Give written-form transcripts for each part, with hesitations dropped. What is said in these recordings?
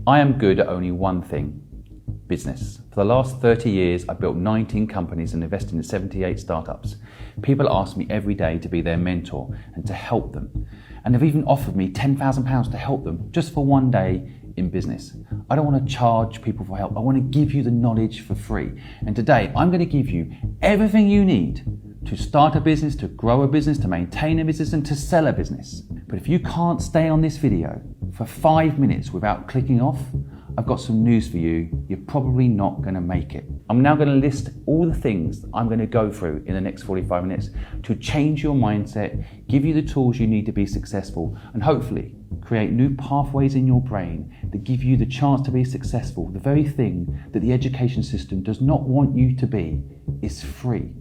I am good at only one thing: business. For the last 30 years, I've built 19 companies and invested in 78 startups. People ask me every day to be their mentor and to help them. And they've even offered me £10,000 to help them just for one day in business. I don't want to charge people for help. I want to give you the knowledge for free. And today, I'm going to give you everything you need to start a business, to grow a business, to maintain a business, and to sell a business. But if you can't stay on this video for 5 minutes without clicking off, I've got some news for you. You're probably not going to make it. I'm now going to list all the things that I'm going to go through in the next 45 minutes to change your mindset, give you the tools you need to be successful, and hopefully create new pathways in your brain that give you the chance to be successful. The very thing that the education system does not want you to be is free.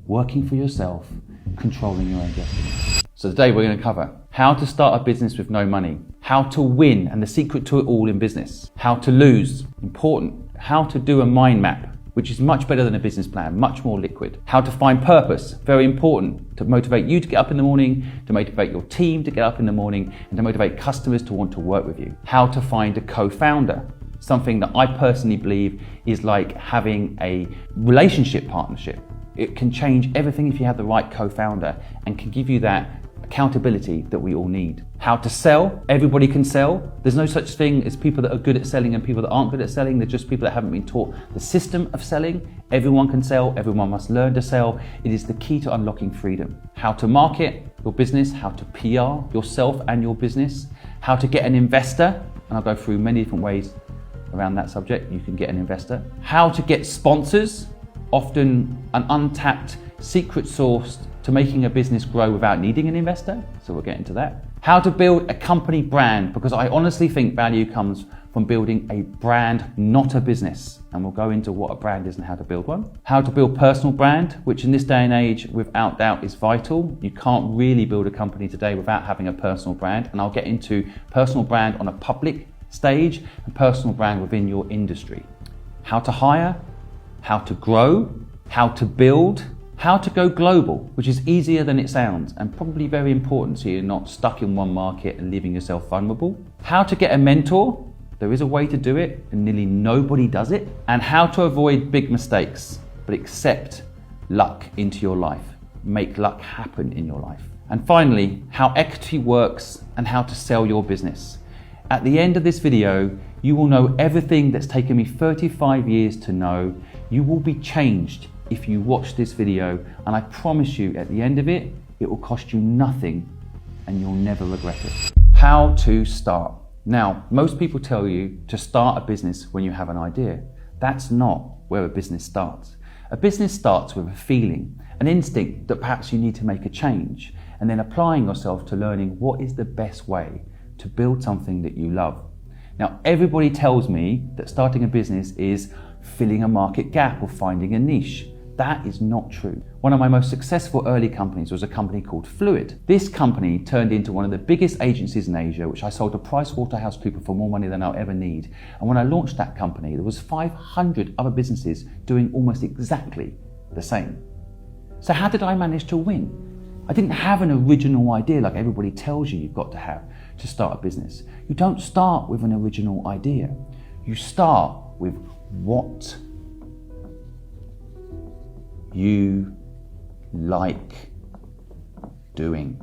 Working for yourself, controlling your own destiny. So today we're going to cover how to start a business with no money, how to win and the secret to it all in business, how to lose, important, how to do a mind map, which is much better than a business plan, much more liquid, how to find purpose, very important, to motivate you to get up in the morning, to motivate your team to get up in the morning, and to motivate customers to want to work with you, how to find a co-founder, something that I personally believe is like having a relationship partnership. It can change everything if you have the right co-founder and can give you that accountability that we all need. How to sell. Everybody can sell. There's no such thing as people that are good at selling and people that aren't good at selling. They're just people that haven't been taught the system of selling. Everyone can sell. Everyone must learn to sell. It is the key to unlocking freedom. How to market your business, how to PR yourself and your business, how to get an investor, and I'll go through many different ways around that subject. You can get an investor. How to get sponsors, often an untapped secret source to making a business grow without needing an investor. So we'll get into that. How to build a company brand, because I honestly think value comes from building a brand, not a business. And we'll go into what a brand is and how to build one. How to build personal brand, which in this day and age, without doubt, is vital. You can't really build a company today without having a personal brand. And I'll get into personal brand on a public stage and personal brand within your industry. How to hire, how to grow, how to build, how to go global, which is easier than it sounds and probably very important so you're not stuck in one market and leaving yourself vulnerable. How to get a mentor, there is a way to do it and nearly nobody does it. And how to avoid big mistakes, but accept luck into your life, make luck happen in your life. And finally, how equity works and how to sell your business. At the end of this video, you will know everything that's taken me 35 years to know. You will be changed if you watch this video, and I promise you at the end of it, it will cost you nothing and you'll never regret it. How to start. Now, most people tell you to start a business when you have an idea. That's not where a business starts. A business starts with a feeling, an instinct that perhaps you need to make a change, and then applying yourself to learning what is the best way to build something that you love. Now, everybody tells me that starting a business is filling a market gap or finding a niche. That is not true. One of my most successful early companies was a company called Fluid. This company turned into one of the biggest agencies in Asia, which I sold to PricewaterhouseCoopers for more money than I'll ever need. And when I launched that company, there was 500 other businesses doing almost exactly the same. So how did I manage to win? I didn't have an original idea like everybody tells you you've got to have to start a business. You don't start with an original idea. You start with what you like doing.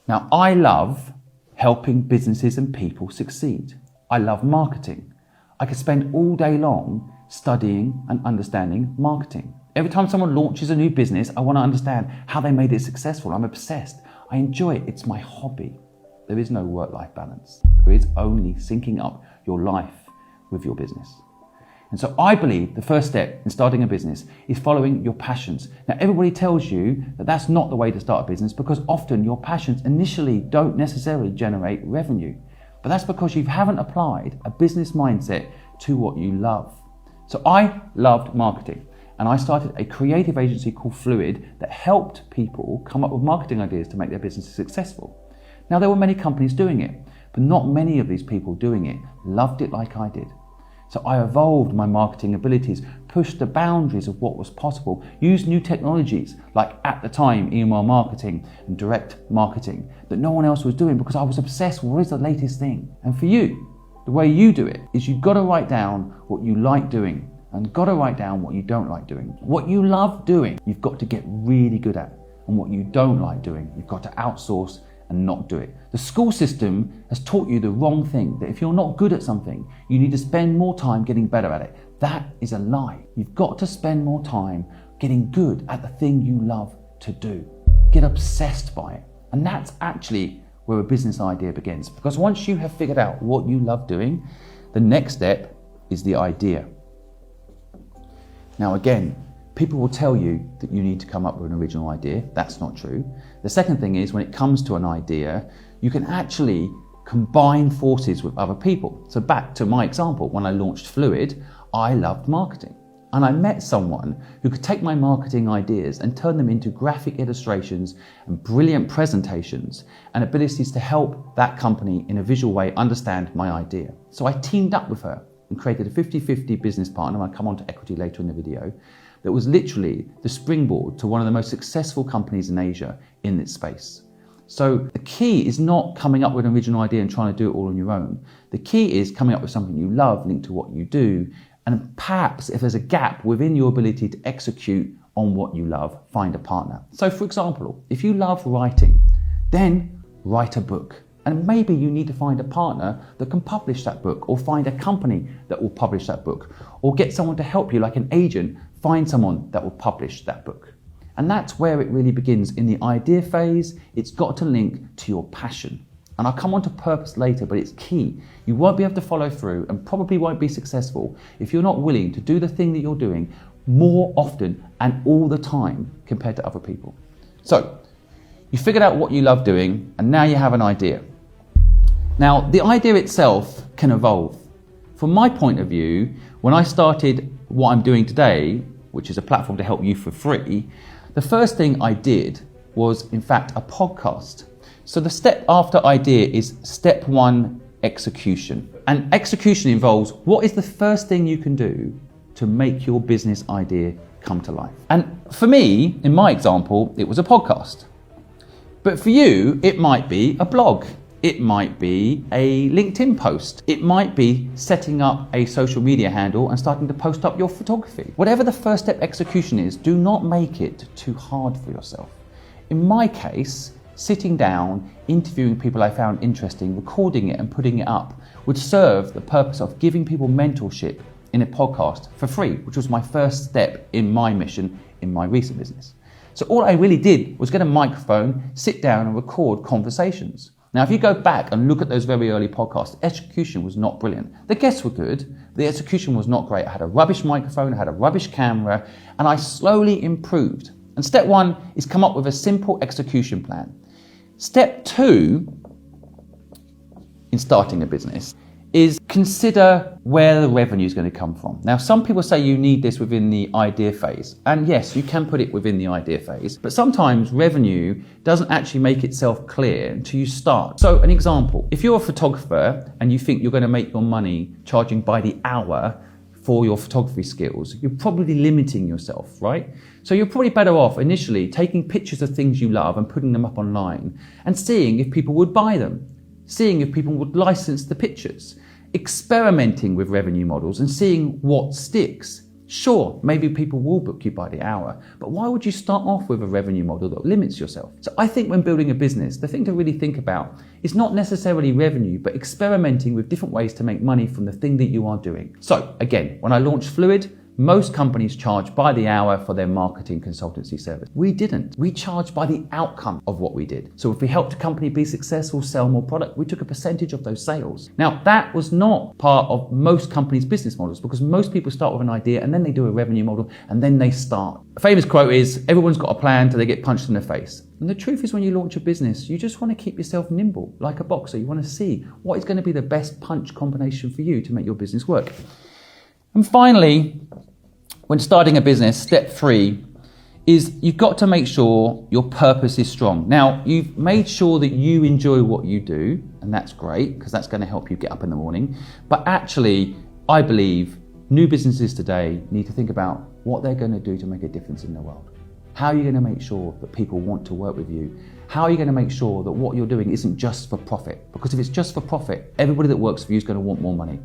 Now, I love helping businesses and people succeed. I love marketing. I could spend all day long studying and understanding marketing. Every time someone launches a new business, I want to understand how they made it successful. I'm obsessed. I enjoy it. It's my hobby. There is no work-life balance. There is only syncing up your life with your business. And so I believe the first step in starting a business is following your passions. Now, everybody tells you that that's not the way to start a business because often your passions initially don't necessarily generate revenue. But that's because you haven't applied a business mindset to what you love. So I loved marketing and I started a creative agency called Fluid that helped people come up with marketing ideas to make their businesses successful. Now, there were many companies doing it, but not many of these people doing it loved it like I did. So I evolved my marketing abilities, pushed the boundaries of what was possible, used new technologies like at the time email marketing and direct marketing that no one else was doing because I was obsessed with what is the latest thing. And for you, The way you do it is you've got to write down what you like doing and got to write down what you don't like doing. What you love doing, you've got to get really good at. And what you don't like doing, you've got to outsource and not do it. The school system has taught you the wrong thing, that if you're not good at something, you need to spend more time getting better at it. That is a lie. You've got to spend more time getting good at the thing you love to do. Get obsessed by it. And that's actually where a business idea begins. Because once you have figured out what you love doing, the next step is the idea. Now again, people will tell you that you need to come up with an original idea. That's not true. The second thing is, when it comes to an idea, you can actually combine forces with other people. So back to my example, when I launched Fluid, I loved marketing. And I met someone who could take my marketing ideas and turn them into graphic illustrations and brilliant presentations and abilities to help that company in a visual way understand my idea. So I teamed up with her and created a 50-50 business partner, and I'll come on to equity later in the video, that was literally the springboard to one of the most successful companies in Asia in this space. So the key is not coming up with an original idea and trying to do it all on your own. The key is coming up with something you love linked to what you do, and perhaps if there's a gap within your ability to execute on what you love, find a partner. So for example, if you love writing, then write a book. And maybe you need to find a partner that can publish that book, or find a company that will publish that book, or get someone to help you, like an agent, find someone that will publish that book. And that's where it really begins. In the idea phase, it's got to link to your passion. And I'll come on to purpose later, but it's key. You won't be able to follow through and probably won't be successful if you're not willing to do the thing that you're doing more often and all the time compared to other people. So you figured out what you love doing, and now you have an idea. Now, the idea itself can evolve. From my point of view, when I started what I'm doing today, which is a platform to help you for free, the first thing I did was, in fact, a podcast. So the step after idea is step one, execution. And execution involves what is the first thing you can do to make your business idea come to life. And for me, in my example, it was a podcast. But for you, it might be a blog. It might be a LinkedIn post. It might be setting up a social media handle and starting to post up your photography. Whatever the first step execution is, do not make it too hard for yourself. In my case, sitting down, interviewing people I found interesting, recording it and putting it up would serve the purpose of giving people mentorship in a podcast for free, which was my first step in my mission in my recent business. So all I really did was get a microphone, sit down and record conversations. Now, if you go back and look at those very early podcasts, the execution was not brilliant. The guests were good, the execution was not great. I had a rubbish microphone, I had a rubbish camera, and I slowly improved. And step one is come up with a simple execution plan. Step two in starting a business is consider where the revenue is going to come from. Now, some people say you need this within the idea phase. And yes, you can put it within the idea phase, but sometimes revenue doesn't actually make itself clear until you start. So an example, if you're a photographer and you think you're going to make your money charging by the hour for your photography skills, you're probably limiting yourself, right? So you're probably better off initially taking pictures of things you love and putting them up online and seeing if people would buy them, seeing if people would license the pictures, experimenting with revenue models and seeing what sticks. Sure, maybe people will book you by the hour, but why would you start off with a revenue model that limits yourself? So I think when building a business, the thing to really think about is not necessarily revenue, but experimenting with different ways to make money from the thing that you are doing. So again, when I launched Fluid, most companies charge by the hour for their marketing consultancy service. We didn't. We charged by the outcome of what we did. So if we helped a company be successful, sell more product, we took a percentage of those sales. Now, that was not part of most companies' business models, because most people start with an idea and then they do a revenue model and then they start. A famous quote is, everyone's got a plan till they get punched in the face. And the truth is, when you launch a business, you just want to keep yourself nimble, like a boxer. You want to see what is going to be the best punch combination for you to make your business work. And finally, when starting a business, step three is you've got to make sure your purpose is strong. Now, you've made sure that you enjoy what you do, and that's great because that's going to help you get up in the morning. But actually, I believe new businesses today need to think about what they're going to do to make a difference in the world. How are you going to make sure that people want to work with you? How are you going to make sure that what you're doing isn't just for profit? Because if it's just for profit, everybody that works for you is going to want more money.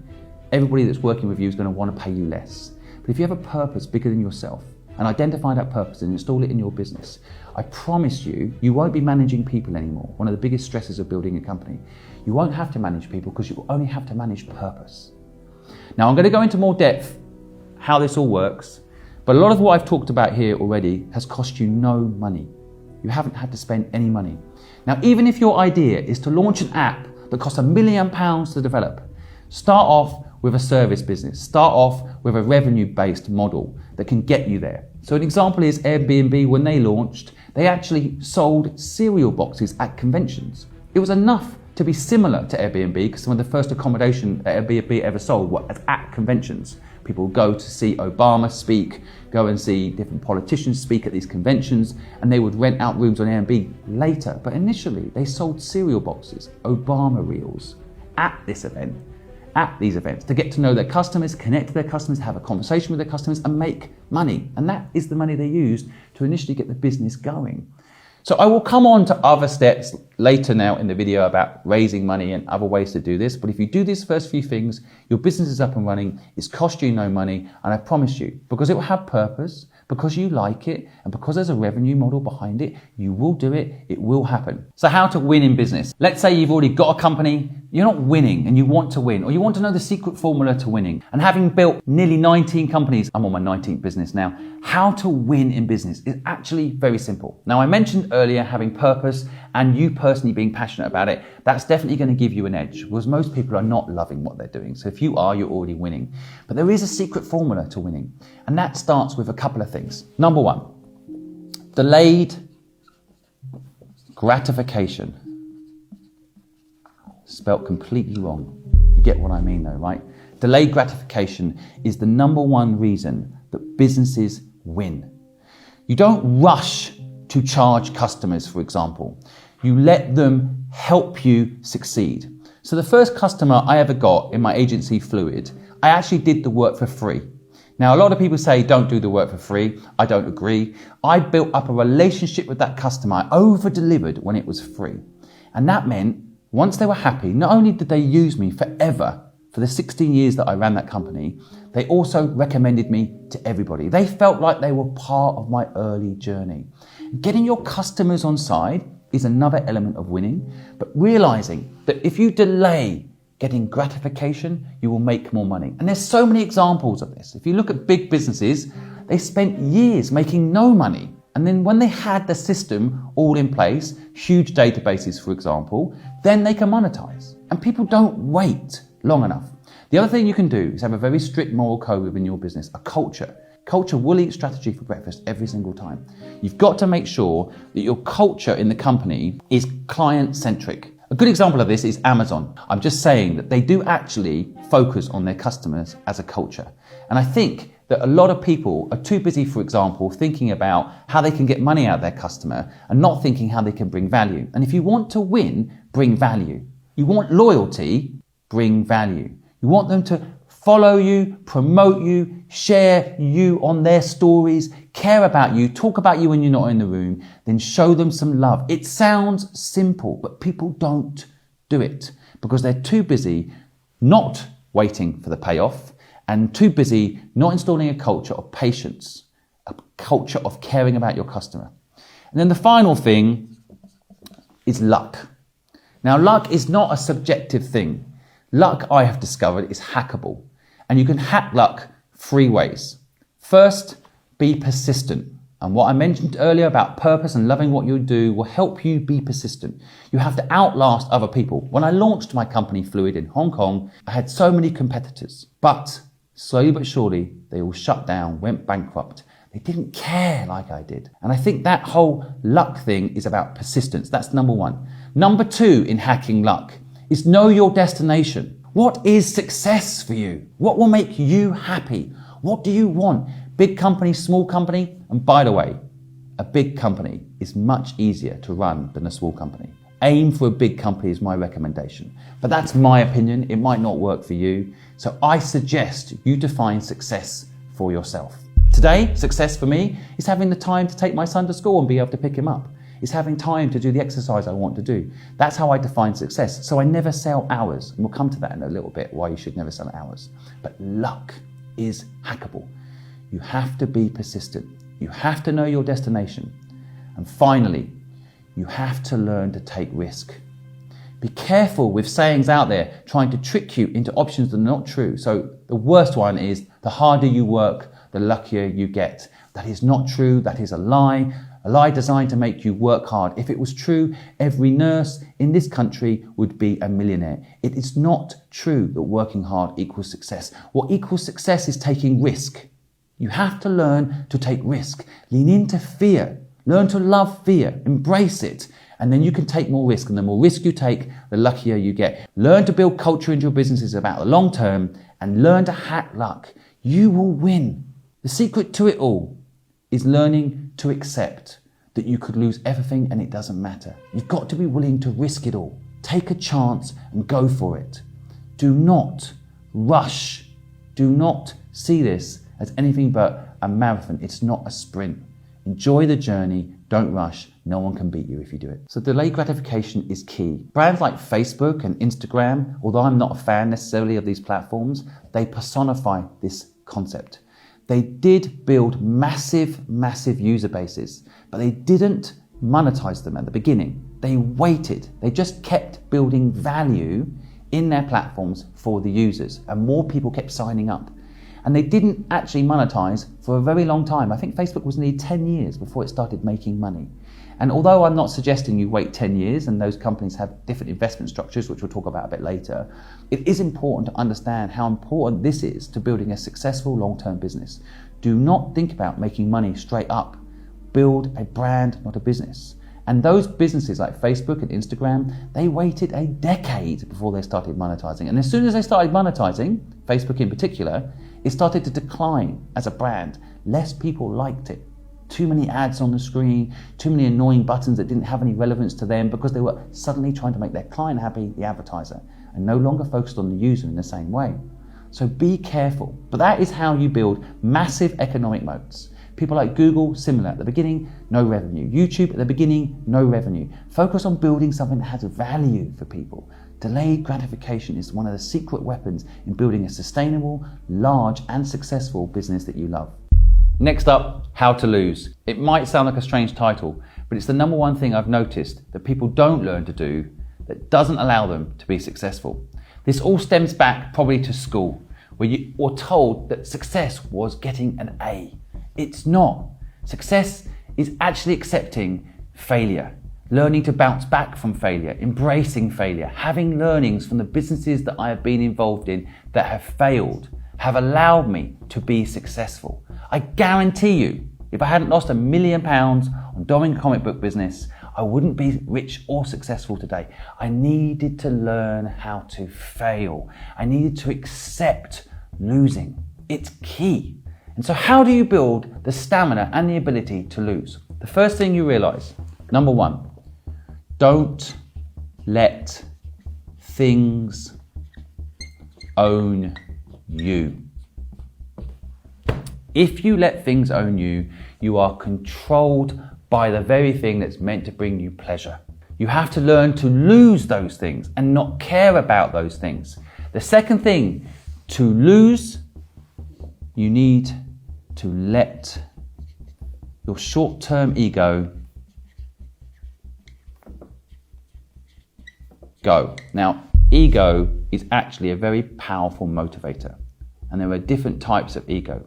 Everybody that's working with you is going to want to pay you less. But if you have a purpose bigger than yourself and identify that purpose and install it in your business, I promise you, you won't be managing people anymore. One of the biggest stresses of building a company. You won't have to manage people because you only have to manage purpose. Now, I'm going to go into more depth how this all works, but a lot of what I've talked about here already has cost you no money. You haven't had to spend any money. Now, even if your idea is to launch an app that costs £1 million to develop, start off with a service business. Start off with a revenue-based model that can get you there. So an example is Airbnb. When they launched, they actually sold cereal boxes at conventions. It was enough to be similar to Airbnb because some of the first accommodation Airbnb ever sold were at conventions. People go to see Obama speak, go and see different politicians speak at these conventions, and they would rent out rooms on Airbnb later. But initially, they sold cereal boxes, Obama reels, at this event, at these events, to get to know their customers, connect to their customers, have a conversation with their customers, and make money. And that is the money they used to initially get the business going. So I will come on to other steps later now in the video about raising money and other ways to do this. But if you do these first few things, your business is up and running, it's cost you no money, and I promise you, because it will have purpose, because you like it, and because there's a revenue model behind it, you will do it, it will happen. So how to win in business. Let's say you've already got a company, you're not winning and you want to win, or you want to know the secret formula to winning. And having built nearly 19 companies, I'm on my 19th business now, how to win in business is actually very simple. Now, I mentioned earlier having purpose and you personally being passionate about it. That's definitely going to give you an edge, because most people are not loving what they're doing. So if you are, you're already winning. But there is a secret formula to winning, and that starts with a couple of things. Number one, delayed gratification. Spelt completely wrong. You get what I mean though, right? Delayed gratification is the number one reason that businesses win. You don't rush to charge customers, for example. You let them help you succeed. So the first customer I ever got in my agency, Fluid, I actually did the work for free. Now, a lot of people say don't do the work for free. I don't agree. I built up a relationship with that customer. I over-delivered when it was free. And that meant once they were happy, not only did they use me forever, for the 16 years that I ran that company, they also recommended me to everybody. They felt like they were part of my early journey. Getting your customers on side is another element of winning, but realizing that if you delay getting gratification, you will make more money. And there's so many examples of this. If you look at big businesses, they spent years making no money. And then when they had the system all in place, huge databases, for example, then they can monetize. And people don't wait long enough. The other thing you can do is have a very strict moral code within your business, a culture. Culture will eat strategy for breakfast every single time. You've got to make sure that your culture in the company is client-centric. A good example of this is Amazon. I'm just saying that they do actually focus on their customers as a culture. And I think that a lot of people are too busy, for example, thinking about how they can get money out of their customer and not thinking how they can bring value. And if you want to win, bring value. You want loyalty, bring value. You want them to follow you, promote you, share you on their stories, care about you, talk about you when you're not in the room, then show them some love. It sounds simple, but people don't do it because they're too busy not waiting for the payoff and too busy not installing a culture of patience, a culture of caring about your customer. And then the final thing is luck. Now, luck is not a subjective thing. Luck, I have discovered, is hackable. And you can hack luck 3 ways. First, be persistent. And what I mentioned earlier about purpose and loving what you do will help you be persistent. You have to outlast other people. When I launched my company Fluid in Hong Kong, I had so many competitors. But slowly but surely, they all shut down, went bankrupt. They didn't care like I did. And I think that whole luck thing is about persistence. That's number 1. Number 2 in hacking luck is know your destination. What is success for you? What will make you happy? What do you want? Big company, small company? And by the way, a big company is much easier to run than a small company. Aim for a big company is my recommendation. But that's my opinion. It might not work for you. So I suggest you define success for yourself. Today, success for me is having the time to take my son to school and be able to pick him up. It's having time to do the exercise I want to do. That's how I define success. So I never sell hours. And we'll come to that in a little bit, why you should never sell hours. But luck is hackable. You have to be persistent. You have to know your destination. And finally, you have to learn to take risk. Be careful with sayings out there trying to trick you into options that are not true. So the worst one is the harder you work, the luckier you get. That is not true. That is a lie designed to make you work hard. If it was true, every nurse in this country would be a millionaire. It is not true that working hard equals success. What equals success is taking risk. You have to learn to take risk. Lean into fear. Learn to love fear. Embrace it. And then you can take more risk. And the more risk you take, the luckier you get. Learn to build culture into your businesses about the long term and learn to hack luck. You will win. The secret to it all is learning to accept that you could lose everything and it doesn't matter. You've got to be willing to risk it all. Take a chance and go for it. Do not rush. Do not see this as anything but a marathon. It's not a sprint. Enjoy the journey. Don't rush. No one can beat you if you do it. So delayed gratification is key. Brands like Facebook and Instagram, although I'm not a fan necessarily of these platforms, they personify this concept. They did build massive user bases, but they didn't monetize them at the beginning. They waited. They just kept building value in their platforms for the users, and more people kept signing up. And they didn't actually monetize for a very long time. I think Facebook was nearly 10 years before it started making money. And although I'm not suggesting you wait 10 years and those companies have different investment structures, which we'll talk about a bit later, it is important to understand how important this is to building a successful long-term business. Do not think about making money straight up. Build a brand, not a business. And those businesses like Facebook and Instagram, they waited a decade before they started monetizing. And as soon as they started monetizing, Facebook in particular, it started to decline as a brand. Less people liked it. Too many ads on the screen, too many annoying buttons that didn't have any relevance to them because they were suddenly trying to make their client happy, the advertiser, and no longer focused on the user in the same way. So be careful. But that is how you build massive economic moats. People like Google, similar. At the beginning, no revenue. YouTube, at the beginning, no revenue. Focus on building something that has value for people. Delayed gratification is one of the secret weapons in building a sustainable, large, and successful business that you love. Next up, how to lose. It might sound like a strange title, but it's the number one thing I've noticed that people don't learn to do that doesn't allow them to be successful. This all stems back probably to school, where you were told that success was getting an A. It's not. Success is actually accepting failure, learning to bounce back from failure, embracing failure, having learnings from the businesses that I have been involved in that have failed, have allowed me to be successful. I guarantee you, if I hadn't lost £1 million on doing a comic book business, I wouldn't be rich or successful today. I needed to learn how to fail. I needed to accept losing. It's key. And so how do you build the stamina and the ability to lose? The first thing you realize, number one, don't let things own you. If you let things own you, you are controlled by the very thing that's meant to bring you pleasure. You have to learn to lose those things and not care about those things. The second thing, to lose, you need to let your short-term ego go. Now, ego is actually a very powerful motivator, and there are different types of ego.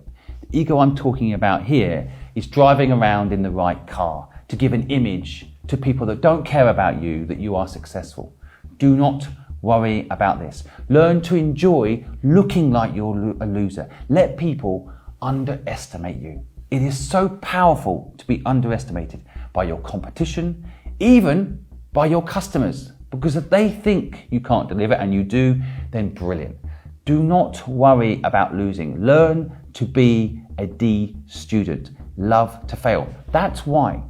The ego I'm talking about here is driving around in the right car to give an image to people that don't care about you that you are successful. Do not worry about this. Learn to enjoy looking like you're a loser. Let people underestimate you. It is so powerful to be underestimated by your competition, even by your customers, because if they think you can't deliver and you do, then brilliant. Do not worry about losing. Learn to be a D student. Love to fail. That's why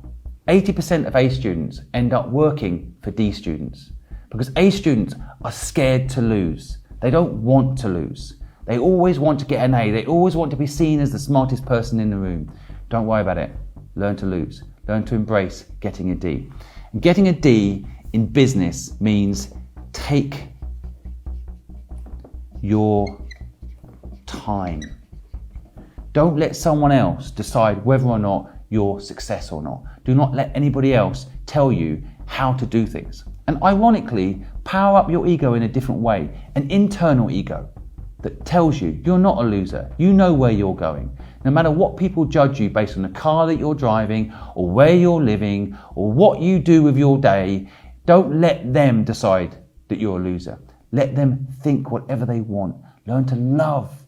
80% of A students end up working for D students, because A students are scared to lose. They don't want to lose. They always want to get an A. They always want to be seen as the smartest person in the room. Don't worry about it. Learn to lose. Learn to embrace getting a D. And getting a D in business means take your time. Don't let someone else decide whether or not you're successful or not. Do not let anybody else tell you how to do things. And ironically, power up your ego in a different way, an internal ego that tells you you're not a loser. You know where you're going. No matter what people judge you based on the car that you're driving or where you're living or what you do with your day, don't let them decide that you're a loser. Let them think whatever they want. Learn to love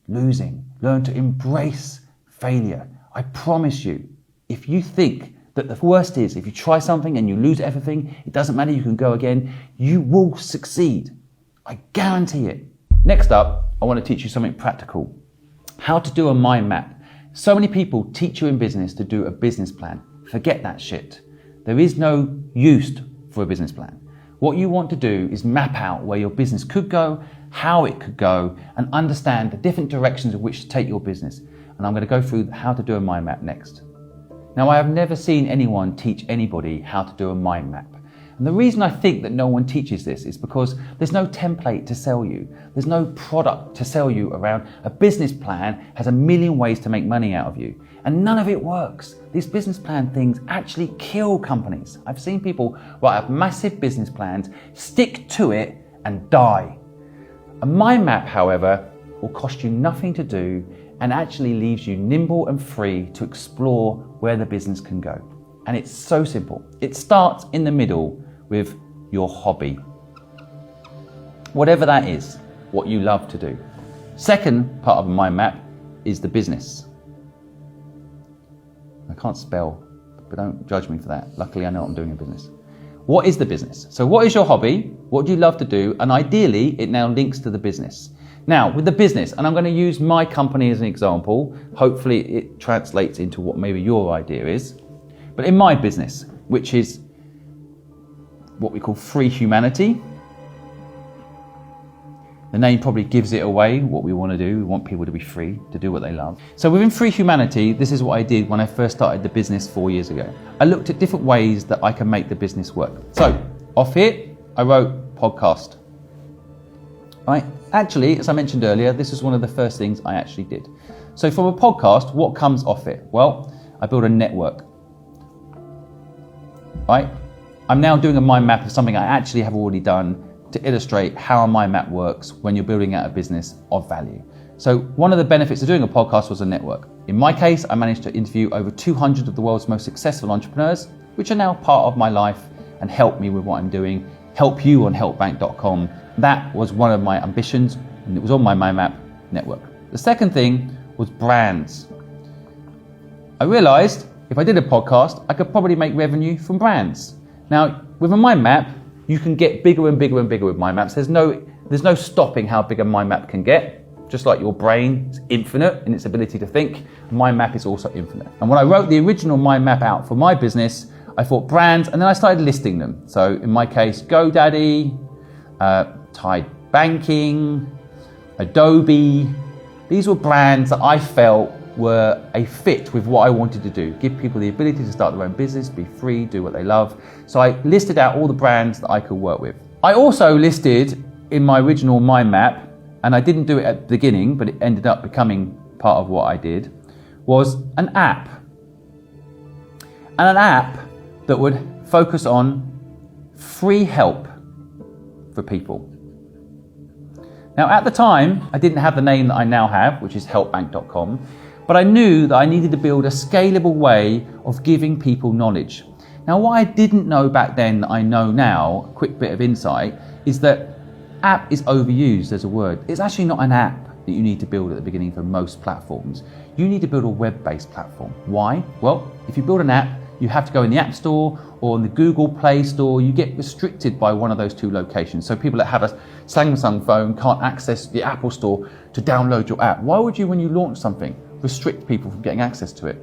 losing. Learn to embrace failure. I promise you, if you think that the worst is if you try something and you lose everything, it doesn't matter, you can go again, you will succeed. I guarantee it. Next up, I want to teach you something practical. How to do a mind map. So many people teach you in business to do a business plan. Forget that shit. There is no use for a business plan. What you want to do is map out where your business could go, how it could go, and understand the different directions in which to take your business. And I'm going to go through how to do a mind map next. Now, I have never seen anyone teach anybody how to do a mind map. And the reason I think that no one teaches this is because there's no template to sell you. There's no product to sell you around. A business plan has a million ways to make money out of you. And none of it works. These business plan things actually kill companies. I've seen people write up massive business plans, stick to it, and die. A mind map, however, will cost you nothing to do and actually leaves you nimble and free to explore where the business can go. And it's so simple. It starts in the middle with your hobby. Whatever that is, what you love to do. Second part of a mind map is the business. I can't spell, but don't judge me for that. Luckily, I know what I'm doing in business. What is the business? So what is your hobby? What do you love to do? And ideally, it now links to the business. Now, with the business, and I'm going to use my company as an example, hopefully it translates into what maybe your idea is. But in my business, which is what we call Free Humanity, the name probably gives it away, what we want to do. We want people to be free, to do what they love. So within Free Humanity, this is what I did when I first started the business 4 years ago. I looked at different ways that I can make the business work. So off here, I wrote podcast. Right? Actually, as I mentioned earlier, this was one of the first things I actually did. So from a podcast, what comes off it? Well, I built a network. Right? I'm now doing a mind map of something I actually have already done to illustrate how a mind map works when you're building out a business of value. So one of the benefits of doing a podcast was a network. In my case, I managed to interview over 200 of the world's most successful entrepreneurs, which are now part of my life and help me with what I'm doing, help you on helpbank.com. That was one of my ambitions, and it was on my mind map network. The second thing was brands. I realized if I did a podcast, I could probably make revenue from brands. Now, with a mind map, you can get bigger and bigger and bigger with mind maps. There's no stopping how big a mind map can get. Just like your brain is infinite in its ability to think, a mind map is also infinite. And when I wrote the original mind map out for my business, I thought brands, and then I started listing them. So in my case, GoDaddy, Tide Banking, Adobe. These were brands that I felt were a fit with what I wanted to do. Give people the ability to start their own business, be free, do what they love. So I listed out all the brands that I could work with. I also listed in my original mind map, and I didn't do it at the beginning, but it ended up becoming part of what I did, was an app. And an app that would focus on free help for people. Now, at the time, I didn't have the name that I now have, which is helpbank.com, but I knew that I needed to build a scalable way of giving people knowledge. Now, what I didn't know back then that I know now, a quick bit of insight, is that app is overused as a word. It's actually not an app that you need to build at the beginning for most platforms. You need to build a web-based platform. Why? Well, if you build an app, you have to go in the App Store or in the Google Play Store. You get restricted by one of those two locations. So people that have a Samsung phone can't access the Apple Store to download your app. Why would you, when you launch something, restrict people from getting access to it?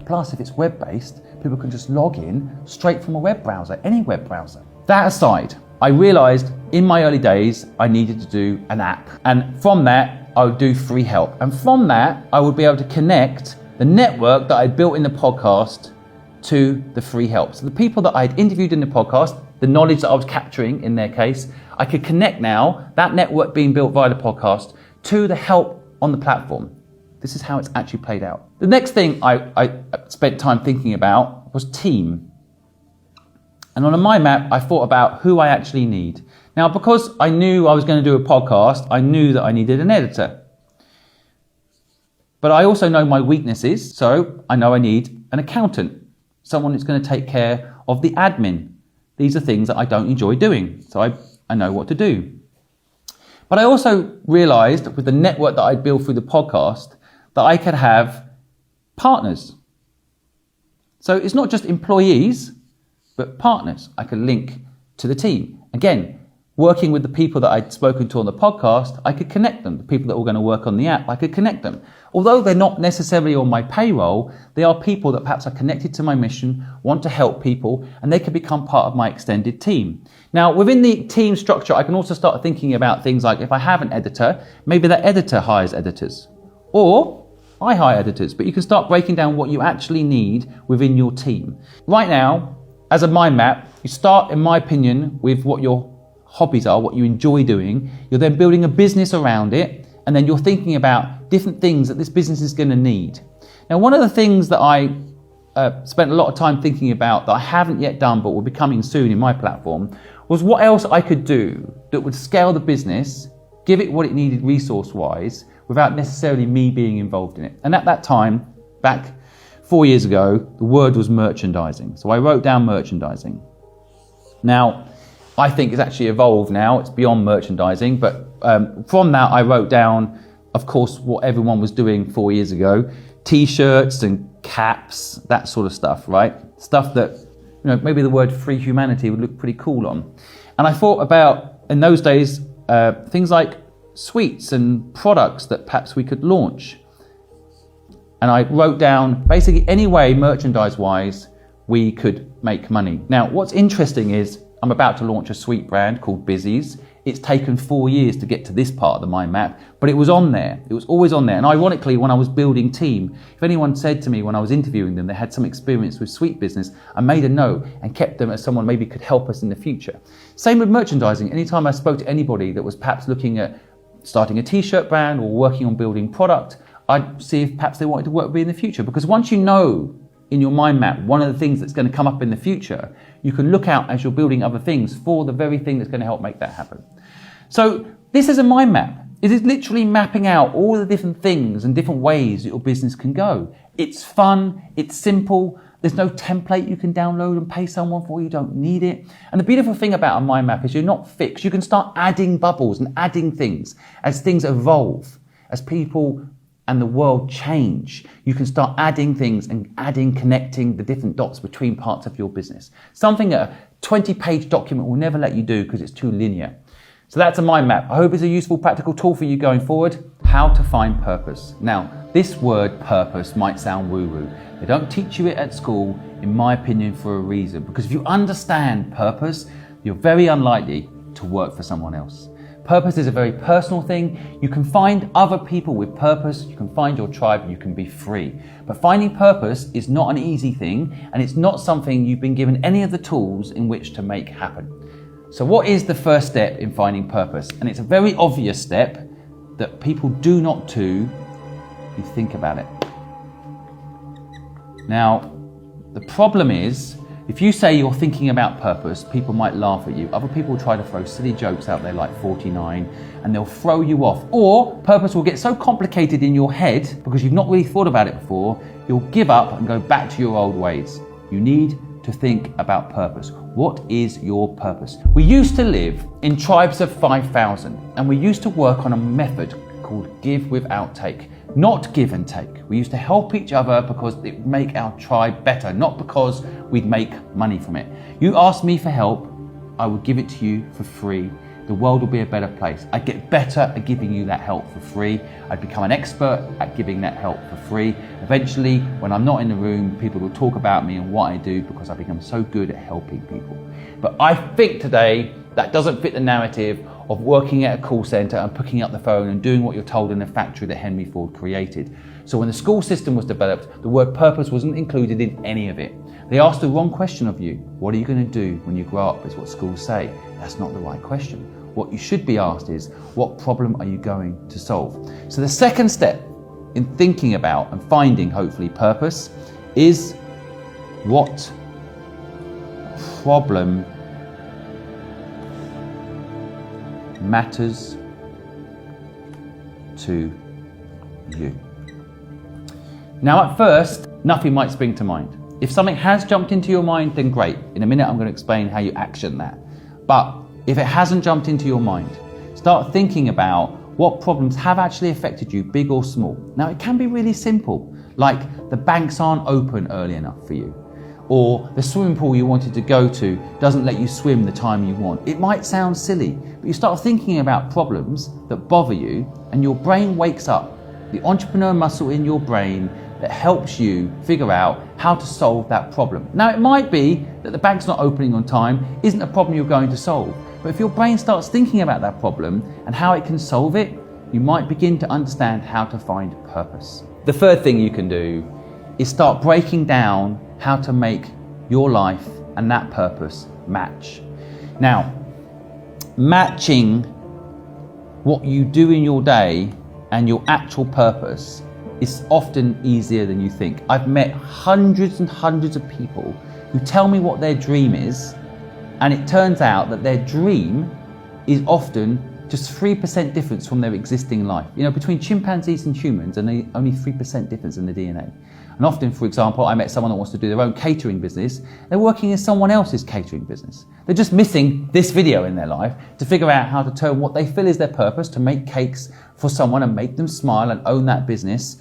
Plus, if it's web-based, people can just log in straight from a web browser, any web browser. That aside, I realized in my early days, I needed to do an app. And from that, I would do free help. And from that, I would be able to connect the network that I'd built in the podcast to the free help. So the people that I'd interviewed in the podcast, the knowledge that I was capturing in their case, I could connect now, that network being built via the podcast, to the help on the platform. This is how it's actually played out. The next thing I spent time thinking about was team. And on a mind map, I thought about who I actually need. Now, because I knew I was going to do a podcast, I knew that I needed an editor. But I also know my weaknesses, so I know I need an accountant, someone who's going to take care of the admin. These are things that I don't enjoy doing, so I know what to do. But I also realised with the network that I'd built through the podcast that I could have partners. So it's not just employees, but partners I could link to the team. Again, working with the people that I'd spoken to on the podcast, I could connect them. The people that were going to work on the app, I could connect them. Although they're not necessarily on my payroll, they are people that perhaps are connected to my mission, want to help people, and they can become part of my extended team. Now, within the team structure, I can also start thinking about things like if I have an editor, maybe that editor hires editors. Or I hire editors, but you can start breaking down what you actually need within your team. Right now, as a mind map, you start, in my opinion, with what your hobbies are, what you enjoy doing. You're then building a business around it, and then you're thinking about different things that this business is going to need. Now, one of the things that I spent a lot of time thinking about that I haven't yet done, but will be coming soon in my platform, was what else I could do that would scale the business, give it what it needed resource-wise, without necessarily me being involved in it. And at that time, back 4 years ago, the word was merchandising. So I wrote down merchandising. Now, I think it's actually evolved now. It's beyond merchandising. But from that, I wrote down, of course, what everyone was doing 4 years ago. T-shirts and caps, that sort of stuff, right? Stuff that, maybe the word free humanity would look pretty cool on. And I thought about, in those days, things like sweets and products that perhaps we could launch. And I wrote down basically any way, merchandise-wise, we could make money. Now, what's interesting is I'm about to launch a sweet brand called Busy's. It's taken 4 years to get to this part of the mind map, but it was on there. It was always on there. And ironically, when I was building team, if anyone said to me when I was interviewing them, they had some experience with sweet business, I made a note and kept them as someone maybe could help us in the future. Same with merchandising. Anytime I spoke to anybody that was perhaps looking at starting a t-shirt brand or working on building product, I'd see if perhaps they wanted to work with me in the future. Because once you know in your mind map one of the things that's going to come up in the future, you can look out as you're building other things for the very thing that's going to help make that happen. So this is a mind map. It is literally mapping out all the different things and different ways that your business can go. It's fun, it's simple, there's no template you can download and pay someone for, you don't need it. And the beautiful thing about a mind map is you're not fixed. You can start adding bubbles and adding things as things evolve, as people and the world change. You can start adding things and connecting the different dots between parts of your business. Something a 20-page document will never let you do because it's too linear. So that's a mind map. I hope it's a useful, practical tool for you going forward. How to find purpose. Now, this word purpose might sound woo-woo. They don't teach you it at school, in my opinion, for a reason. Because if you understand purpose, you're very unlikely to work for someone else. Purpose is a very personal thing. You can find other people with purpose, you can find your tribe, you can be free. But finding purpose is not an easy thing, and it's not something you've been given any of the tools in which to make happen. So what is the first step in finding purpose? And it's a very obvious step that people do not do. You think about it. Now, the problem is, if you say you're thinking about purpose, people might laugh at you. Other people try to throw silly jokes out there like 49 and they'll throw you off. Or purpose will get so complicated in your head because you've not really thought about it before, you'll give up and go back to your old ways. You need to think about purpose. What is your purpose? We used to live in tribes of 5,000 and we used to work on a method called give without take. Not give and take. We used to help each other because it would make our tribe better, not because we'd make money from it. You ask me for help, I would give it to you for free. The world will be a better place. I'd get better at giving you that help for free. I'd become an expert at giving that help for free. Eventually, when I'm not in the room, people will talk about me and what I do because I've become so good at helping people. But I think today that doesn't fit the narrative of working at a call centre and picking up the phone and doing what you're told in a factory that Henry Ford created. So when the school system was developed, the word purpose wasn't included in any of it. They asked the wrong question of you. What are you going to do when you grow up, is what schools say. That's not the right question. What you should be asked is, what problem are you going to solve? So the second step in thinking about and finding, hopefully, purpose is, what problem matters to you? Now, at first, nothing might spring to mind. If something has jumped into your mind, then great. In a minute, I'm going to explain how you action that. But if it hasn't jumped into your mind, start thinking about what problems have actually affected you, big or small. Now, it can be really simple, like the banks aren't open early enough for you, or the swimming pool you wanted to go to doesn't let you swim the time you want. It might sound silly, but you start thinking about problems that bother you, and your brain wakes up, the entrepreneur muscle in your brain that helps you figure out how to solve that problem. Now, it might be that the bank's not opening on time isn't a problem you're going to solve, but if your brain starts thinking about that problem and how it can solve it, you might begin to understand how to find purpose. The third thing you can do is start breaking down how to make your life and that purpose match. Now, matching what you do in your day and your actual purpose is often easier than you think. I've met hundreds and hundreds of people who tell me what their dream is, and it turns out that their dream is often just 3% difference from their existing life. You know, between chimpanzees and humans, and only 3% difference in the DNA. And often, for example, I met someone that wants to do their own catering business. They're working in someone else's catering business. They're just missing this video in their life to figure out how to turn what they feel is their purpose, to make cakes for someone and make them smile and own that business,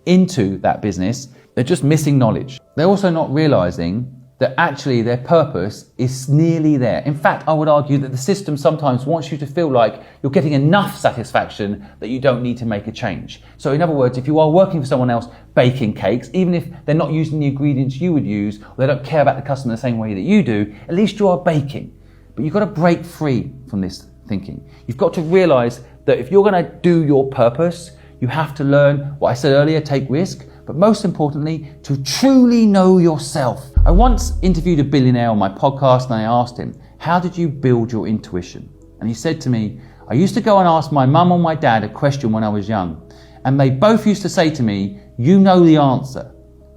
into that business. They're just missing knowledge. They're also not realizing that actually their purpose is nearly there. In fact, I would argue that the system sometimes wants you to feel like you're getting enough satisfaction that you don't need to make a change. So in other words, if you are working for someone else baking cakes, even if they're not using the ingredients you would use, or they don't care about the customer the same way that you do, at least you are baking. But you've got to break free from this thinking. You've got to realize that if you're going to do your purpose, you have to learn what I said earlier, take risk, but most importantly, to truly know yourself. I once interviewed a billionaire on my podcast, and I asked him, how did you build your intuition? And he said to me, I used to go and ask my mum or my dad a question when I was young, and they both used to say to me, you know the answer.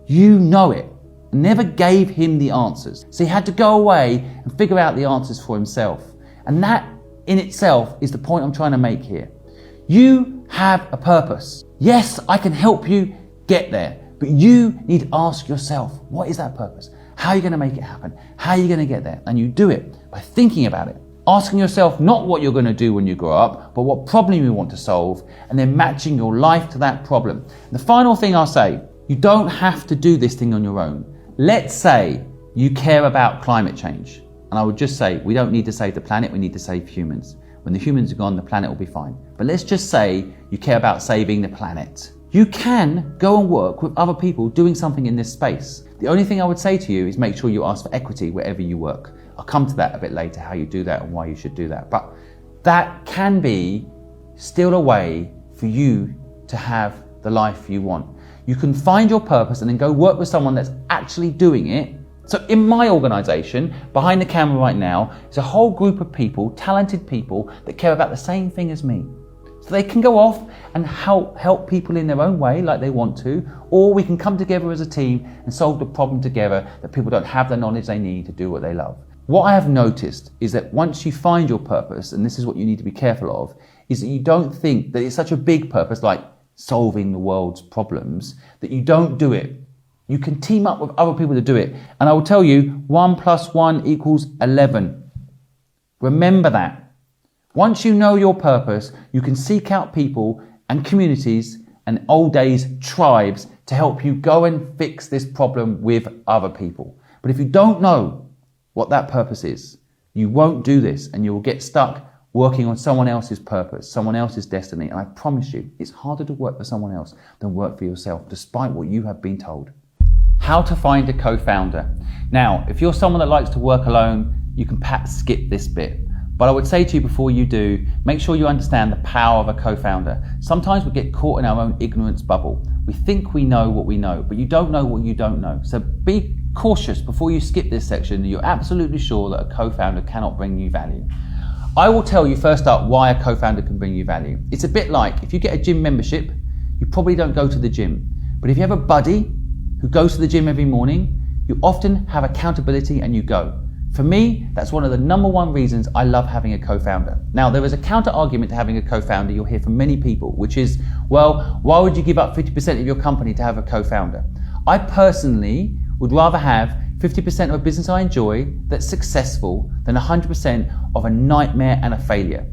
You know it. I never gave him the answers. So he had to go away and figure out the answers for himself. And that in itself is the point I'm trying to make here. You have a purpose. Yes, I can help you get there, but you need to ask yourself, what is that purpose? How are you going to make it happen? How are you going to get there? And you do it by thinking about it, asking yourself not what you're going to do when you grow up, but what problem you want to solve, and then matching your life to that problem. The final thing I'll say, you don't have to do this thing on your own. Let's say you care about climate change, and I would just say, we don't need to save the planet, we need to save humans. When the humans are gone, the planet will be fine. But let's just say you care about saving the planet. You can go and work with other people doing something in this space. The only thing I would say to you is make sure you ask for equity wherever you work. I'll come to that a bit later, how you do that and why you should do that. But that can be still a way for you to have the life you want. You can find your purpose and then go work with someone that's actually doing it. So in my organization, behind the camera right now, is a whole group of people, talented people that care about the same thing as me. So they can go off and help people in their own way like they want to, or we can come together as a team and solve the problem together that people don't have the knowledge they need to do what they love. What I have noticed is that once you find your purpose, and this is what you need to be careful of, is that you don't think that it's such a big purpose like solving the world's problems, that you don't do it. You can team up with other people to do it. And I will tell you, 1 + 1 = 11. Remember that. Once you know your purpose, you can seek out people and communities and old days tribes to help you go and fix this problem with other people. But if you don't know what that purpose is, you won't do this and you will get stuck working on someone else's purpose, someone else's destiny. And I promise you, it's harder to work for someone else than work for yourself, despite what you have been told. How to find a co-founder. Now, if you're someone that likes to work alone, you can perhaps skip this bit. But I would say to you before you do, make sure you understand the power of a co-founder. Sometimes we get caught in our own ignorance bubble. We think we know what we know, but you don't know what you don't know. So be cautious before you skip this section that you're absolutely sure that a co-founder cannot bring you value. I will tell you first up why a co-founder can bring you value. It's a bit like if you get a gym membership, you probably don't go to the gym. But if you have a buddy who goes to the gym every morning, you often have accountability and you go. For me, that's one of the number one reasons I love having a co-founder. Now, there is a counter argument to having a co-founder you'll hear from many people, which is, well, why would you give up 50% of your company to have a co-founder? I personally would rather have 50% of a business I enjoy that's successful than 100% of a nightmare and a failure.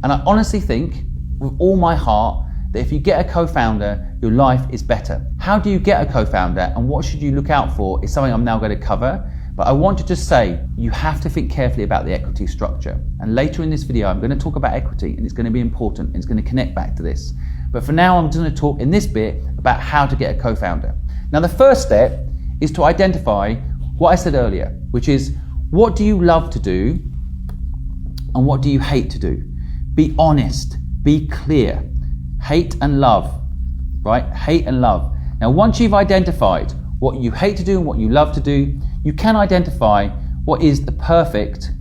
And I honestly think, with all my heart, that if you get a co-founder, your life is better. How do you get a co-founder and what should you look out for is something I'm now going to cover. But I want to just say, you have to think carefully about the equity structure. And later in this video, I'm going to talk about equity and it's going to be important and it's going to connect back to this. But for now, I'm just going to talk in this bit about how to get a co-founder. Now, the first step is to identify what I said earlier, which is what do you love to do and what do you hate to do? Be honest, be clear. Hate and love, right? Hate and love. Now, once you've identified what you hate to do and what you love to do, you can identify what is the perfect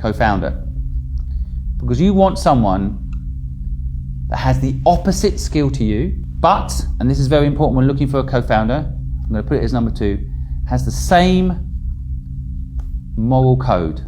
co-founder. Because you want someone that has the opposite skill to you, but, and this is very important when looking for a co-founder, I'm going to put it as number 2, has the same moral code.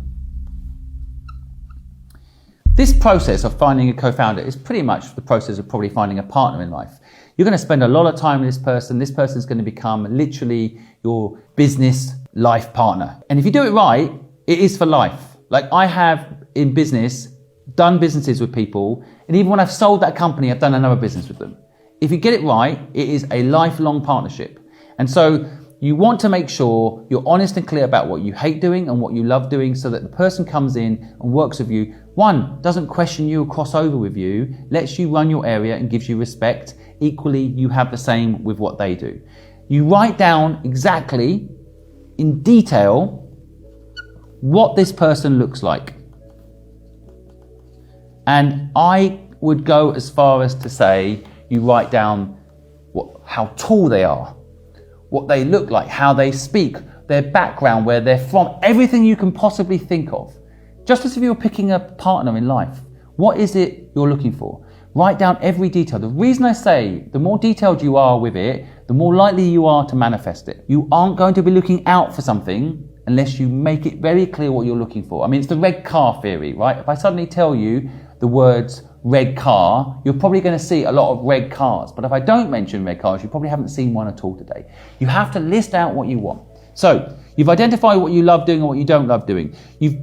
This process of finding a co-founder is pretty much the process of probably finding a partner in life. You're going to spend a lot of time with this person. This person is going to become literally your business life partner. And if you do it right, it is for life. Like I have in business, done businesses with people, and even when I've sold that company, I've done another business with them. If you get it right, it is a lifelong partnership. And so you want to make sure you're honest and clear about what you hate doing and what you love doing so that the person comes in and works with you. One, doesn't question you or cross over with you, lets you run your area and gives you respect. Equally, you have the same with what they do. You write down exactly, in detail, what this person looks like. And I would go as far as to say, you write down how tall they are, what they look like, how they speak, their background, where they're from, everything you can possibly think of. Just as if you're picking a partner in life, what is it you're looking for? Write down every detail. The reason I say the more detailed you are with it, the more likely you are to manifest it. You aren't going to be looking out for something unless you make it very clear what you're looking for. I mean, it's the red car theory, right? If I suddenly tell you the words red car, you're probably going to see a lot of red cars. But if I don't mention red cars, you probably haven't seen one at all today. You have to list out what you want. So you've identified what you love doing and what you don't love doing. You've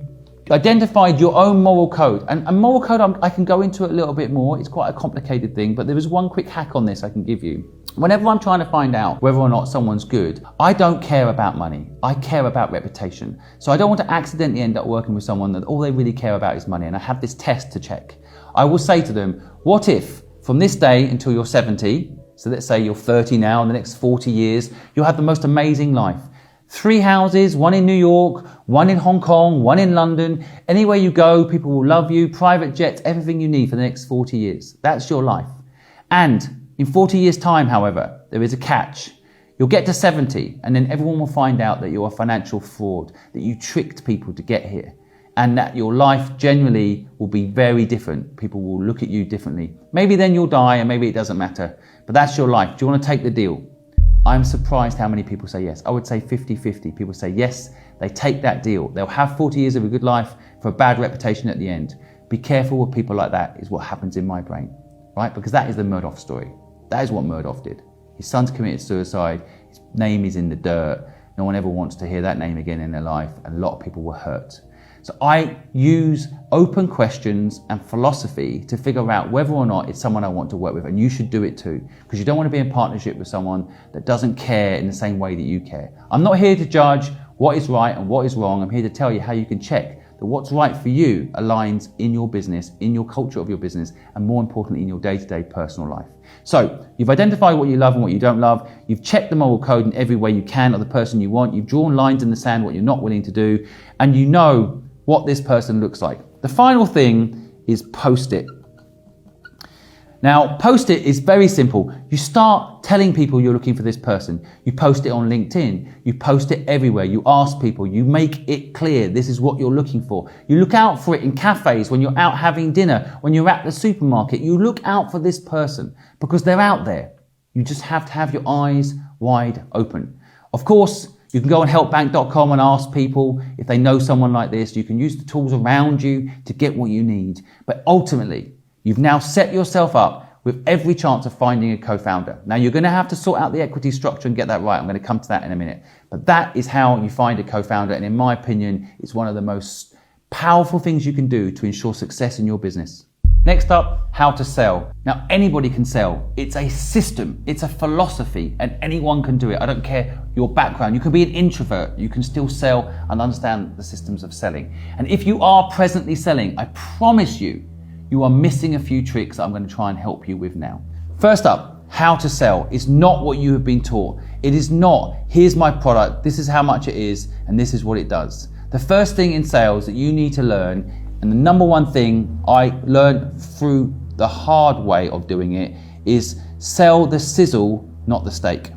identified your own moral code. And moral code, I can go into it a little bit more. It's quite a complicated thing, but there is one quick hack on this I can give you. Whenever I'm trying to find out whether or not someone's good, I don't care about money. I care about reputation. So I don't want to accidentally end up working with someone that all they really care about is money. And I have this test to check. I will say to them, what if from this day until you're 70, so let's say you're 30 now, in the next 40 years, you'll have the most amazing life. 3 houses, 1 in New York, 1 in Hong Kong, 1 in London. Anywhere you go, people will love you, private jets, everything you need for the next 40 years. That's your life. And in 40 years' time, however, there is a catch. You'll get to 70 and then everyone will find out that you're a financial fraud, that you tricked people to get here, and that your life generally will be very different. People will look at you differently. Maybe then you'll die and maybe it doesn't matter, but that's your life. Do you want to take the deal? I'm surprised how many people say yes. I would say 50-50. People say yes, they take that deal. They'll have 40 years of a good life for a bad reputation at the end. Be careful with people like that is what happens in my brain, right? Because that is the Murdoch story. That is what Murdoch did. His son's committed suicide. His name is in the dirt. No one ever wants to hear that name again in their life. And a lot of people were hurt. So I use open questions and philosophy to figure out whether or not it's someone I want to work with. And you should do it too, because you don't want to be in partnership with someone that doesn't care in the same way that you care. I'm not here to judge what is right and what is wrong. I'm here to tell you how you can check that what's right for you aligns in your business, in your culture of your business, and more importantly, in your day-to-day personal life. So you've identified what you love and what you don't love. You've checked the moral code in every way you can of the person you want. You've drawn lines in the sand, what you're not willing to do. And you know what this person looks like. The final thing is post it. Now, post it is very simple. You start telling people you're looking for this person. You post it on LinkedIn. You post it everywhere. You ask people. You make it clear this is what you're looking for. You look out for it in cafes, when you're out having dinner, when you're at the supermarket. You look out for this person because they're out there. You just have to have your eyes wide open. Of course, you can go on helpbank.com and ask people if they know someone like this. You can use the tools around you to get what you need. But ultimately, you've now set yourself up with every chance of finding a co-founder. Now, you're going to have to sort out the equity structure and get that right. I'm going to come to that in a minute. But that is how you find a co-founder. And in my opinion, it's one of the most powerful things you can do to ensure success in your business. Next up, how to sell. Now, anybody can sell. It's a system, it's a philosophy, and anyone can do it. I don't care your background. You can be an introvert. You can still sell and understand the systems of selling. And if you are presently selling, I promise you, you are missing a few tricks that I'm going to try and help you with now. First up, how to sell is not what you have been taught. It is not, here's my product, this is how much it is, and this is what it does. The first thing in sales that you need to learn, and the number one thing I learned through the hard way of doing it, is sell the sizzle, not the steak.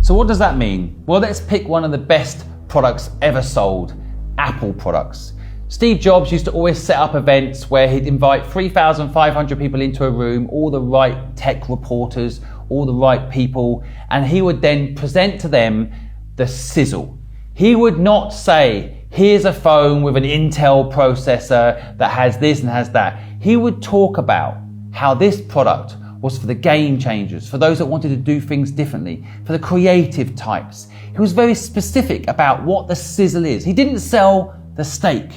So what does that mean? Well, let's pick one of the best products ever sold, Apple products. Steve Jobs used to always set up events where he'd invite 3,500 people into a room, all the right tech reporters, all the right people, and he would then present to them the sizzle. He would not say, here's a phone with an Intel processor that has this and has that. He would talk about how this product was for the game changers, for those that wanted to do things differently, for the creative types. He was very specific about what the sizzle is. He didn't sell the steak.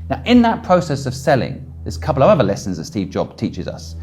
Now, in that process of selling, there's a couple of other lessons that Steve Jobs teaches us.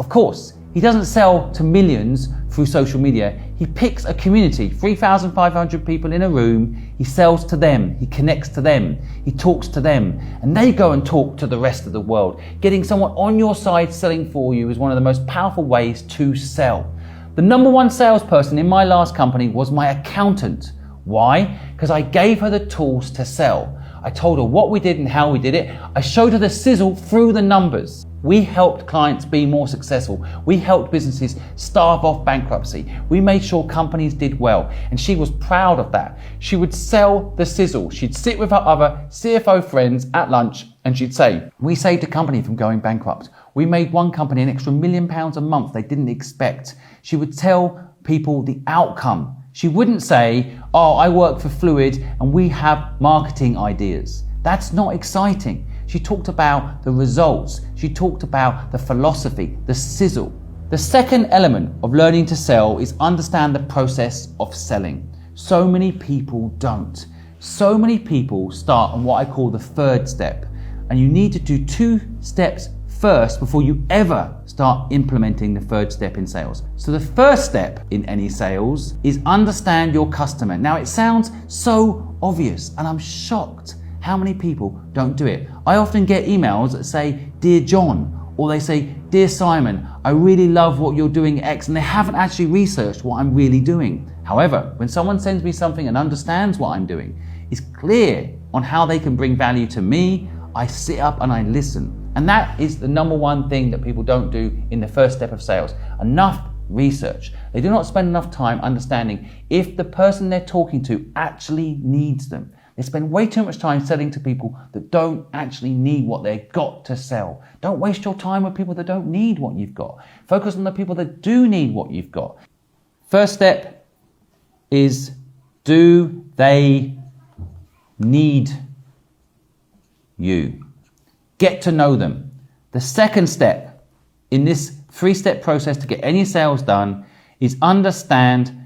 Of course, he doesn't sell to millions through social media. He picks a community, 3,500 people in a room. He sells to them. He connects to them. He talks to them. And they go and talk to the rest of the world. Getting someone on your side selling for you is one of the most powerful ways to sell. The number one salesperson in my last company was my accountant. Why? Because I gave her the tools to sell. I told her what we did and how we did it. I showed her the sizzle through the numbers. We helped clients be more successful. We helped businesses starve off bankruptcy. We made sure companies did well. And she was proud of that. She would sell the sizzle. She'd sit with her other CFO friends at lunch and she'd say, we saved a company from going bankrupt. We made one company an extra £1 million a month they didn't expect. She would tell people the outcome. She wouldn't say, oh, I work for Fluid and we have marketing ideas. That's not exciting. She talked about the results. She talked about the philosophy, the sizzle. The second element of learning to sell is understand the process of selling. So many people don't. So many people start on what I call the third step. And you need to do 2 steps first before you ever start implementing the third step in sales. So the first step in any sales is understand your customer. Now it sounds so obvious and I'm shocked how many people don't do it. I often get emails that say, Dear John, or they say, Dear Simon, I really love what you're doing X, and they haven't actually researched what I'm really doing. However, when someone sends me something and understands what I'm doing, is clear on how they can bring value to me, I sit up and I listen. And that is the number one thing that people don't do in the first step of sales. Enough research. They do not spend enough time understanding if the person they're talking to actually needs them. They spend way too much time selling to people that don't actually need what they've got to sell. Don't waste your time with people that don't need what you've got. Focus on the people that do need what you've got. First step is, do they need you? Get to know them. The second step in this 3-step process to get any sales done is understand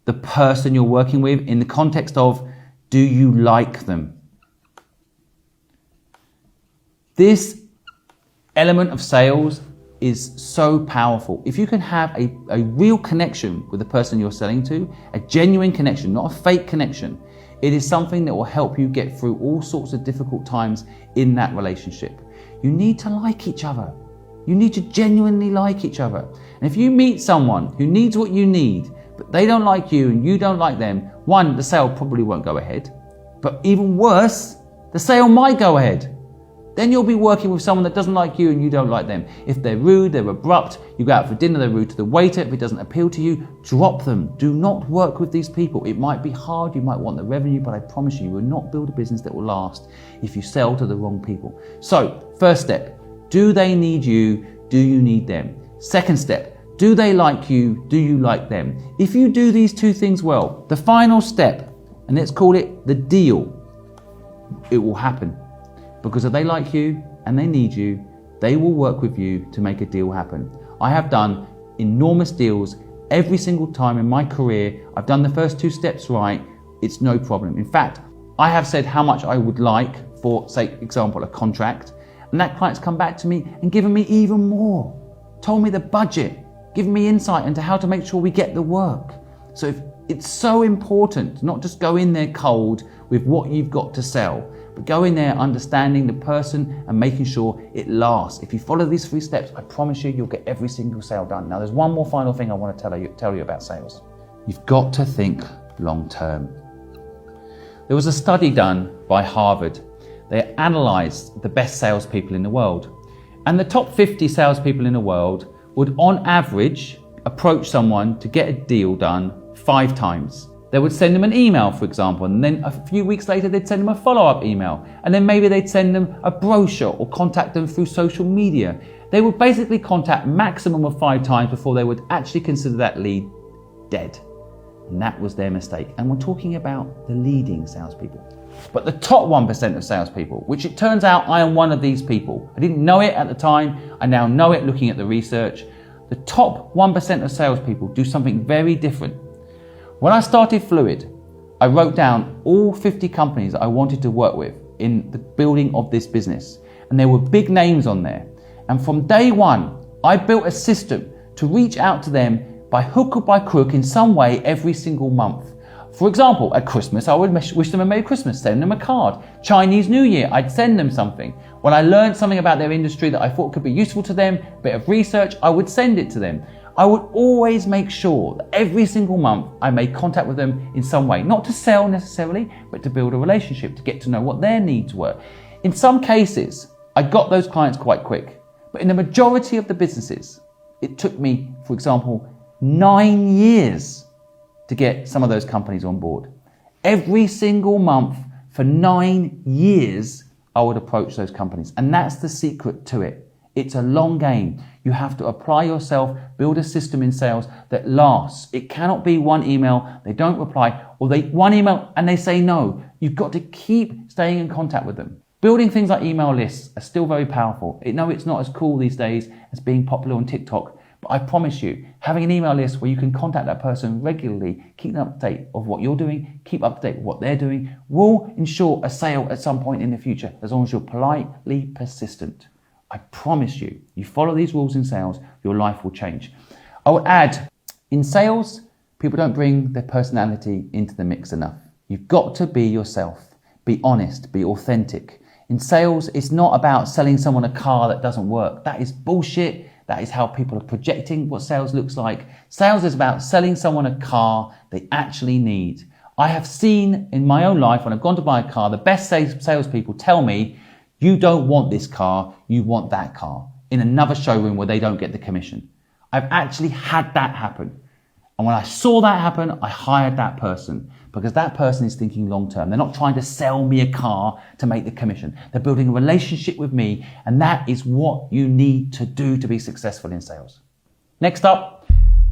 the person you're working with in the context of, do you like them? This element of sales is so powerful. If you can have a real connection with the person you're selling to, a genuine connection, not a fake connection, it is something that will help you get through all sorts of difficult times in that relationship. You need to like each other. You need to genuinely like each other. And if you meet someone who needs what you need, but they don't like you and you don't like them, one, the sale probably won't go ahead. But even worse, the sale might go ahead. Then you'll be working with someone that doesn't like you and you don't like them. If they're rude, they're abrupt, you go out for dinner, they're rude to the waiter, if it doesn't appeal to you, drop them. Do not work with these people. It might be hard, you might want the revenue, but I promise you, you will not build a business that will last if you sell to the wrong people. So, first step, do they need you? Do you need them? Second step, do they like you? Do you like them? If you do these two things well, the final step, and let's call it the deal, it will happen. Because if they like you and they need you, they will work with you to make a deal happen. I have done enormous deals every single time in my career. I've done the first two steps right. It's no problem. In fact, I have said how much I would like for, say, example, a contract, and that client's come back to me and given me even more, told me the budget, given me insight into how to make sure we get the work. So it's so important to not just go in there cold with what you've got to sell, but go in there understanding the person and making sure it lasts. If you follow these 3 steps, I promise you, you'll get every single sale done. Now, there's one more final thing I want to tell you about sales. You've got to think long term. There was a study done by Harvard. They analysed the best salespeople in the world. And the top 50 salespeople in the world would, on average, approach someone to get a deal done 5 times. They would send them an email, for example, and then a few weeks later they'd send them a follow-up email, and then maybe they'd send them a brochure or contact them through social media. They would basically contact maximum of 5 times before they would actually consider that lead dead. And that was their mistake. And we're talking about the leading salespeople. But the top 1% of salespeople, which it turns out I am one of these people. I didn't know it at the time, I now know it looking at the research. The top 1% of salespeople do something very different. When I started Fluid, I wrote down all 50 companies that I wanted to work with in the building of this business. And there were big names on there. And from day one, I built a system to reach out to them by hook or by crook in some way every single month. For example, at Christmas, I would wish them a Merry Christmas, send them a card. Chinese New Year, I'd send them something. When I learned something about their industry that I thought could be useful to them, a bit of research, I would send it to them. I would always make sure that every single month I made contact with them in some way, not to sell necessarily, but to build a relationship, to get to know what their needs were. In some cases, I got those clients quite quick, but in the majority of the businesses, it took me, for example, 9 years to get some of those companies on board. Every single month for 9 years, I would approach those companies. And that's the secret to it. It's a long game. You have to apply yourself, build a system in sales that lasts. It cannot be one email, they don't reply, or one email and they say no. You've got to keep staying in contact with them. Building things like email lists are still very powerful. No, it's not as cool these days as being popular on TikTok, but I promise you, having an email list where you can contact that person regularly, keep them up to date of what you're doing, keep up to date with what they're doing, will ensure a sale at some point in the future, as long as you're politely persistent. I promise you, you follow these rules in sales, your life will change. I would add, in sales, people don't bring their personality into the mix enough. You've got to be yourself, be honest, be authentic. In sales, it's not about selling someone a car that doesn't work. That is bullshit. That is how people are projecting what sales looks like. Sales is about selling someone a car they actually need. I have seen in my own life, when I've gone to buy a car, the best salespeople tell me, you don't want this car, you want that car, in another showroom where they don't get the commission. I've actually had that happen. And when I saw that happen, I hired that person because that person is thinking long term. They're not trying to sell me a car to make the commission. They're building a relationship with me, and that is what you need to do to be successful in sales. Next up,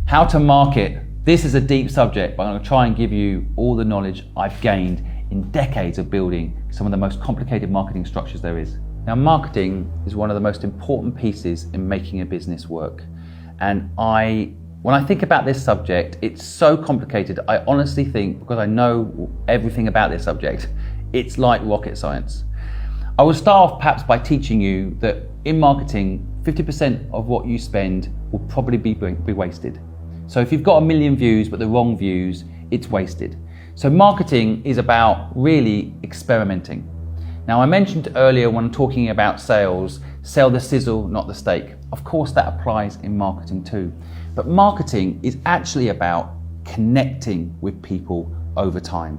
how to market. This is a deep subject, but I'm going to try and give you all the knowledge I've gained in decades of building some of the most complicated marketing structures there is. Now, marketing is one of the most important pieces in making a business work. And when I think about this subject, it's so complicated. I honestly think, because I know everything about this subject, it's like rocket science. I will start off perhaps by teaching you that in marketing, 50% of what you spend will probably be wasted. So if you've got 1 million views, but the wrong views, it's wasted. So marketing is about really experimenting. Now, I mentioned earlier when talking about sales, sell the sizzle, not the steak. Of course, that applies in marketing too. But marketing is actually about connecting with people over time.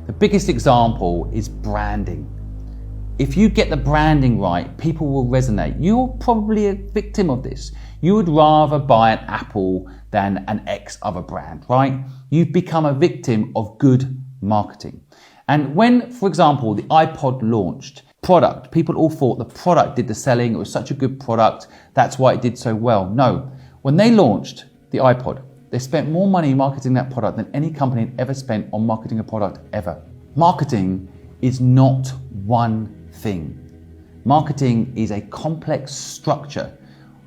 The biggest example is branding. If you get the branding right, people will resonate. You're probably a victim of this. You would rather buy an Apple than an X other brand, right? You've become a victim of good marketing. And when, for example, the iPod launched, product, people all thought the product did the selling, it was such a good product, that's why it did so well. No, when they launched the iPod, they spent more money marketing that product than any company had ever spent on marketing a product ever. Marketing is not one thing. Marketing is a complex structure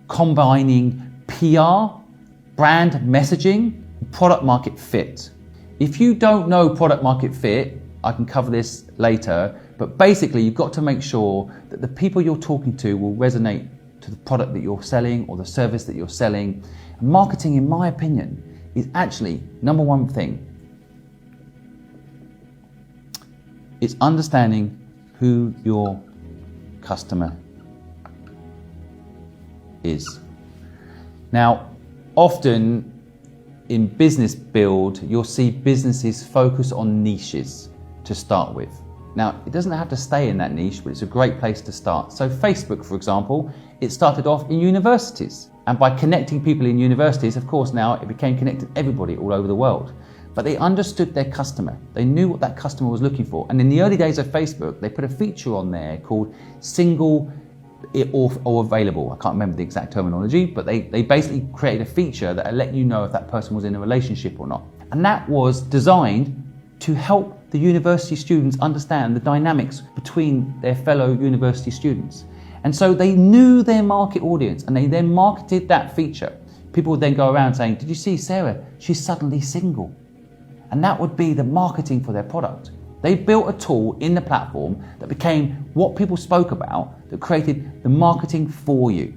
combining PR, brand messaging, product market fit. If you don't know product market fit, I can cover this later, but basically you've got to make sure that the people you're talking to will resonate to the product that you're selling or the service that you're selling. And marketing, in my opinion, is actually number one thing. It's understanding who your customer is. Now, often in business build, you'll see businesses focus on niches to start with. Now, it doesn't have to stay in that niche, but it's a great place to start. So Facebook, for example, it started off in universities. And by connecting people in universities, of course, now it became connected to everybody all over the world. But they understood their customer. They knew what that customer was looking for. And in the early days of Facebook, they put a feature on there called single or available. I can't remember the exact terminology, but they basically created a feature that let you know if that person was in a relationship or not. And that was designed to help the university students understand the dynamics between their fellow university students. And so they knew their market audience and they then marketed that feature. People would then go around saying, did you see Sarah? She's suddenly single. And that would be the marketing for their product. They built a tool in the platform that became what people spoke about, that created the marketing for you.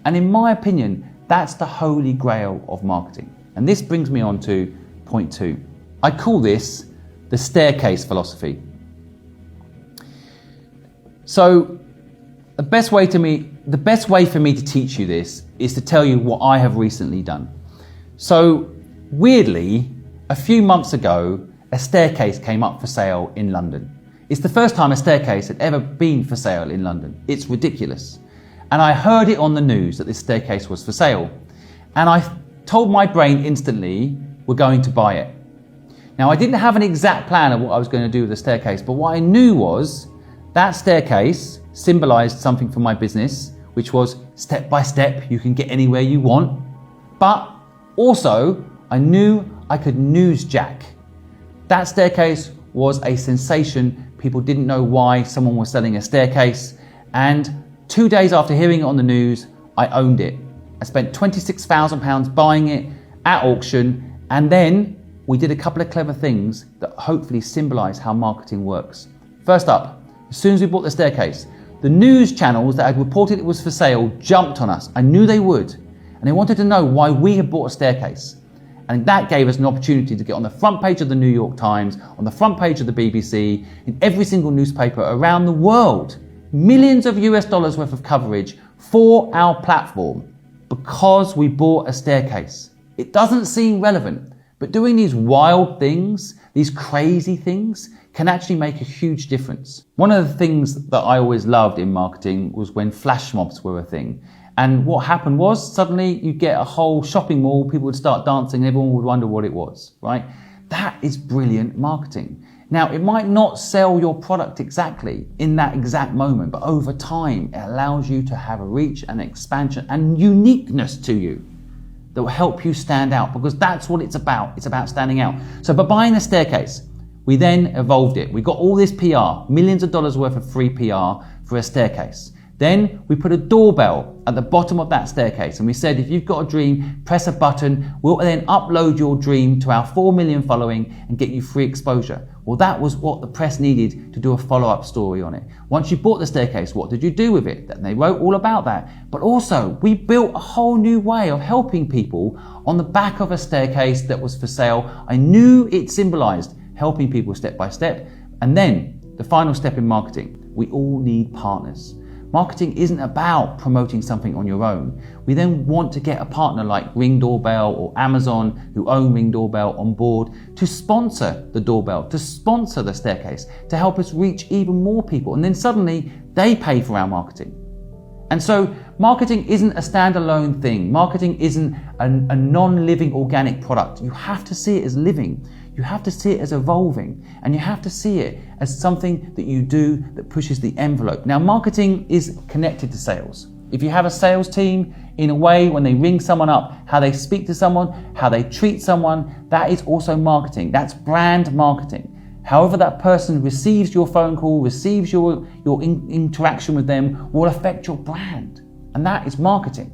And in my opinion, that's the holy grail of marketing. And this brings me on to point 2. I call this the staircase philosophy. So the best way for me to teach you this is to tell you what I have recently done. So weirdly, a few months ago, a staircase came up for sale in London. It's the first time a staircase had ever been for sale in London. It's ridiculous. And I heard it on the news that this staircase was for sale. And I told my brain instantly, we're going to buy it. Now, I didn't have an exact plan of what I was going to do with the staircase, but what I knew was that staircase symbolized something for my business, which was step by step, you can get anywhere you want. But also, I knew I could newsjack. That staircase was a sensation. People didn't know why someone was selling a staircase. And 2 days after hearing it on the news, I owned it. I spent £26,000 buying it at auction, and then we did a couple of clever things that hopefully symbolize how marketing works. First up, as soon as we bought the staircase, the news channels that had reported it was for sale jumped on us. I knew they would. And they wanted to know why we had bought a staircase. And that gave us an opportunity to get on the front page of the New York Times, on the front page of the BBC, in every single newspaper around the world. Millions of US dollars worth of coverage for our platform because we bought a staircase. It doesn't seem relevant, but doing these wild things, these crazy things, can actually make a huge difference. One of the things that I always loved in marketing was when flash mobs were a thing. And what happened was suddenly you get a whole shopping mall, people would start dancing, and everyone would wonder what it was, right? That is brilliant marketing. Now, it might not sell your product exactly in that exact moment, but over time, it allows you to have a reach and expansion and uniqueness to you that will help you stand out, because that's what it's about. It's about standing out. So by buying a staircase, we then evolved it. We got all this PR, millions of dollars worth of free PR for a staircase. Then we put a doorbell at the bottom of that staircase and we said, if you've got a dream, press a button. We'll then upload your dream to our 4 million following and get you free exposure. Well, that was what the press needed to do a follow-up story on it. Once you bought the staircase, what did you do with it? And they wrote all about that. But also, we built a whole new way of helping people on the back of a staircase that was for sale. I knew it symbolized helping people step by step. And then the final step in marketing. We all need partners. Marketing isn't about promoting something on your own. We then want to get a partner like Ring Doorbell or Amazon, who own Ring Doorbell, on board to sponsor the doorbell, to sponsor the staircase, to help us reach even more people. And then suddenly they pay for our marketing. And so marketing isn't a standalone thing. Marketing isn't a non-living organic product. You have to see it as living. You have to see it as evolving, and you have to see it as something that you do that pushes the envelope. Now, marketing is connected to sales. If you have a sales team, in a way, when they ring someone up, how they speak to someone, how they treat someone, that is also marketing. That's brand marketing. However that person receives your phone call, receives your interaction with them, will affect your brand. And that is marketing.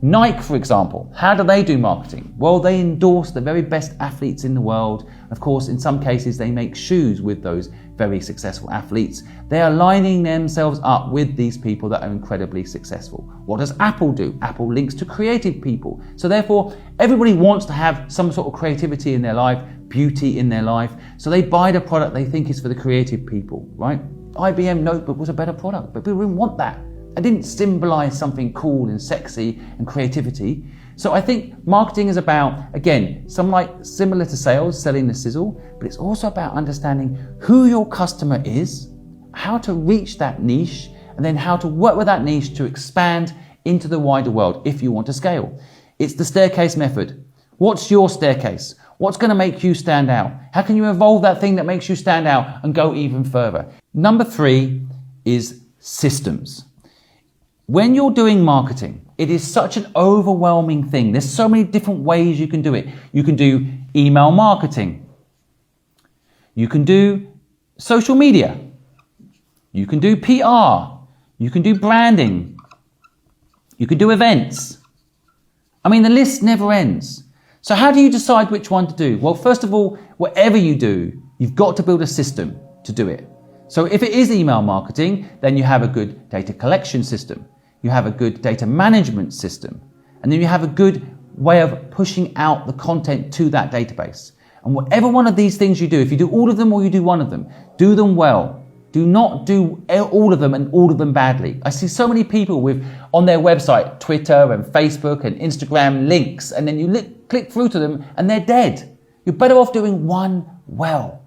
Nike, for example, how do they do marketing? Well, they endorse the very best athletes in the world. Of course, in some cases, they make shoes with those very successful athletes. They are lining themselves up with these people that are incredibly successful. What does Apple do? Apple links to creative people. So therefore, everybody wants to have some sort of creativity in their life, beauty in their life. So they buy the product they think is for the creative people, right? IBM Notebook was a better product, but people didn't want that. It didn't symbolize something cool and sexy and creativity. So I think marketing is about, again, similar to sales, selling the sizzle, but it's also about understanding who your customer is, how to reach that niche, and then how to work with that niche to expand into the wider world if you want to scale. It's the staircase method. What's your staircase? What's going to make you stand out? How can you evolve that thing that makes you stand out and go even further? Number 3 is systems. When you're doing marketing, it is such an overwhelming thing. There's so many different ways you can do it. You can do email marketing. You can do social media. You can do PR. You can do branding. You can do events. I mean, the list never ends. So how do you decide which one to do? Well, first of all, whatever you do, you've got to build a system to do it. So if it is email marketing, then you have a good data collection system. You have a good data management system. And then you have a good way of pushing out the content to that database. And whatever one of these things you do, if you do all of them or you do one of them, do them well. Do not do all of them and all of them badly. I see so many people with, on their website, Twitter and Facebook and Instagram links, and then you click through to them and they're dead. You're better off doing one well.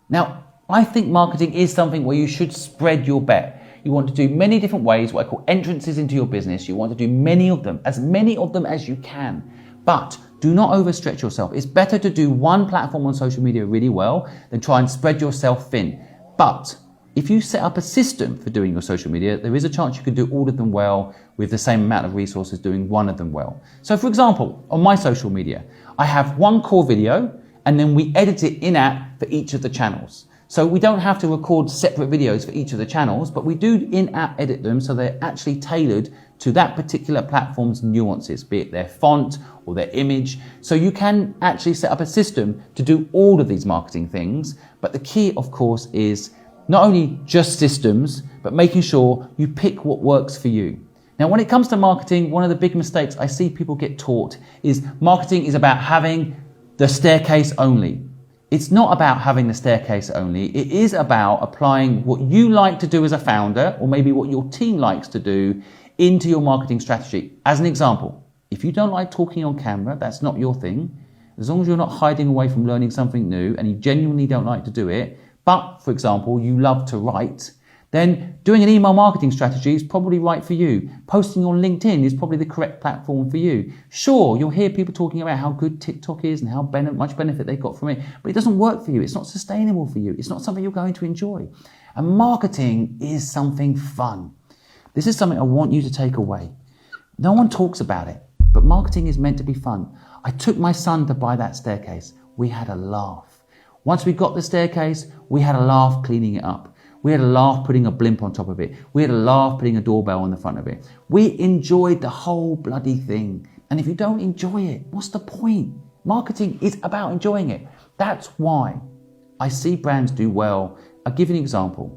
Now, I think marketing is something where you should spread your bet. You want to do many different ways, what I call entrances into your business. You want to do many of them as you can. But do not overstretch yourself. It's better to do one platform on social media really well than try and spread yourself thin. But if you set up a system for doing your social media, there is a chance you can do all of them well with the same amount of resources doing one of them well. So for example, on my social media, I have one core video and then we edit it in-app for each of the channels. So we don't have to record separate videos for each of the channels, but we do in-app edit them so they're actually tailored to that particular platform's nuances, be it their font or their image. So you can actually set up a system to do all of these marketing things. But the key, of course, is not only just systems, but making sure you pick what works for you. Now, when it comes to marketing, one of the big mistakes I see people get taught is marketing is about having the staircase only. It's not about having the staircase only. It is about applying what you like to do as a founder, or maybe what your team likes to do, into your marketing strategy. As an example, if you don't like talking on camera, that's not your thing. As long as you're not hiding away from learning something new and you genuinely don't like to do it, but, for example, you love to write, then doing an email marketing strategy is probably right for you. Posting on LinkedIn is probably the correct platform for you. Sure, you'll hear people talking about how good TikTok is and how much benefit they got from it, but it doesn't work for you. It's not sustainable for you. It's not something you're going to enjoy. And marketing is something fun. This is something I want you to take away. No one talks about it, but marketing is meant to be fun. I took my son to buy that staircase. We had a laugh. Once we got the staircase, we had a laugh cleaning it up. We had a laugh putting a blimp on top of it. We had a laugh putting a doorbell on the front of it. We enjoyed the whole bloody thing. And if you don't enjoy it, what's the point? Marketing is about enjoying it. That's why I see brands do well. I'll give you an example.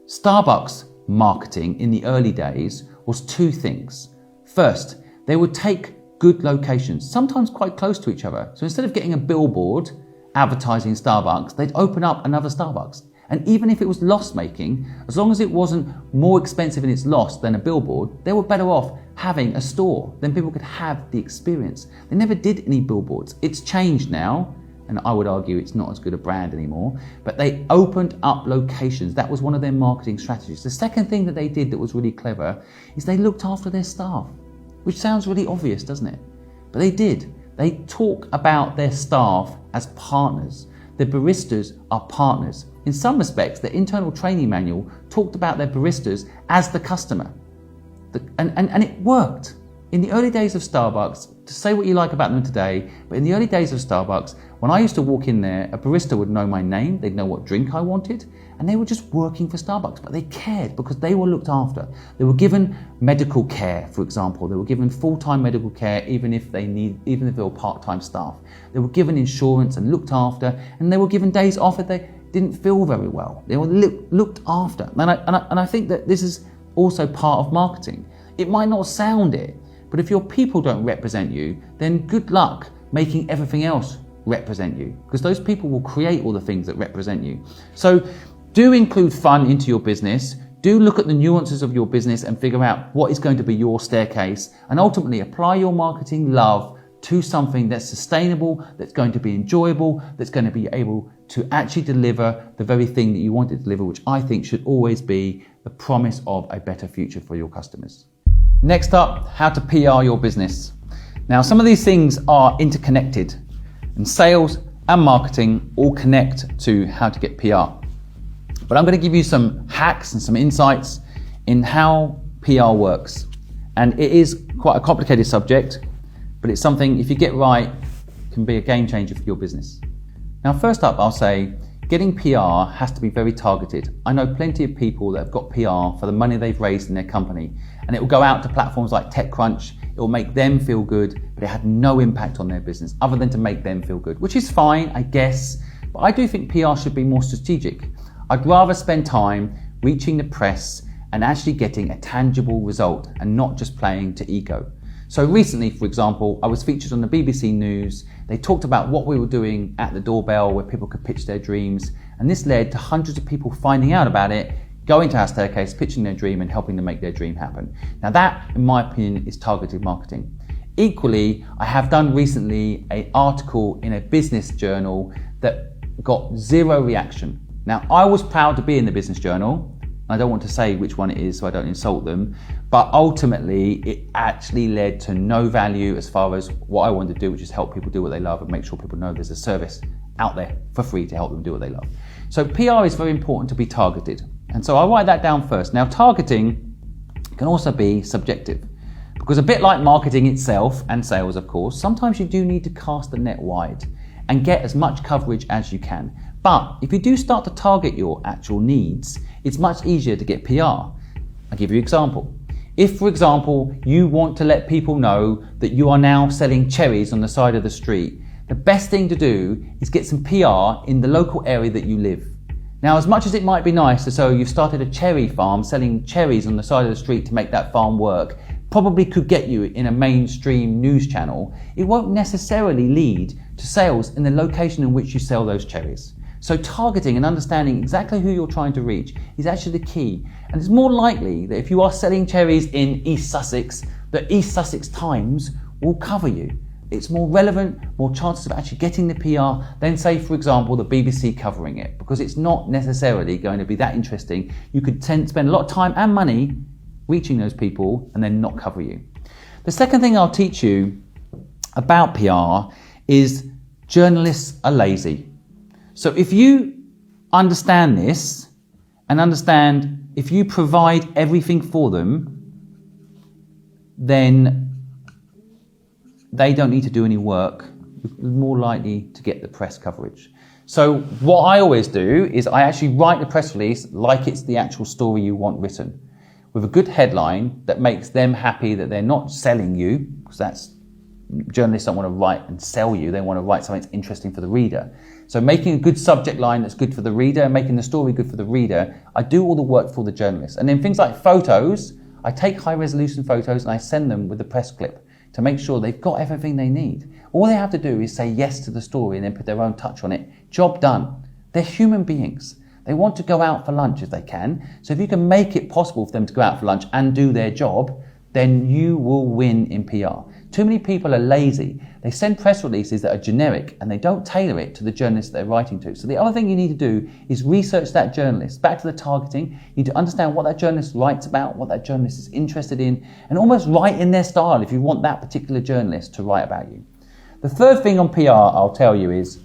Starbucks marketing in the early days was two things. First, they would take good locations, sometimes quite close to each other. So instead of getting a billboard advertising Starbucks, they'd open up another Starbucks. And even if it was loss making, as long as it wasn't more expensive in its loss than a billboard, they were better off having a store. Then people could have the experience. They never did any billboards. It's changed now, and I would argue it's not as good a brand anymore, but they opened up locations. That was one of their marketing strategies. The second thing that they did that was really clever is they looked after their staff, which sounds really obvious, doesn't it? But they did. They talk about their staff as partners. The baristas are partners. In some respects, the internal training manual talked about their baristas as the customer. And it worked. In the early days of Starbucks, to say what you like about them today, but in the early days of Starbucks, when I used to walk in there, a barista would know my name, they'd know what drink I wanted, and they were just working for Starbucks, but they cared because they were looked after. They were given medical care, for example. They were given full-time medical care even if they were part-time staff. They were given insurance and looked after, and they were given days off if they didn't feel very well. They were looked after. And I think that this is also part of marketing. It might not sound it, but if your people don't represent you, then good luck making everything else represent you, because those people will create all the things that represent you. So do include fun into your business. Do look at the nuances of your business and figure out what is going to be your staircase, and ultimately apply your marketing love to something that's sustainable, that's going to be enjoyable, that's going to be able to actually deliver the very thing that you want it to deliver, which I think should always be the promise of a better future for your customers. Next up, how to PR your business. Now, some of these things are interconnected, and sales and marketing all connect to how to get PR. But I'm going to give you some hacks and some insights in how PR works. And it is quite a complicated subject, but it's something, if you get right, can be a game changer for your business. Now, first up, I'll say getting PR has to be very targeted. I know plenty of people that have got PR for the money they've raised in their company, and it will go out to platforms like TechCrunch. It will make them feel good, but it had no impact on their business other than to make them feel good, which is fine, I guess. But I do think PR should be more strategic. I'd rather spend time reaching the press and actually getting a tangible result and not just playing to ego. So recently, for example, I was featured on the BBC News. They talked about what we were doing at the doorbell where people could pitch their dreams. And this led to hundreds of people finding out about it, going to our staircase, pitching their dream and helping them make their dream happen. Now that, in my opinion, is targeted marketing. Equally, I have done recently an article in a business journal that got zero reaction. Now, I was proud to be in the business journal. I don't want to say which one it is so I don't insult them, but ultimately it actually led to no value as far as what I wanted to do, which is help people do what they love and make sure people know there's a service out there for free to help them do what they love. So PR is very important to be targeted. And so I'll write that down first. Now, targeting can also be subjective, because a bit like marketing itself and sales, of course, sometimes you do need to cast the net wide and get as much coverage as you can. But if you do start to target your actual needs, it's much easier to get PR. I'll give you an example. If, for example, you want to let people know that you are now selling cherries on the side of the street, the best thing to do is get some PR in the local area that you live. Now, as much as it might be nice to say you've started a cherry farm selling cherries on the side of the street to make that farm work, probably could get you in a mainstream news channel, it won't necessarily lead to sales in the location in which you sell those cherries. So targeting and understanding exactly who you're trying to reach is actually the key. And it's more likely that if you are selling cherries in East Sussex, the East Sussex Times will cover you. It's more relevant, more chances of actually getting the PR than, say, for example, the BBC covering it, because it's not necessarily going to be that interesting. You could spend a lot of time and money reaching those people and then not cover you. The second thing I'll teach you about PR is journalists are lazy. So if you understand this and understand if you provide everything for them, then they don't need to do any work. You're more likely to get the press coverage. So what I always do is I actually write the press release like it's the actual story you want written, with a good headline that makes them happy that they're not selling you, because journalists don't want to write and sell you. They want to write something that's interesting for the reader. So making a good subject line that's good for the reader, making the story good for the reader, I do all the work for the journalist. And then things like photos, I take high resolution photos and I send them with the press clip to make sure they've got everything they need. All they have to do is say yes to the story and then put their own touch on it. Job done. They're human beings. They want to go out for lunch if they can. So if you can make it possible for them to go out for lunch and do their job, then you will win in PR. Too many people are lazy. They send press releases that are generic and they don't tailor it to the journalist they're writing to. So the other thing you need to do is research that journalist. Back to the targeting, you need to understand what that journalist writes about, what that journalist is interested in, and almost write in their style if you want that particular journalist to write about you. The third thing on PR I'll tell you is,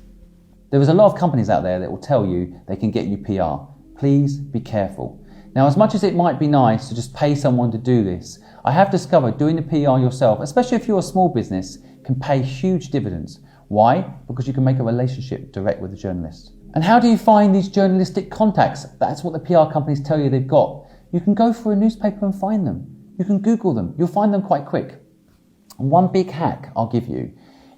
there is a lot of companies out there that will tell you they can get you PR. Please be careful. Now, as much as it might be nice to just pay someone to do this, I have discovered doing the PR yourself, especially if you're a small business, can pay huge dividends. Why? Because you can make a relationship direct with the journalist. And how do you find these journalistic contacts? That's what the PR companies tell you they've got. You can go for a newspaper and find them. You can Google them. You'll find them quite quick. And one big hack I'll give you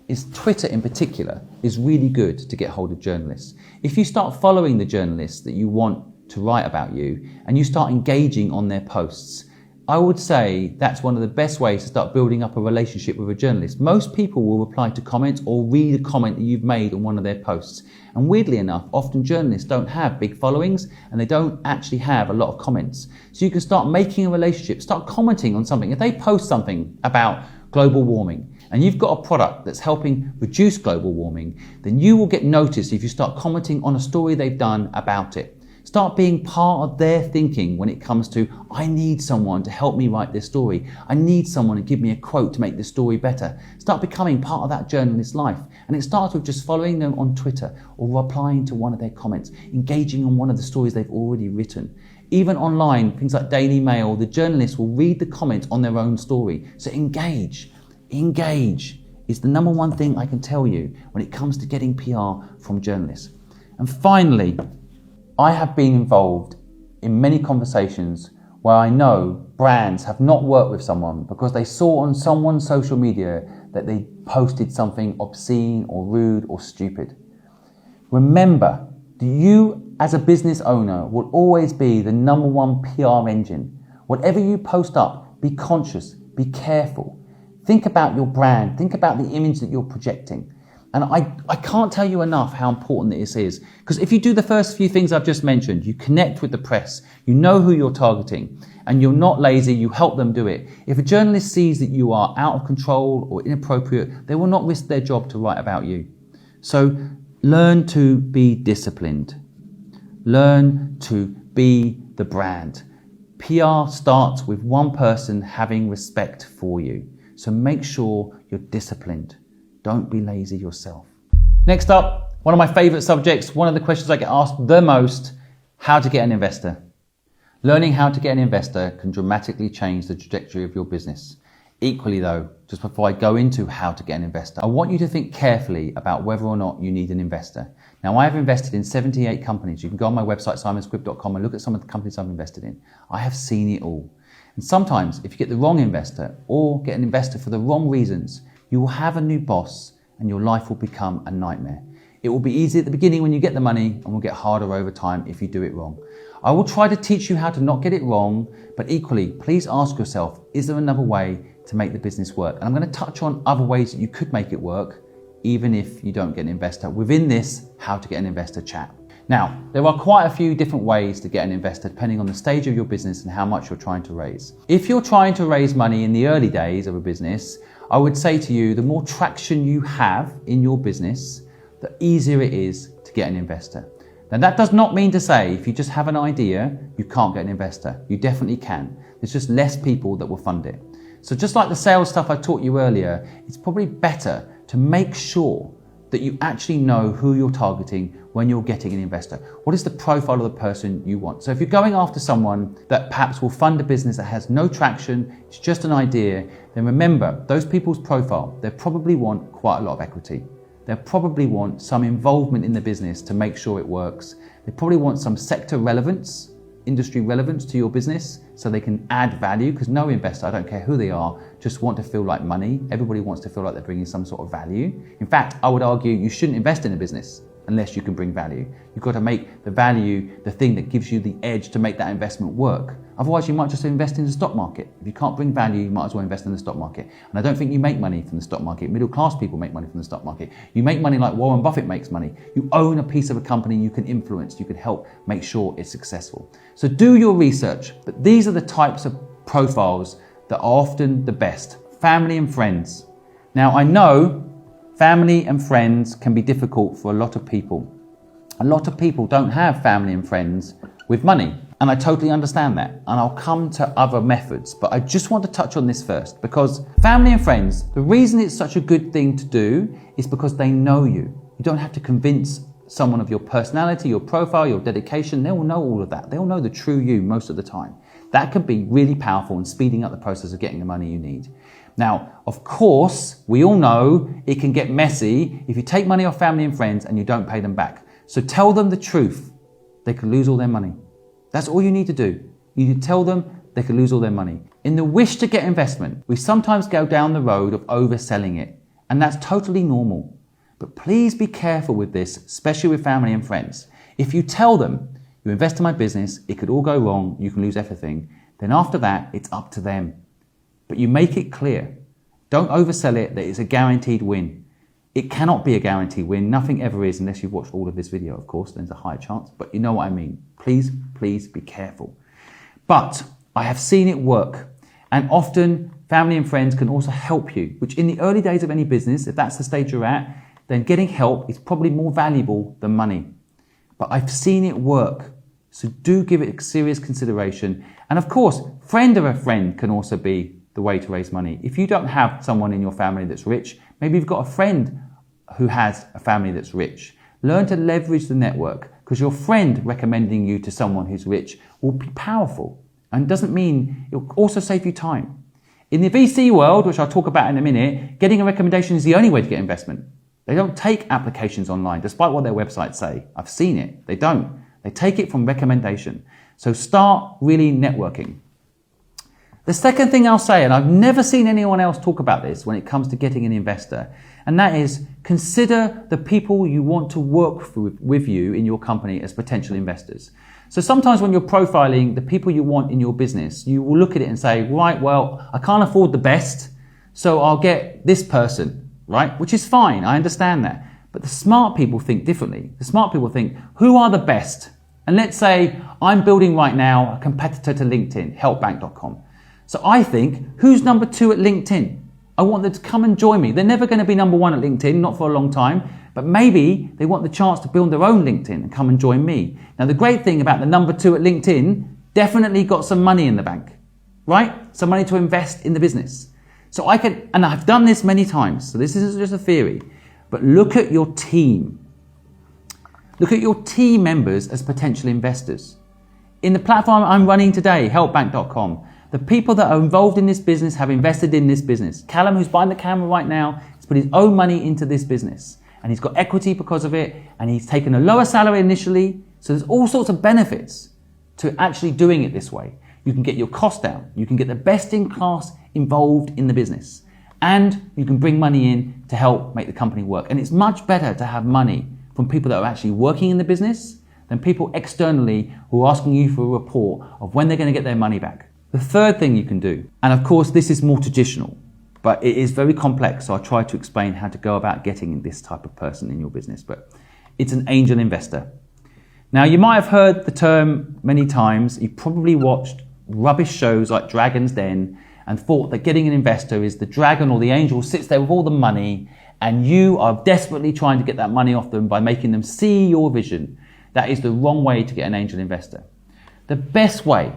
is Twitter in particular is really good to get hold of journalists. If you start following the journalists that you want to write about you and you start engaging on their posts, I would say that's one of the best ways to start building up a relationship with a journalist. Most people will reply to comments or read a comment that you've made on one of their posts. And weirdly enough, often journalists don't have big followings and they don't actually have a lot of comments. So you can start making a relationship, start commenting on something. If they post something about global warming and you've got a product that's helping reduce global warming, then you will get noticed if you start commenting on a story they've done about it. Start being part of their thinking when it comes to, I need someone to help me write this story. I need someone to give me a quote to make this story better. Start becoming part of that journalist's life. And it starts with just following them on Twitter or replying to one of their comments, engaging on one of the stories they've already written. Even online, things like Daily Mail, the journalists will read the comments on their own story. So engage. Engage is the number one thing I can tell you when it comes to getting PR from journalists. And finally, I have been involved in many conversations where I know brands have not worked with someone because they saw on someone's social media that they posted something obscene or rude or stupid. Remember, you as a business owner will always be the number one PR engine. Whatever you post up, be conscious, be careful. Think about your brand, think about the image that you're projecting. And I can't tell you enough how important this is. Because if you do the first few things I've just mentioned, you connect with the press, you know who you're targeting, and you're not lazy, you help them do it. If a journalist sees that you are out of control or inappropriate, they will not risk their job to write about you. So learn to be disciplined. Learn to be the brand. PR starts with one person having respect for you. So make sure you're disciplined. Don't be lazy yourself. Next up, one of my favorite subjects, one of the questions I get asked the most, how to get an investor. Learning how to get an investor can dramatically change the trajectory of your business. Equally though, just before I go into how to get an investor, I want you to think carefully about whether or not you need an investor. Now, I have invested in 78 companies. You can go on my website, simonsquibb.com, and look at some of the companies I've invested in. I have seen it all. And sometimes if you get the wrong investor or get an investor for the wrong reasons, you will have a new boss and your life will become a nightmare. It will be easy at the beginning when you get the money and will get harder over time if you do it wrong. I will try to teach you how to not get it wrong, but equally, please ask yourself, is there another way to make the business work? And I'm going to touch on other ways that you could make it work, even if you don't get an investor, within this How to Get an Investor chat. Now, there are quite a few different ways to get an investor depending on the stage of your business and how much you're trying to raise. If you're trying to raise money in the early days of a business, I would say to you, the more traction you have in your business, the easier it is to get an investor. Now, that does not mean to say if you just have an idea, you can't get an investor. You definitely can. There's just less people that will fund it. So just like the sales stuff I taught you earlier, it's probably better to make sure that you actually know who you're targeting when you're getting an investor. What is the profile of the person you want? So if you're going after someone that perhaps will fund a business that has no traction, it's just an idea, then remember, those people's profile, they probably want quite a lot of equity. They'll probably want some involvement in the business to make sure it works. They probably want some sector relevance, industry relevance to your business so they can add value, because no investor, I don't care who they are, just want to feel like money. Everybody wants to feel like they're bringing some sort of value. In fact, I would argue you shouldn't invest in a business unless you can bring value. You've got to make the value the thing that gives you the edge to make that investment work. Otherwise, you might just invest in the stock market. If you can't bring value, you might as well invest in the stock market. And I don't think you make money from the stock market. Middle class people make money from the stock market. You make money like Warren Buffett makes money. You own a piece of a company you can influence. You can help make sure it's successful. So do your research. But these are the types of profiles that are often the best. Family and friends. Now, I know family and friends can be difficult for a lot of people. A lot of people don't have family and friends with money, and I totally understand that, and I'll come to other methods, but I just want to touch on this first, because family and friends, the reason it's such a good thing to do is because they know you. You don't have to convince someone of your personality, your profile, your dedication. They will know all of that. They'll know the true you most of the time. That can be really powerful in speeding up the process of getting the money you need. Now, of course, we all know it can get messy if you take money off family and friends and you don't pay them back. So tell them the truth. They could lose all their money. That's all you need to do. You need to tell them they could lose all their money. In the wish to get investment, we sometimes go down the road of overselling it, and that's totally normal. But please be careful with this, especially with family and friends. If you tell them, you invest in my business, it could all go wrong, you can lose everything, then after that, it's up to them. But you make it clear. Don't oversell it that it's a guaranteed win. It cannot be a guaranteed win. Nothing ever is unless you've watched all of this video, of course. There's a high chance, but you know what I mean. Please, please be careful. But I have seen it work. And often family and friends can also help you, which in the early days of any business, if that's the stage you're at, then getting help is probably more valuable than money. But I've seen it work. So do give it serious consideration. And of course, friend of a friend can also be the way to raise money. If you don't have someone in your family that's rich, maybe you've got a friend who has a family that's rich. Learn to leverage the network, because your friend recommending you to someone who's rich will be powerful, and doesn't mean it will also save you time. In the VC world, which I'll talk about in a minute, getting a recommendation is the only way to get investment. They don't take applications online, despite what their websites say. I've seen it. They don't. They take it from recommendation. So start really networking. The second thing I'll say, and I've never seen anyone else talk about this when it comes to getting an investor, and that is consider the people you want to work with you in your company as potential investors. So sometimes when you're profiling the people you want in your business, you will look at it and say, right, well, I can't afford the best, so I'll get this person, right? Which is fine, I understand that. But the smart people think differently. The smart people think, who are the best? And let's say I'm building right now a competitor to LinkedIn, helpbank.com. So I think, who's number 2 at LinkedIn? I want them to come and join me. They're never going to be number 1 at LinkedIn, not for a long time, but maybe they want the chance to build their own LinkedIn and come and join me. Now, the great thing about the number 2 at LinkedIn, definitely got some money in the bank, right? Some money to invest in the business. So I can, and I've done this many times, so this isn't just a theory, but look at your team. Look at your team members as potential investors. In the platform I'm running today, helpbank.com, the people that are involved in this business have invested in this business. Callum, who's behind the camera right now, has put his own money into this business. And he's got equity because of it. And he's taken a lower salary initially. So there's all sorts of benefits to actually doing it this way. You can get your cost down. You can get the best in class involved in the business. And you can bring money in to help make the company work. And it's much better to have money from people that are actually working in the business than people externally who are asking you for a report of when they're going to get their money back. The third thing you can do, and of course this is more traditional, but it is very complex, so I'll try to explain how to go about getting this type of person in your business, but it's an angel investor. Now, you might have heard the term many times. You probably watched rubbish shows like Dragon's Den and thought that getting an investor is the dragon or the angel sits there with all the money and you are desperately trying to get that money off them by making them see your vision. That is the wrong way to get an angel investor. The best way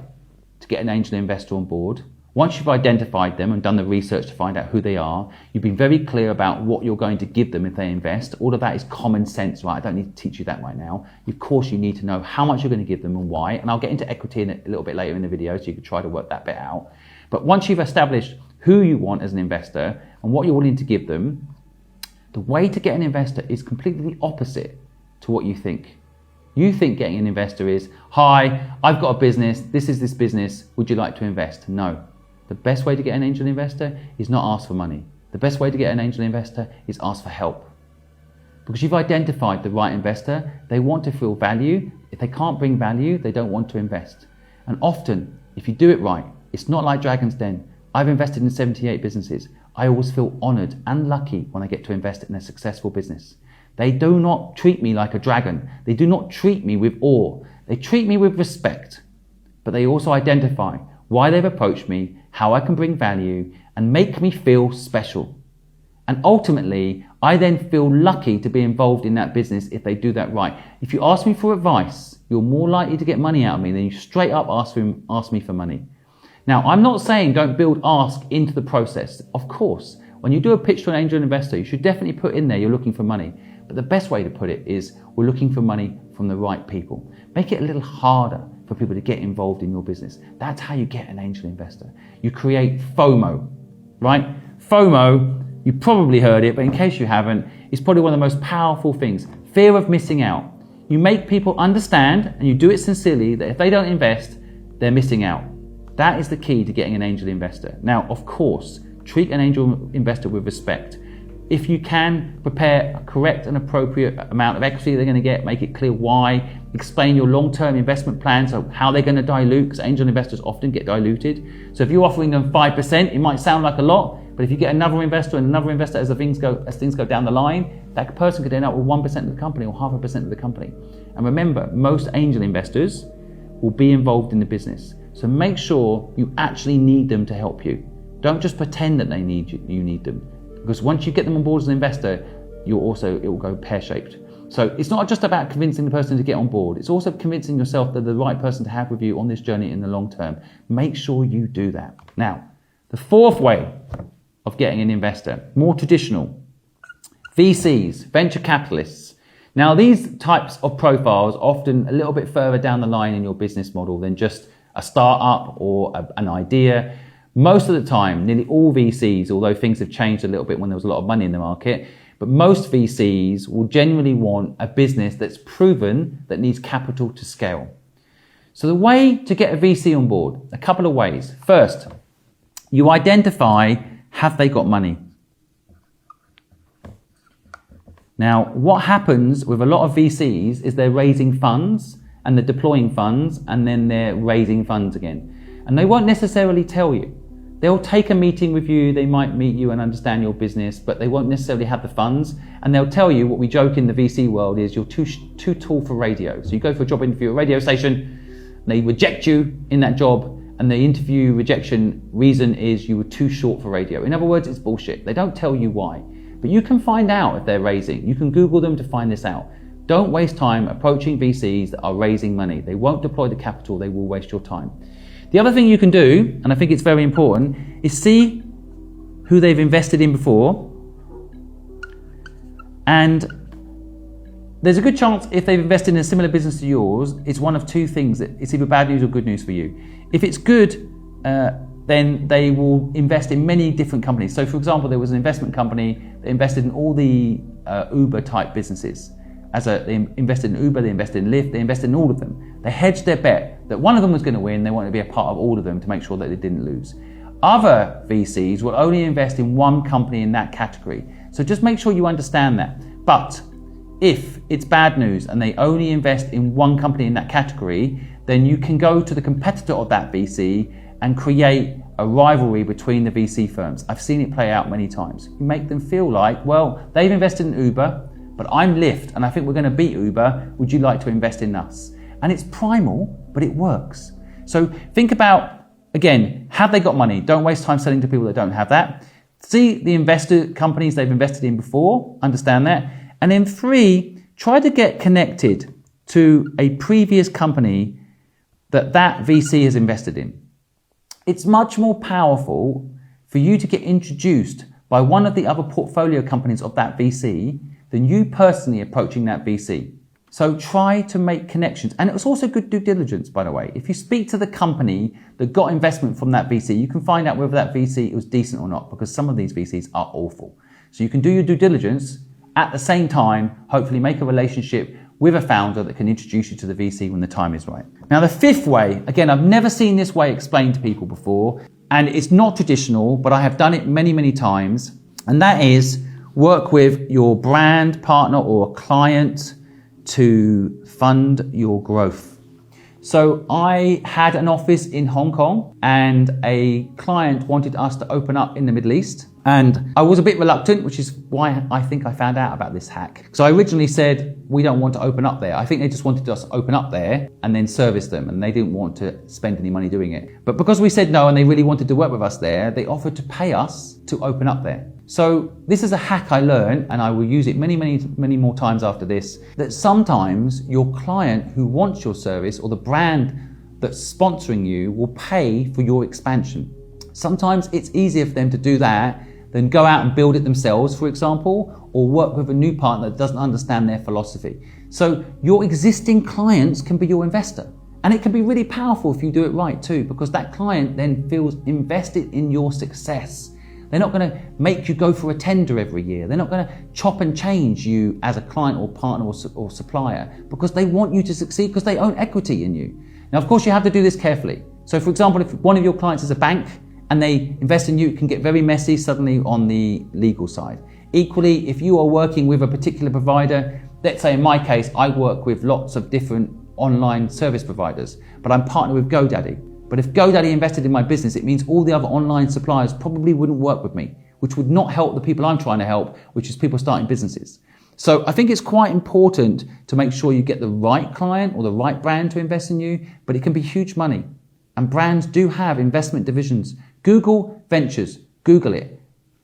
to get an angel investor on board, once you've identified them and done the research to find out who they are, you've been very clear about what you're going to give them if they invest. All of that is common sense, right? I don't need to teach you that right now. Of course, you need to know how much you're going to give them and why. And I'll get into equity in a little bit later in the video, so you can try to work that bit out. But once you've established who you want as an investor and what you're willing to give them, the way to get an investor is completely the opposite to what you think. You think getting an investor is, hi, I've got a business, this is this business, would you like to invest? No. The best way to get an angel investor is not ask for money. The best way to get an angel investor is ask for help. Because you've identified the right investor. They want to feel value. If they can't bring value, they don't want to invest. And often, if you do it right, it's not like Dragon's Den. I've invested in 78 businesses. I always feel honoured and lucky when I get to invest in a successful business. They do not treat me like a dragon. They do not treat me with awe. They treat me with respect. But they also identify why they've approached me, how I can bring value, and make me feel special. And ultimately, I then feel lucky to be involved in that business if they do that right. If you ask me for advice, you're more likely to get money out of me than you straight up ask me for money. Now, I'm not saying don't build ask into the process. Of course, when you do a pitch to an angel investor, you should definitely put in there you're looking for money. But the best way to put it is we're looking for money from the right people. Make it a little harder for people to get involved in your business. That's how you get an angel investor. You create FOMO, right? FOMO, you probably heard it, but in case you haven't, it's probably one of the most powerful things. Fear of missing out. You make people understand, and you do it sincerely, that if they don't invest, they're missing out. That is the key to getting an angel investor. Now, of course, treat an angel investor with respect. If you can, prepare a correct and appropriate amount of equity they're going to get, make it clear why, explain your long-term investment plans, so how they're going to dilute, because angel investors often get diluted. So if you're offering them 5%, it might sound like a lot, but if you get another investor and another investor as things go down the line, that person could end up with 1% of the company or 0.5% of the company. And remember, most angel investors will be involved in the business. So make sure you actually need them to help you. Don't just pretend that they need you need them. Because once you get them on board as an investor, it will go pear-shaped. So it's not just about convincing the person to get on board. It's also convincing yourself that they're the right person to have with you on this journey in the long term. Make sure you do that. Now, the fourth way of getting an investor, more traditional, VCs, venture capitalists. Now, these types of profiles are often a little bit further down the line in your business model than just a startup or an idea. Most of the time, nearly all VCs, although things have changed a little bit when there was a lot of money in the market, but most VCs will genuinely want a business that's proven that needs capital to scale. So the way to get a VC on board, a couple of ways. First, you identify, have they got money? Now, what happens with a lot of VCs is they're raising funds and they're deploying funds and then they're raising funds again. And they won't necessarily tell you. They'll take a meeting with you, they might meet you and understand your business, but they won't necessarily have the funds. And they'll tell you, what we joke in the VC world is you're too tall for radio. So you go for a job interview at a radio station, they reject you in that job, and the interview rejection reason is you were too short for radio. In other words, it's bullshit. They don't tell you why. But you can find out if they're raising. You can Google them to find this out. Don't waste time approaching VCs that are raising money. They won't deploy the capital, they will waste your time. The other thing you can do, and I think it's very important, is see who they've invested in before. And there's a good chance if they've invested in a similar business to yours, it's one of two things. It's either bad news or good news for you. If it's good, then they will invest in many different companies. So for example, there was an investment company that invested in all the Uber type businesses. They invested in Uber, they invested in Lyft, they invested in all of them. They hedged their bet that one of them was going to win, they wanted to be a part of all of them to make sure that they didn't lose. Other VCs will only invest in one company in that category. So just make sure you understand that. But if it's bad news and they only invest in one company in that category, then you can go to the competitor of that VC and create a rivalry between the VC firms. I've seen it play out many times. You make them feel like, well, they've invested in Uber, but I'm Lyft and I think we're going to beat Uber. Would you like to invest in us? And it's primal, but it works. So think about, again, have they got money? Don't waste time selling to people that don't have that. See the investor companies they've invested in before, understand that. And then 3, try to get connected to a previous company that VC has invested in. It's much more powerful for you to get introduced by one of the other portfolio companies of that VC than you personally approaching that VC. So try to make connections. And it was also good due diligence, by the way. If you speak to the company that got investment from that VC, you can find out whether that VC was decent or not, because some of these VCs are awful. So you can do your due diligence, at the same time, hopefully make a relationship with a founder that can introduce you to the VC when the time is right. Now the 5th way, again, I've never seen this way explained to people before, and it's not traditional, but I have done it many, many times, and that is work with your brand partner or a client to fund your growth. So I had an office in Hong Kong and a client wanted us to open up in the Middle East. And I was a bit reluctant, which is why I think I found out about this hack. So I originally said, we don't want to open up there. I think they just wanted us to open up there and then service them, and they didn't want to spend any money doing it. But because we said no and they really wanted to work with us there, they offered to pay us to open up there. So this is a hack I learned, and I will use it many more times after this, that sometimes your client who wants your service or the brand that's sponsoring you will pay for your expansion. Sometimes it's easier for them to do that than go out and build it themselves, for example, or work with a new partner that doesn't understand their philosophy. So your existing clients can be your investor. And it can be really powerful if you do it right too, because that client then feels invested in your success. They're not going to make you go for a tender every year. They're not going to chop and change you as a client or partner or supplier, because they want you to succeed because they own equity in you. Now, of course, you have to do this carefully. So for example, if one of your clients is a bank and they invest in you, it can get very messy suddenly on the legal side. Equally, if you are working with a particular provider, let's say in my case, I work with lots of different online service providers, but I'm partnered with GoDaddy. But if GoDaddy invested in my business, it means all the other online suppliers probably wouldn't work with me, which would not help the people I'm trying to help, which is people starting businesses. So I think it's quite important to make sure you get the right client or the right brand to invest in you, but it can be huge money. And brands do have investment divisions. Google Ventures, Google it.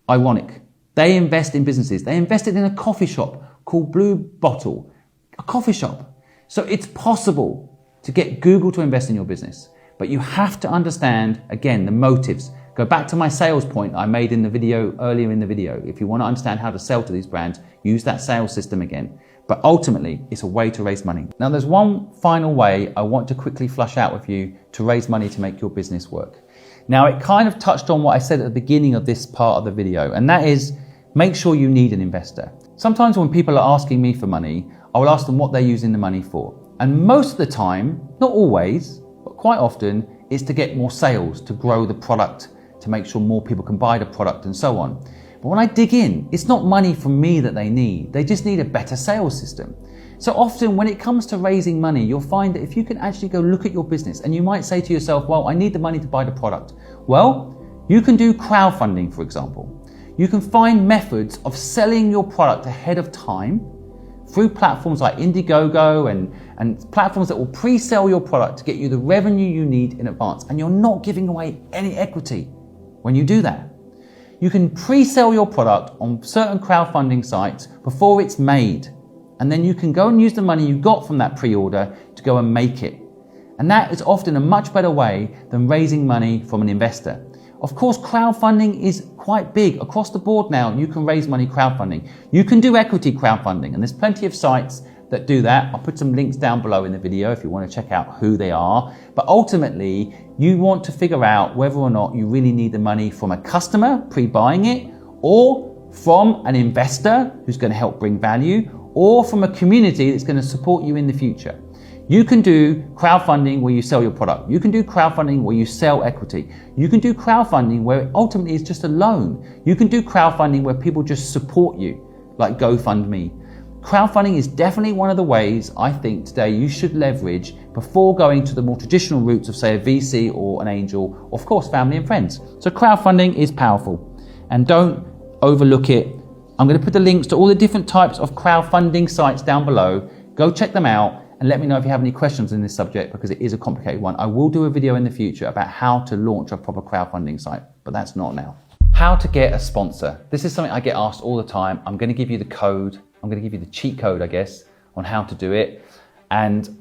Ironic. They invest in businesses. They invested in a coffee shop called Blue Bottle, a coffee shop. So it's possible to get Google to invest in your business, but you have to understand, again, the motives. Go back to my sales point I made in the video, earlier in the video. If you want to understand how to sell to these brands, use that sales system again. But ultimately, it's a way to raise money. Now, there's one final way I want to quickly flush out with you to raise money to make your business work. Now, it kind of touched on what I said at the beginning of this part of the video, and that is make sure you need an investor. Sometimes when people are asking me for money, I will ask them what they're using the money for. And most of the time, not always, but quite often, it's to get more sales, to grow the product, to make sure more people can buy the product and so on. But when I dig in, it's not money from me that they need. They just need a better sales system. So often when it comes to raising money, you'll find that if you can actually go look at your business and you might say to yourself, well, I need the money to buy the product. Well, you can do crowdfunding, for example. You can find methods of selling your product ahead of time through platforms like Indiegogo and platforms that will pre-sell your product to get you the revenue you need in advance. And you're not giving away any equity when you do that. You can pre-sell your product on certain crowdfunding sites before it's made. And then you can go and use the money you got from that pre-order to go and make it. And that is often a much better way than raising money from an investor. Of course, crowdfunding is quite big across the board now. You can raise money crowdfunding. You can do equity crowdfunding, and there's plenty of sites that do that. I'll put some links down below in the video if you want to check out who they are. But ultimately, you want to figure out whether or not you really need the money from a customer pre-buying it, or from an investor who's going to help bring value, or from a community that's going to support you in the future. You can do crowdfunding where you sell your product. You can do crowdfunding where you sell equity. You can do crowdfunding where ultimately it's just a loan. You can do crowdfunding where people just support you, like GoFundMe. Crowdfunding is definitely one of the ways I think today you should leverage before going to the more traditional routes of, say, a VC or an angel, or of course, family and friends. So crowdfunding is powerful, and don't overlook it. I'm going to put the links to all the different types of crowdfunding sites down below. Go check them out. And let me know if you have any questions in this subject, because it is a complicated one. I will do a video in the future about how to launch a proper crowdfunding site, but that's not now. How to get a sponsor. This is something I get asked all the time. I'm going to give you the code. I'm going to give you the cheat code, I guess, on how to do it. And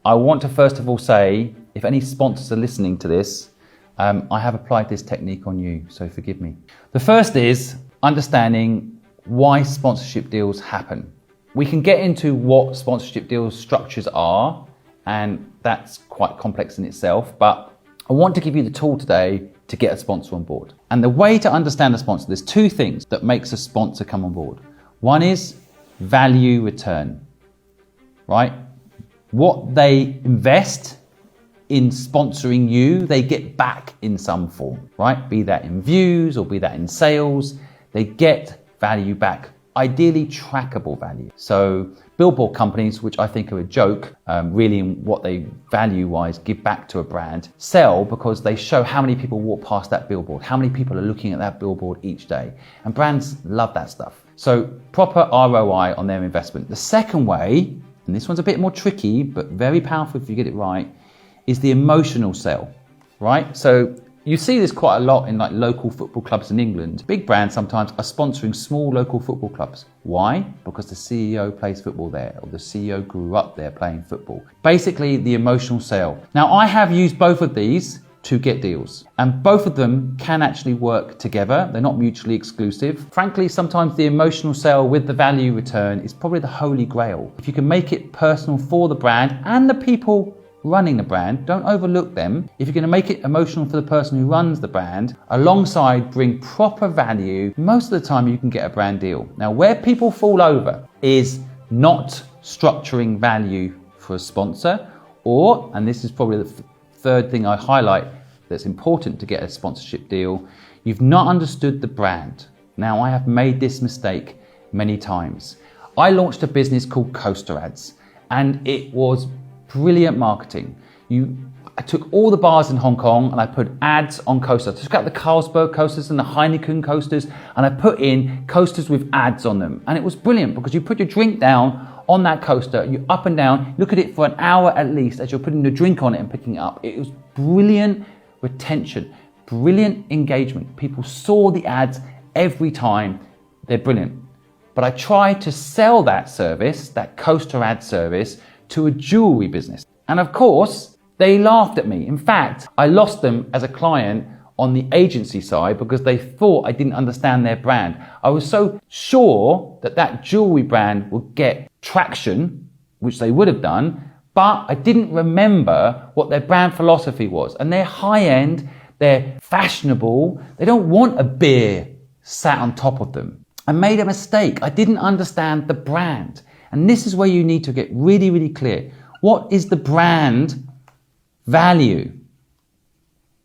I want to first of all say, if any sponsors are listening to this, I have applied this technique on you, so forgive me. The first is understanding why sponsorship deals happen. We can get into what sponsorship deals structures are, and that's quite complex in itself, but I want to give you the tool today to get a sponsor on board. And the way to understand a sponsor, there's two things that makes a sponsor come on board. One is value return, right? What they invest in sponsoring you, they get back in some form, right? Be that in views or be that in sales, they get value back ideally trackable value. So billboard companies, which I think are a joke, really in what they value-wise give back to a brand, sell because they show how many people walk past that billboard, how many people are looking at that billboard each day. And brands love that stuff. So proper ROI on their investment. The second way, and this one's a bit more tricky, but very powerful if you get it right, is the emotional sell, right? So you see this quite a lot in like local football clubs in England. Big brands sometimes are sponsoring small local football clubs. Why? Because the CEO plays football there, or the CEO grew up there playing football. Basically, the emotional sale. Now, I have used both of these to get deals, and both of them can actually work together. They're not mutually exclusive. Frankly, sometimes the emotional sale with the value return is probably the holy grail. If you can make it personal for the brand and the people running the brand, don't overlook them. If you're going to make it emotional for the person who runs the brand, alongside bring proper value, most of the time you can get a brand deal. Now, where people fall over is not structuring value for a sponsor, or, and this is probably the third thing I highlight that's important to get a sponsorship deal, you've not understood the brand. Now, I have made this mistake many times. I launched a business called Coaster Ads, and it was brilliant marketing. I took all the bars in Hong Kong and I put ads on coasters. I took out the Carlsberg coasters and the Heineken coasters, and I put in coasters with ads on them. And it was brilliant because you put your drink down on that coaster, you up and down, look at it for an hour at least as you're putting the drink on it and picking it up. It was brilliant retention, brilliant engagement. People saw the ads every time. They're brilliant. But I tried to sell that service, that coaster ad service, to a jewelry business. And of course, they laughed at me. In fact, I lost them as a client on the agency side because they thought I didn't understand their brand. I was so sure that that jewelry brand would get traction, which they would have done, but I didn't remember what their brand philosophy was. And they're high-end, they're fashionable, they don't want a beer sat on top of them. I made a mistake. I didn't understand the brand. And this is where you need to get really, really clear. What is the brand value?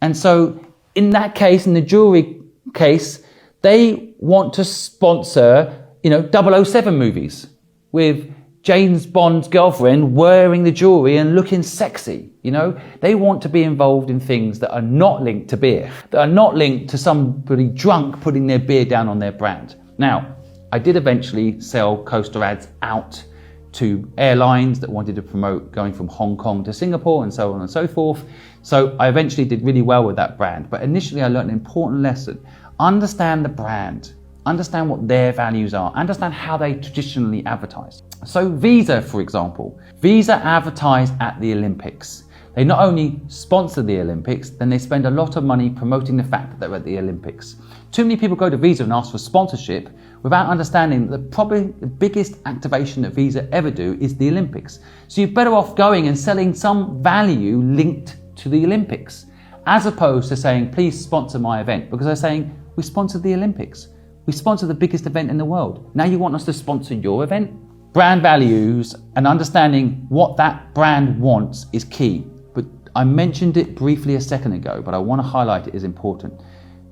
And so in that case, in the jewelry case, they want to sponsor, 007 movies with James Bond's girlfriend wearing the jewelry and looking sexy. They want to be involved in things that are not linked to beer, that are not linked to somebody drunk putting their beer down on their brand. Now, I did eventually sell Coaster Ads out to airlines that wanted to promote going from Hong Kong to Singapore and so on and so forth. So I eventually did really well with that brand. But initially I learned an important lesson. Understand the brand. Understand what their values are. Understand how they traditionally advertise. So Visa, for example. Visa advertise at the Olympics. They not only sponsor the Olympics, then they spend a lot of money promoting the fact that they're at the Olympics. Too many people go to Visa and ask for sponsorship without understanding that probably the biggest activation that Visa ever do is the Olympics. So you're better off going and selling some value linked to the Olympics, as opposed to saying, please sponsor my event, because they're saying, we sponsor the Olympics. We sponsor the biggest event in the world. Now you want us to sponsor your event? Brand values and understanding what that brand wants is key. But I mentioned it briefly a second ago, but I want to highlight it as important.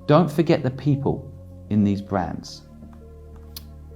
Don't forget the people in these brands.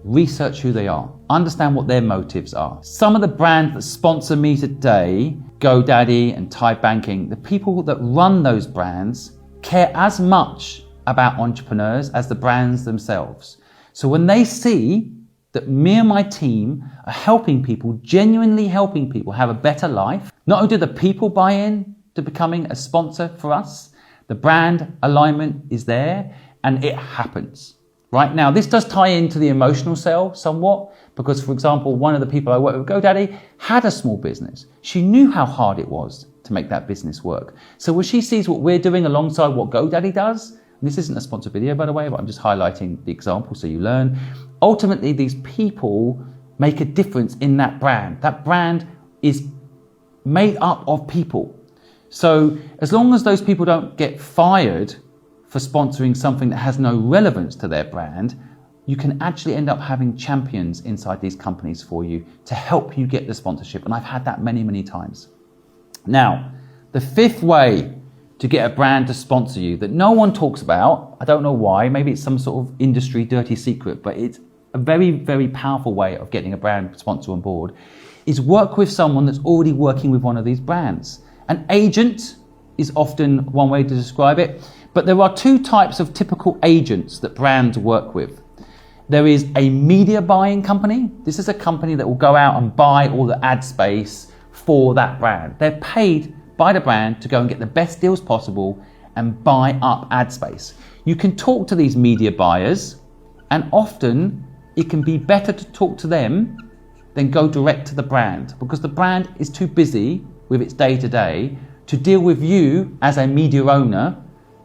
Research who they are. Understand what their motives are. Some of the brands that sponsor me today, GoDaddy and Thai Banking, the people that run those brands care as much about entrepreneurs as the brands themselves. So when they see that me and my team are helping people, genuinely helping people have a better life, not only do the people buy in to becoming a sponsor for us, the brand alignment is there and it happens. Right now, this does tie into the emotional sale somewhat because, for example, one of the people I work with, GoDaddy, had a small business. She knew how hard it was to make that business work. So when she sees what we're doing alongside what GoDaddy does, and this isn't a sponsored video, by the way, but I'm just highlighting the example so you learn. Ultimately, these people make a difference in that brand. That brand is made up of people. So as long as those people don't get fired for sponsoring something that has no relevance to their brand, you can actually end up having champions inside these companies for you to help you get the sponsorship. And I've had that many, many times. Now, the fifth way to get a brand to sponsor you that no one talks about, I don't know why, maybe it's some sort of industry dirty secret, but it's a very, very powerful way of getting a brand sponsor on board is work with someone that's already working with one of these brands. An agent is often one way to describe it, but there are two types of typical agents that brands work with. There is a media buying company. This is a company that will go out and buy all the ad space for that brand. They're paid by the brand to go and get the best deals possible and buy up ad space. You can talk to these media buyers, and often it can be better to talk to them than go direct to the brand, because the brand is too busy with its day-to-day to deal with you as a media owner.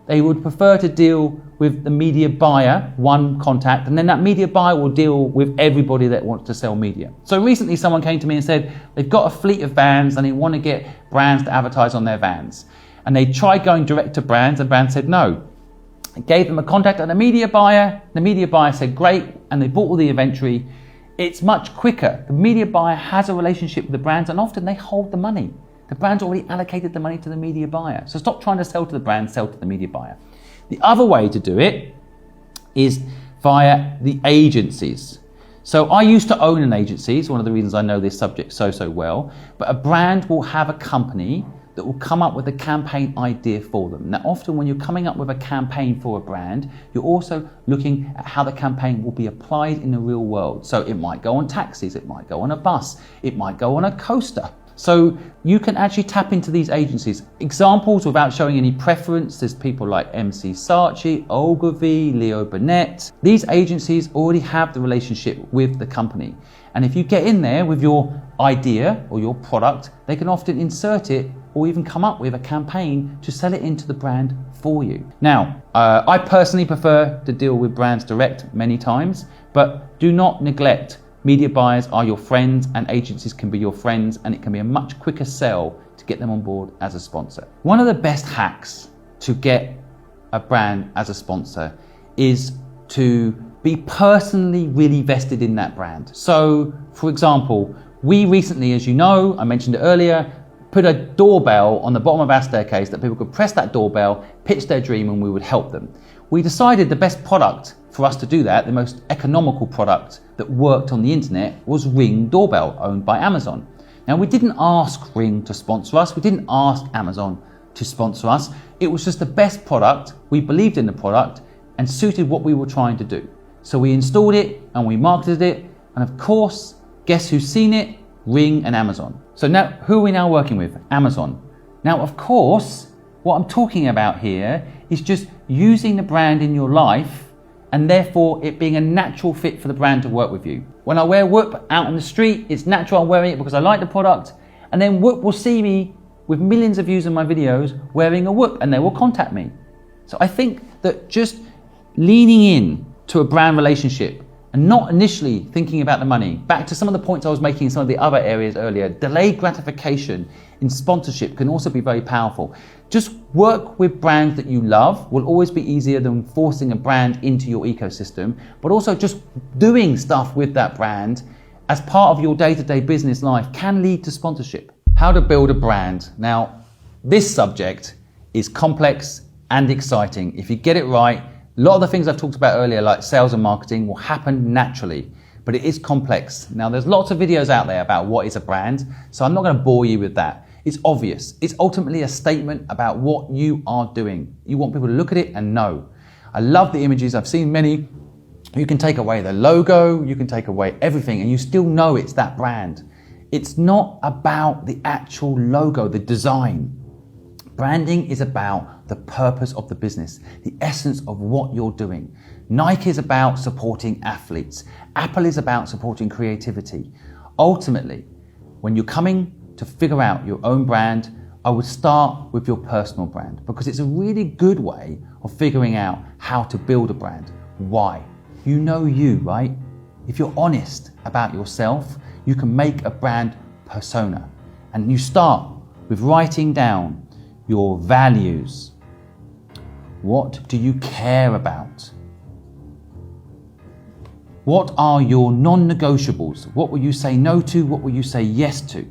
They would prefer to deal with the media buyer, one contact, and then that media buyer will deal with everybody that wants to sell media. So recently someone came to me and said they've got a fleet of vans and they want to get brands to advertise on their vans. And they tried going direct to brands and brands said no. I gave them a contact and a media buyer. The media buyer said great, and they bought all the inventory. It's much quicker. The media buyer has a relationship with the brands and often they hold the money. The brand's already allocated the money to the media buyer. So stop trying to sell to the brand, sell to the media buyer. The other way to do it is via the agencies. So I used to own an agency. It's one of the reasons I know this subject so well. But a brand will have a company that will come up with a campaign idea for them. Now, often when you're coming up with a campaign for a brand, you're also looking at how the campaign will be applied in the real world. So it might go on taxis, it might go on a bus, it might go on a coaster. So you can actually tap into these agencies. Examples without showing any preference, there's people like MC Saatchi, Ogilvy, Leo Burnett. These agencies already have the relationship with the company. And if you get in there with your idea or your product, they can often insert it or even come up with a campaign to sell it into the brand for you. Now, I personally prefer to deal with brands direct many times, but do not neglect media buyers are your friends and agencies can be your friends, and it can be a much quicker sell to get them on board as a sponsor. One of the best hacks to get a brand as a sponsor is to be personally really vested in that brand. So, for example, we recently, as you know, I mentioned it earlier, put a doorbell on the bottom of our staircase that people could press that doorbell, pitch their dream, and we would help them. We decided the best product for us to do that, the most economical product that worked on the internet, was Ring Doorbell, owned by Amazon. Now, we didn't ask Ring to sponsor us. We didn't ask Amazon to sponsor us. It was just the best product. We believed in the product and suited what we were trying to do. So we installed it and we marketed it. And of course, guess who's seen it? Ring and Amazon. So now, who are we now working with? Amazon. Now, of course, what I'm talking about here is just using the brand in your life and therefore it being a natural fit for the brand to work with you. When I wear Whoop out on the street, it's natural I'm wearing it because I like the product, and then Whoop will see me with millions of views on my videos wearing a Whoop and they will contact me. So I think that just leaning in to a brand relationship and not initially thinking about the money, back to some of the points I was making in some of the other areas earlier, delayed gratification in sponsorship can also be very powerful. Just work with brands that you love will always be easier than forcing a brand into your ecosystem, but also just doing stuff with that brand as part of your day-to-day business life can lead to sponsorship. How to build a brand. Now, this subject is complex and exciting. If you get it right, a lot of the things I've talked about earlier, like sales and marketing, will happen naturally, but it is complex. Now, there's lots of videos out there about what is a brand, so I'm not going to bore you with that. It's obvious. It's ultimately a statement about what you are doing. You want people to look at it and know. I love the images. I've seen many. You can take away the logo, you can take away everything, and you still know it's that brand. It's not about the actual logo, the design. Branding is about the purpose of the business, the essence of what you're doing. Nike is about supporting athletes. Apple is about supporting creativity. Ultimately, when you're coming to figure out your own brand, I would start with your personal brand because it's a really good way of figuring out how to build a brand. Why? You know you, right? If you're honest about yourself, you can make a brand persona. And you start with writing down your values. What do you care about? What are your non-negotiables? What will you say no to? What will you say yes to?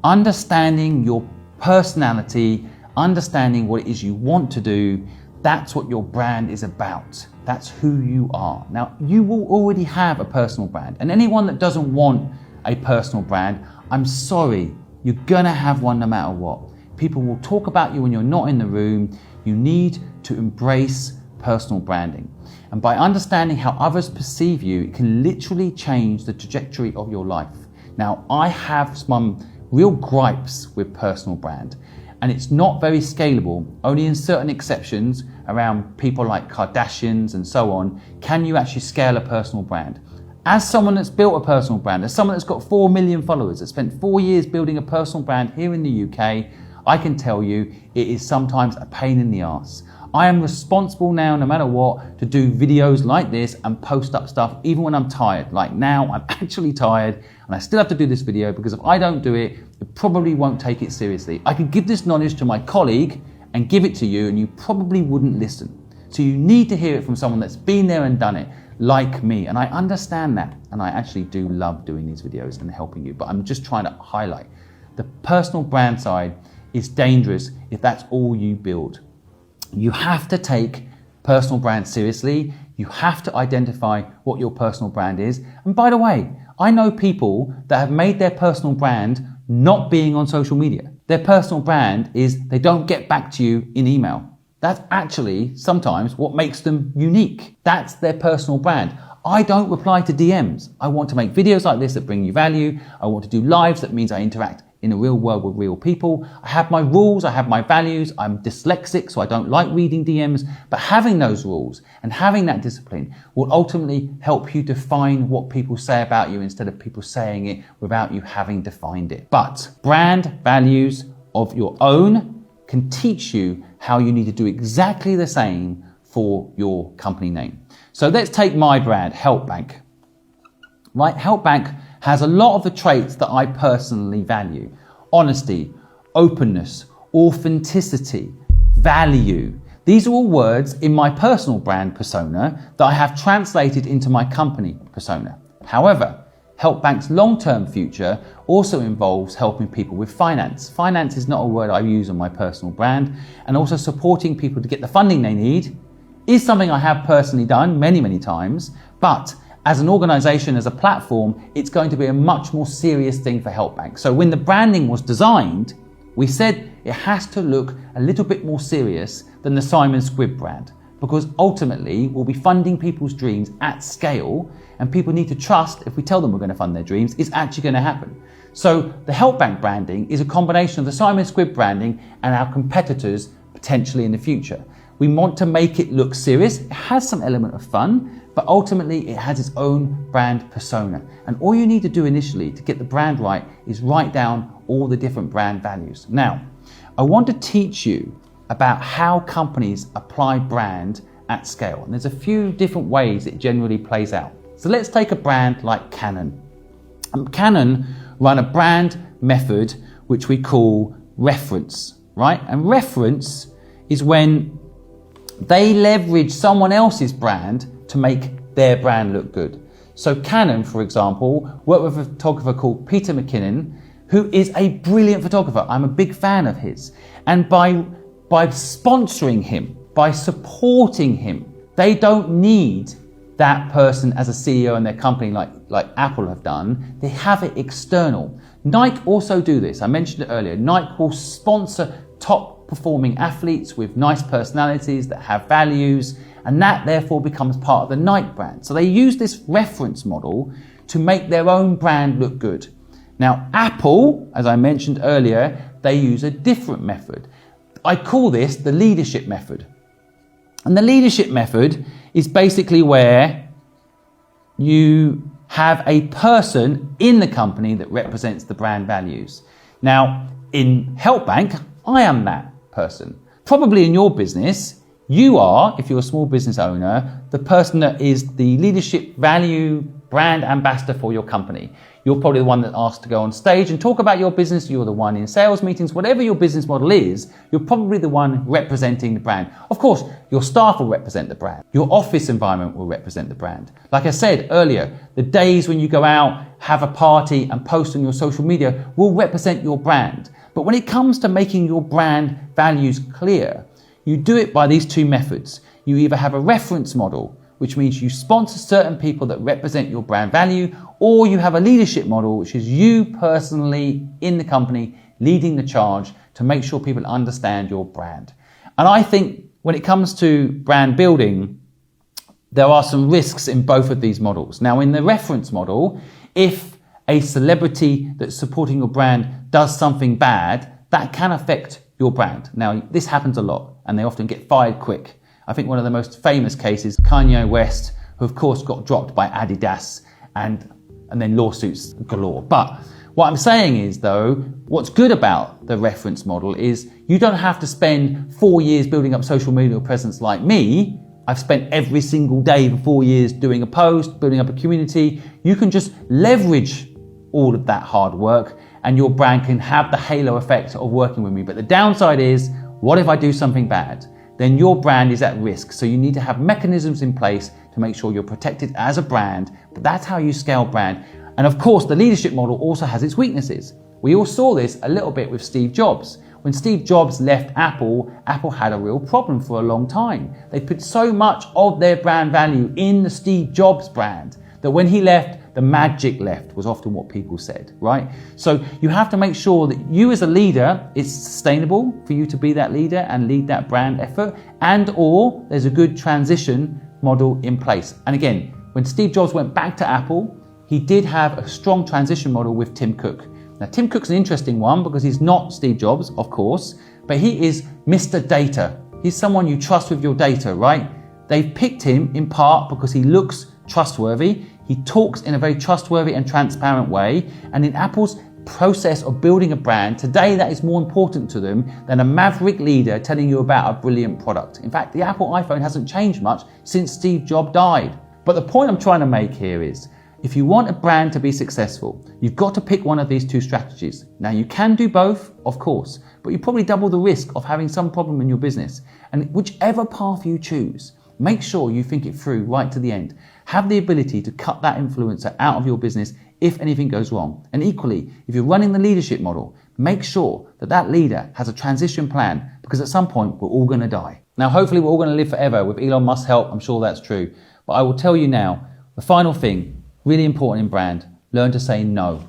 Understanding your personality, understanding what it is you want to do, That's what your brand is about. That's who you are. Now, you will already have a personal brand, and anyone that doesn't want a personal brand, I'm sorry, you're gonna have one no matter what. People will talk about you when you're not in the room. You need to embrace personal branding. And by understanding how others perceive you, it can literally change the trajectory of your life. Now, I have some real gripes with personal brand, and it's not very scalable. Only in certain exceptions around people like Kardashians and so on, can you actually scale a personal brand. As someone that's built a personal brand, as someone that's got 4 million followers, that spent 4 years building a personal brand here in the UK, I can tell you it is sometimes a pain in the arse. I am responsible now, no matter what, to do videos like this and post up stuff even when I'm tired. Like now, I'm actually tired and I still have to do this video because if I don't do it, it probably won't take it seriously. I could give this knowledge to my colleague and give it to you and you probably wouldn't listen. So you need to hear it from someone that's been there and done it, like me. And I understand that. And I actually do love doing these videos and helping you, but I'm just trying to highlight the personal brand side is dangerous if that's all you build. You have to take personal brand seriously. You have to identify what your personal brand is. And by the way, I know people that have made their personal brand not being on social media. Their personal brand is they don't get back to you in email. That's actually sometimes what makes them unique. That's their personal brand. I don't reply to DMs. I want to make videos like this that bring you value. I want to do lives. That means I interact in a real world with real people. I have my rules, I have my values. I'm dyslexic, so I don't like reading DMs, but having those rules and having that discipline will ultimately help you define what people say about you instead of people saying it without you having defined it. But brand values of your own can teach you how you need to do exactly the same for your company name. So let's take my brand, Help Bank. Right, Help Bank has a lot of the traits that I personally value. Honesty, openness, authenticity, value. These are all words in my personal brand persona that I have translated into my company persona. However, Help Bank's long-term future also involves helping people with finance. Finance is not a word I use on my personal brand, and also supporting people to get the funding they need is something I have personally done many, many times, but as an organization, as a platform, it's going to be a much more serious thing for Help Bank. So when the branding was designed, we said it has to look a little bit more serious than the Simon Squibb brand, because ultimately we'll be funding people's dreams at scale, and people need to trust if we tell them we're going to fund their dreams, it's actually going to happen. So the Help Bank branding is a combination of the Simon Squibb branding and our competitors potentially in the future. We want to make it look serious. It has some element of fun, but ultimately it has its own brand persona. And all you need to do initially to get the brand right is write down all the different brand values. Now, I want to teach you about how companies apply brand at scale. And there's a few different ways it generally plays out. So let's take a brand like Canon. Canon run a brand method which we call reference, right? And reference is when they leverage someone else's brand to make their brand look good. So Canon, for example, worked with a photographer called Peter McKinnon, who is a brilliant photographer. I'm a big fan of his. And by sponsoring him, by supporting him, they don't need that person as a CEO in their company like Apple have done. They have it external. Nike also do this. I mentioned it earlier. Nike will sponsor top performing athletes with nice personalities that have values, and that therefore becomes part of the Nike brand. So they use this reference model to make their own brand look good. Now, Apple, as I mentioned earlier, they use a different method. I call this the leadership method. And the leadership method is basically where you have a person in the company that represents the brand values. Now, in Help Bank, I am that person. Probably in your business, you are, if you're a small business owner, the person that is the leadership value brand ambassador for your company. You're probably the one that asked to go on stage and talk about your business. You're the one in sales meetings, whatever your business model is, you're probably the one representing the brand. Of course, your staff will represent the brand. Your office environment will represent the brand. Like I said earlier, the days when you go out, have a party and post on your social media will represent your brand. But when it comes to making your brand values clear, You do it by these two methods. You either have a reference model, which means you sponsor certain people that represent your brand value, or you have a leadership model, which is you personally in the company leading the charge to make sure people understand your brand. And I think when it comes to brand building, there are some risks in both of these models. Now, in the reference model, if a celebrity that's supporting your brand does something bad, that can affect your brand. Now, this happens a lot, and they often get fired quick. I think one of the most famous cases, Kanye West, who of course got dropped by Adidas and then lawsuits galore. But what I'm saying is, though, what's good about the reference model is you don't have to spend 4 years building up social media presence like me. I've spent every single day for 4 years doing a post, building up a community. You can just leverage all of that hard work and your brand can have the halo effect of working with me. But the downside is, what if I do something bad? Then your brand is at risk. So you need to have mechanisms in place to make sure you're protected as a brand. But that's how you scale brand. And of course, the leadership model also has its weaknesses. We all saw this a little bit with Steve Jobs. When Steve Jobs left Apple, Apple had a real problem for a long time. They put so much of their brand value in the Steve Jobs brand that when he left, the magic left, was often what people said, right? So you have to make sure that you as a leader, it's sustainable for you to be that leader and lead that brand effort, and or there's a good transition model in place. And again, when Steve Jobs went back to Apple, he did have a strong transition model with Tim Cook. Now, Tim Cook's an interesting one because he's not Steve Jobs, of course, but he is Mr. Data. He's someone you trust with your data, right? They've picked him in part because he looks trustworthy. He talks in a very trustworthy and transparent way. And in Apple's process of building a brand, today that is more important to them than a maverick leader telling you about a brilliant product. In fact, the Apple iPhone hasn't changed much since Steve Jobs died. But the point I'm trying to make here is, if you want a brand to be successful, you've got to pick one of these two strategies. Now, you can do both, of course, but you probably double the risk of having some problem in your business. And whichever path you choose, make sure you think it through right to the end. Have the ability to cut that influencer out of your business if anything goes wrong. And equally, if you're running the leadership model, make sure that that leader has a transition plan, because at some point we're all going to die. Now, hopefully we're all going to live forever. With Elon Musk's help, I'm sure that's true. But I will tell you now, the final thing, really important in brand, learn to say no.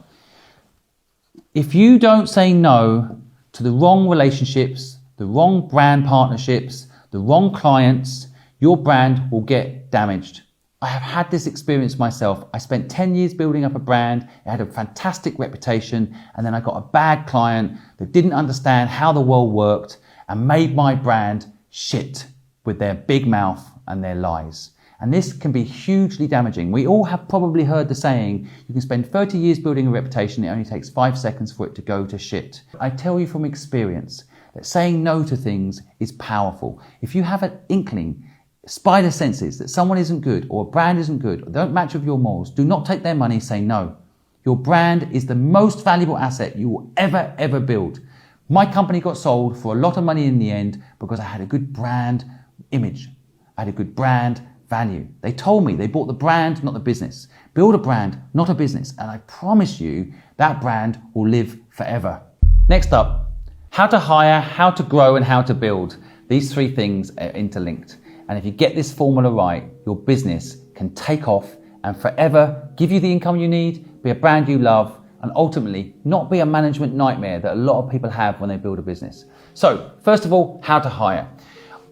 If you don't say no to the wrong relationships, the wrong brand partnerships, the wrong clients, your brand will get damaged. I have had this experience myself. I spent 10 years building up a brand. It had a fantastic reputation. And then I got a bad client that didn't understand how the world worked and made my brand shit with their big mouth and their lies. And this can be hugely damaging. We all have probably heard the saying, you can spend 30 years building a reputation, it only takes 5 seconds for it to go to shit. I tell you from experience that saying no to things is powerful. If you have an inkling, spider senses that someone isn't good or a brand isn't good or don't match with your morals, do not take their money, say no. Your brand is the most valuable asset you will ever build. My company got sold for a lot of money in the end because I had a good brand image. I had a good brand value. They told me they bought the brand, not the business. Build a brand, not a business. And I promise you that brand will live forever. Next up, how to hire, how to grow, and how to build. These 3 things are interlinked. And if you get this formula right, your business can take off and forever give you the income you need, be a brand you love, and ultimately not be a management nightmare that a lot of people have when they build a business. So, first of all, how to hire.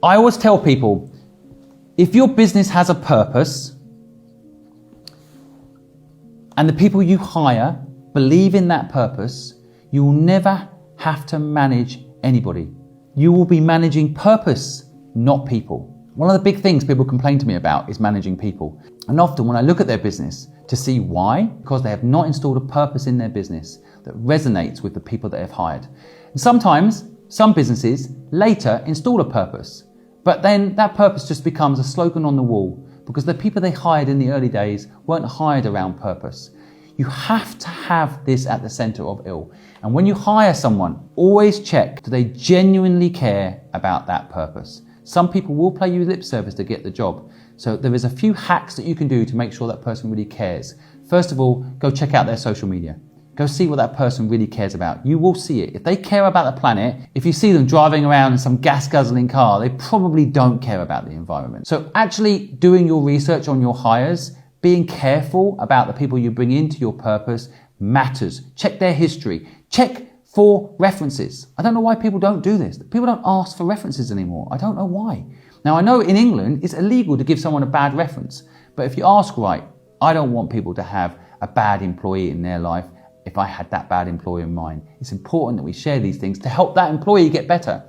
I always tell people, if your business has a purpose and the people you hire believe in that purpose, you will never have to manage anybody. You will be managing purpose, not people. One of the big things people complain to me about is managing people. And often when I look at their business to see why, because they have not installed a purpose in their business that resonates with the people they have hired. And sometimes some businesses later install a purpose, but then that purpose just becomes a slogan on the wall because the people they hired in the early days weren't hired around purpose. You have to have this at the center of it all. And when you hire someone, always check, do they genuinely care about that purpose? Some people will play you lip service to get the job. So there is a few hacks that you can do to make sure that person really cares. First of all, go check out their social media. Go see what that person really cares about. You will see it. If they care about the planet, if you see them driving around in some gas-guzzling car, they probably don't care about the environment. So actually doing your research on your hires, being careful about the people you bring into your purpose matters. Check their history. Check for references. I don't know why people don't do this. People don't ask for references anymore. I don't know why. Now I know in England it's illegal to give someone a bad reference, but if you ask right, I don't want people to have a bad employee in their life if I had that bad employee in mind. It's important that we share these things to help that employee get better.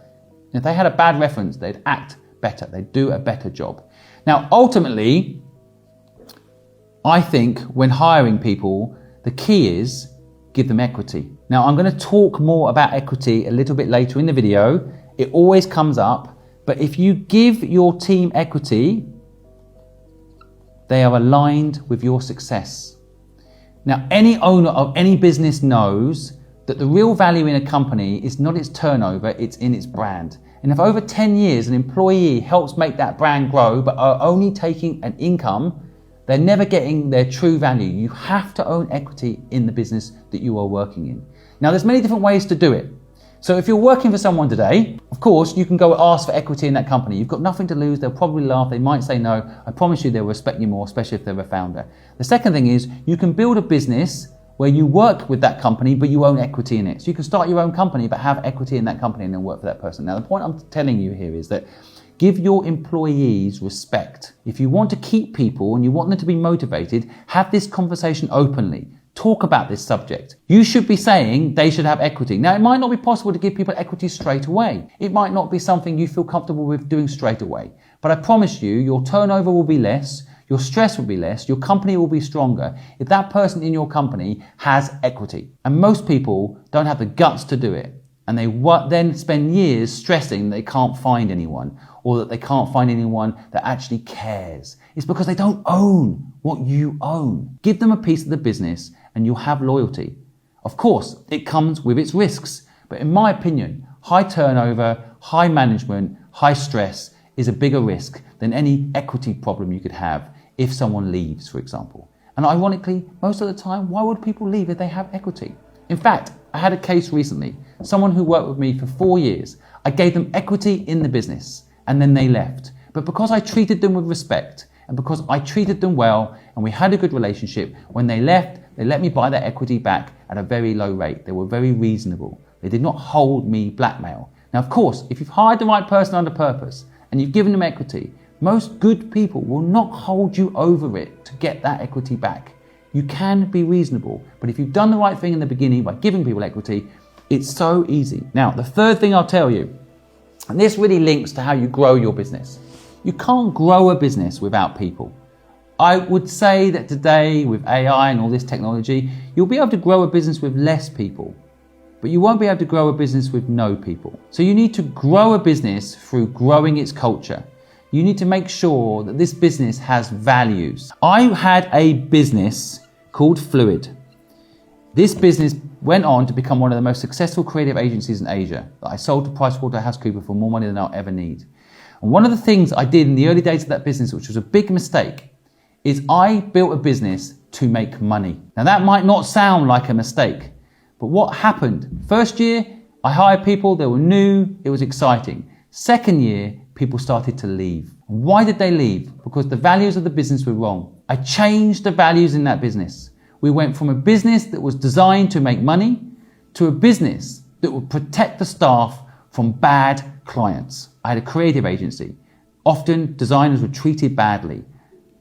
If they had a bad reference, they'd act better. They'd do a better job. Now, ultimately, I think when hiring people, the key is give them equity. Now, I'm going to talk more about equity a little bit later in the video. It always comes up, but if you give your team equity, they are aligned with your success. Now, any owner of any business knows that the real value in a company is not its turnover, it's in its brand. And if over 10 years an employee helps make that brand grow but are only taking an income, they're never getting their true value. You have to own equity in the business that you are working in. Now, there's many different ways to do it. So if you're working for someone today, of course, you can go ask for equity in that company. You've got nothing to lose. They'll probably laugh. They might say no. I promise you they'll respect you more, especially if they're a founder. The second thing is you can build a business where you work with that company, but you own equity in it. So you can start your own company, but have equity in that company and then work for that person. Now, the point I'm telling you here is that give your employees respect. If you want to keep people and you want them to be motivated, have this conversation openly. Talk about this subject. You should be saying they should have equity. Now, it might not be possible to give people equity straight away. It might not be something you feel comfortable with doing straight away. But I promise you, your turnover will be less, your stress will be less, your company will be stronger if that person in your company has equity. And most people don't have the guts to do it. And they then spend years stressing that they can't find anyone or that they can't find anyone that actually cares. It's because they don't own what you own. Give them a piece of the business and you'll have loyalty. Of course, it comes with its risks. But in my opinion, high turnover, high management, high stress is a bigger risk than any equity problem you could have if someone leaves, for example. And ironically, most of the time, why would people leave if they have equity? In fact, I had a case recently. Someone who worked with me for 4 years. I gave them equity in the business and then they left. But because I treated them with respect and because I treated them well and we had a good relationship, when they left, they let me buy their equity back at a very low rate. They were very reasonable. They did not hold me blackmail. Now, of course, if you've hired the right person under purpose and you've given them equity, most good people will not hold you over it to get that equity back. You can be reasonable, but if you've done the right thing in the beginning by giving people equity, it's so easy. Now, the third thing I'll tell you, and this really links to how you grow your business. You can't grow a business without people. I would say that today with AI and all this technology, you'll be able to grow a business with less people, but you won't be able to grow a business with no people. So you need to grow a business through growing its culture. You need to make sure that this business has values. I had a business called Fluid. This business went on to become one of the most successful creative agencies in Asia that I sold to PricewaterhouseCoopers for more money than I'll ever need. And one of the things I did in the early days of that business, which was a big mistake, is I built a business to make money. Now that might not sound like a mistake, but what happened? First year, I hired people, they were new, it was exciting. Second year, people started to leave. And why did they leave? Because the values of the business were wrong. I changed the values in that business. We went from a business that was designed to make money to a business that would protect the staff from bad clients. I had a creative agency. Often designers were treated badly.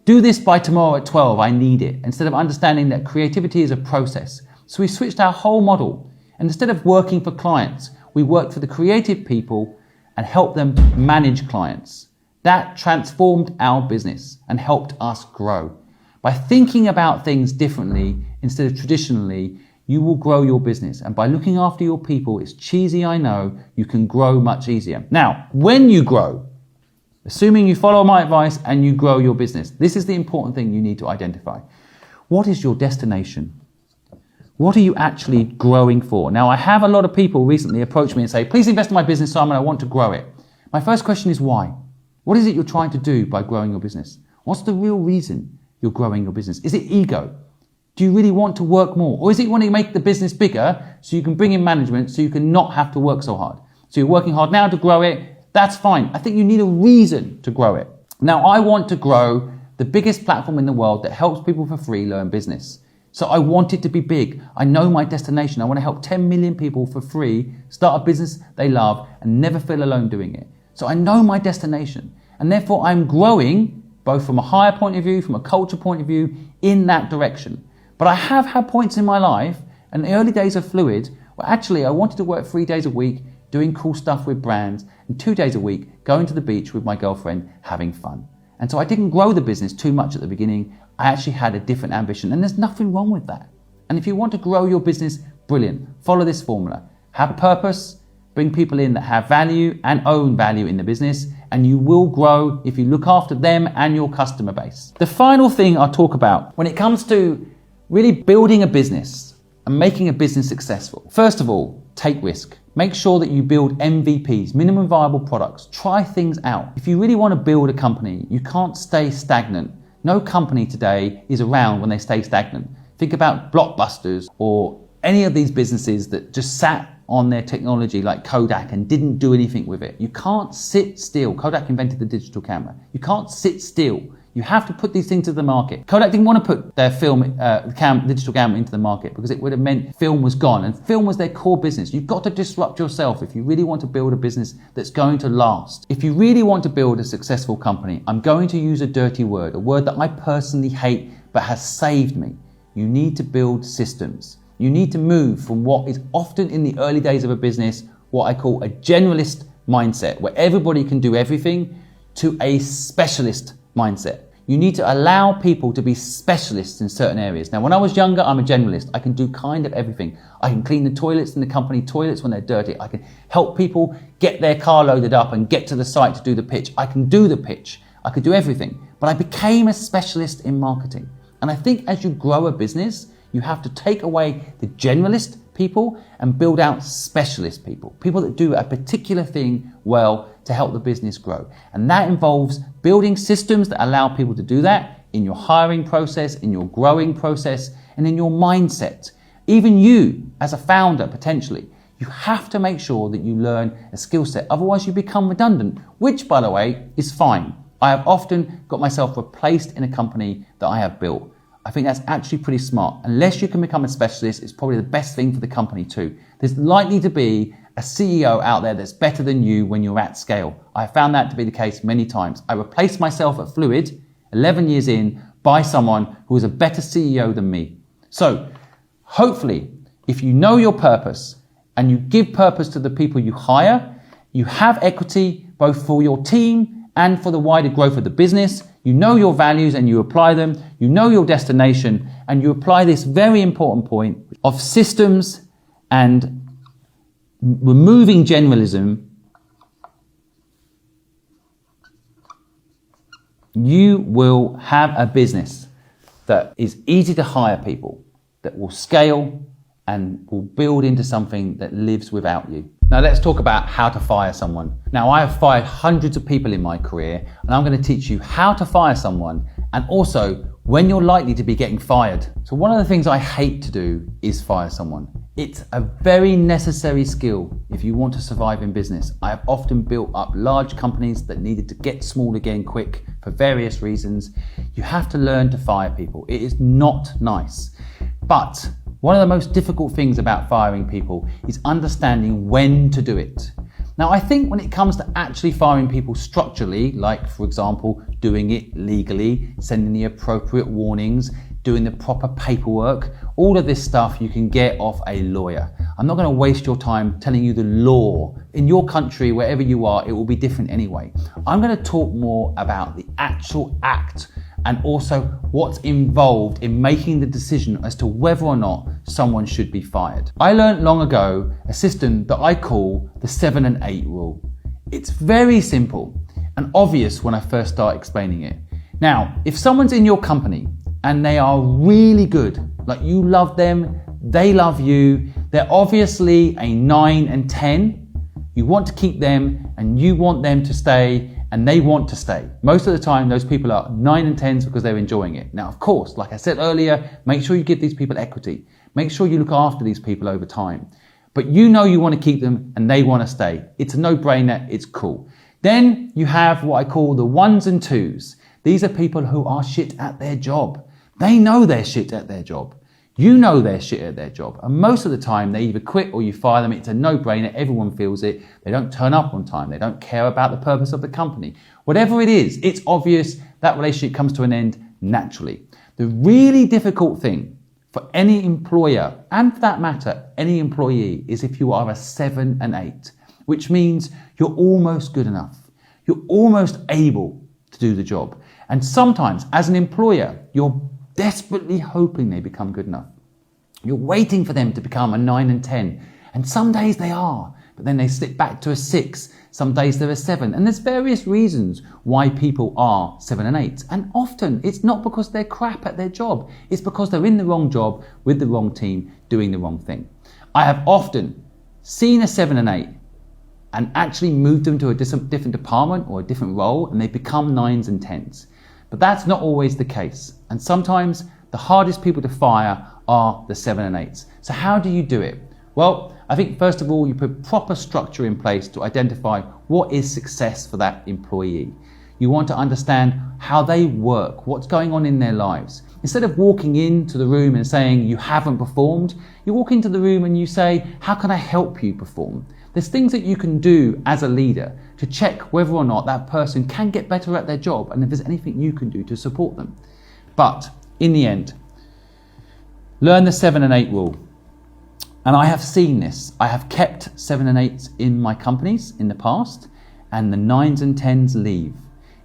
Do this by tomorrow at 12, I need it. Instead of understanding that creativity is a process. So we switched our whole model. And instead of working for clients, we worked for the creative people and helped them manage clients. That transformed our business and helped us grow. By thinking about things differently instead of traditionally, you will grow your business. And by looking after your people, it's cheesy, I know, you can grow much easier. Now, when you grow, assuming you follow my advice and you grow your business, this is the important thing you need to identify. What is your destination? What are you actually growing for? Now, I have a lot of people recently approach me and say, please invest in my business, Simon, I want to grow it. My first question is why? What is it you're trying to do by growing your business? What's the real reason you're growing your business? Is it ego? Do you really want to work more? Or is it you want to make the business bigger so you can bring in management so you can not have to work so hard? So you're working hard now to grow it. That's fine. I think you need a reason to grow it. Now, I want to grow the biggest platform in the world that helps people for free learn business. So I want it to be big. I know my destination. I want to help 10 million people for free start a business they love and never feel alone doing it. So I know my destination. And therefore I'm growing both from a higher point of view, from a culture point of view, in that direction. But I have had points in my life, and the early days of Fluid, where actually I wanted to work 3 days a week, doing cool stuff with brands, and 2 days a week, going to the beach with my girlfriend, having fun. And so I didn't grow the business too much at the beginning. I actually had a different ambition, and there's nothing wrong with that. And if you want to grow your business, brilliant. Follow this formula. Have purpose, bring people in that have value and own value in the business, and you will grow if you look after them and your customer base. The final thing I'll talk about when it comes to really building a business and making a business successful. First of all, take risk. Make sure that you build MVPs, minimum viable products. Try things out. If you really want to build a company, you can't stay stagnant. No company today is around when they stay stagnant. Think about Blockbusters or any of these businesses that just sat on their technology like Kodak and didn't do anything with it. You can't sit still. Kodak invented the digital camera. You can't sit still. You have to put these things to the market. Kodak didn't want to put their digital camera into the market because it would have meant film was gone, and film was their core business. You've got to disrupt yourself if you really want to build a business that's going to last. If you really want to build a successful company, I'm going to use a dirty word, a word that I personally hate but has saved me. You need to build systems. You need to move from what is often in the early days of a business, what I call a generalist mindset, where everybody can do everything, to a specialist mindset. You need to allow people to be specialists in certain areas. Now, when I was younger, I'm a generalist. I can do kind of everything. I can clean the toilets in the company toilets when they're dirty. I can help people get their car loaded up and get to the site to do the pitch. I can do the pitch. I could do everything. But I became a specialist in marketing. And I think as you grow a business, you have to take away the generalist people and build out specialist people, people that do a particular thing well to help the business grow. And that involves building systems that allow people to do that in your hiring process, in your growing process, and in your mindset. Even you, as a founder, potentially, you have to make sure that you learn a skill set. Otherwise, you become redundant, which, by the way, is fine. I have often got myself replaced in a company that I have built. I think that's actually pretty smart. Unless you can become a specialist, it's probably the best thing for the company too. There's likely to be a CEO out there that's better than you when you're at scale. I found that to be the case many times. I replaced myself at Fluid 11 years in by someone who was a better CEO than me. So hopefully, if you know your purpose and you give purpose to the people you hire, you have equity both for your team and for the wider growth of the business. You know your values and you apply them. You know your destination and you apply this very important point of systems and removing generalism. You will have a business that is easy to hire people, that will scale and will build into something that lives without you. Now let's talk about how to fire someone. Now I have fired hundreds of people in my career, and I'm going to teach you how to fire someone and also when you're likely to be getting fired. So one of the things I hate to do is fire someone. It's a very necessary skill if you want to survive in business. I have often built up large companies that needed to get small again quick for various reasons. You have to learn to fire people. It is not nice. But one of the most difficult things about firing people is understanding when to do it. Now, I think when it comes to actually firing people structurally, like, for example, doing it legally, sending the appropriate warnings, doing the proper paperwork, all of this stuff you can get off a lawyer. I'm not going to waste your time telling you the law. In your country, wherever you are, it will be different anyway. I'm going to talk more about the actual act and also what's involved in making the decision as to whether or not someone should be fired. I learned long ago a system that I call the 7 and 8 rule. It's very simple and obvious when I first start explaining it. Now, if someone's in your company and they are really good, like you love them, they love you, they're obviously a 9 and 10, you want to keep them and you want them to stay and they want to stay. Most of the time, those people are 9 and 10s because they're enjoying it. Now, of course, like I said earlier, make sure you give these people equity. Make sure you look after these people over time. But you know you want to keep them and they want to stay. It's a no-brainer, it's cool. Then you have what I call the 1s and 2s. These are people who are shit at their job. They know they're shit at their job. You know they're shit at their job. And most of the time they either quit or you fire them. It's a no-brainer. Everyone feels it. They don't turn up on time. They don't care about the purpose of the company. Whatever it is, it's obvious that relationship comes to an end naturally. The really difficult thing for any employer, and for that matter, any employee, is if you are a 7 and 8, which means you're almost good enough. You're almost able to do the job. And sometimes, as an employer, you're desperately hoping they become good enough. You're waiting for them to become a 9 and 10. And some days they are, but then they slip back to a 6. Some days they're a 7. And there's various reasons why people are 7 and 8. And often it's not because they're crap at their job. It's because they're in the wrong job with the wrong team doing the wrong thing. I have often seen a 7 and 8 and actually moved them to a different department or a different role, and they become 9s and 10s. But that's not always the case. And sometimes the hardest people to fire are the 7 and 8s. So how do you do it? Well, I think first of all, you put proper structure in place to identify what is success for that employee. You want to understand how they work, what's going on in their lives. Instead of walking into the room and saying you haven't performed, you walk into the room and you say, how can I help you perform? There's things that you can do as a leader to check whether or not that person can get better at their job and if there's anything you can do to support them. But in the end, learn the 7 and 8 rule. And I have seen this. I have kept 7 and 8s in my companies in the past, and the 9s and 10s leave.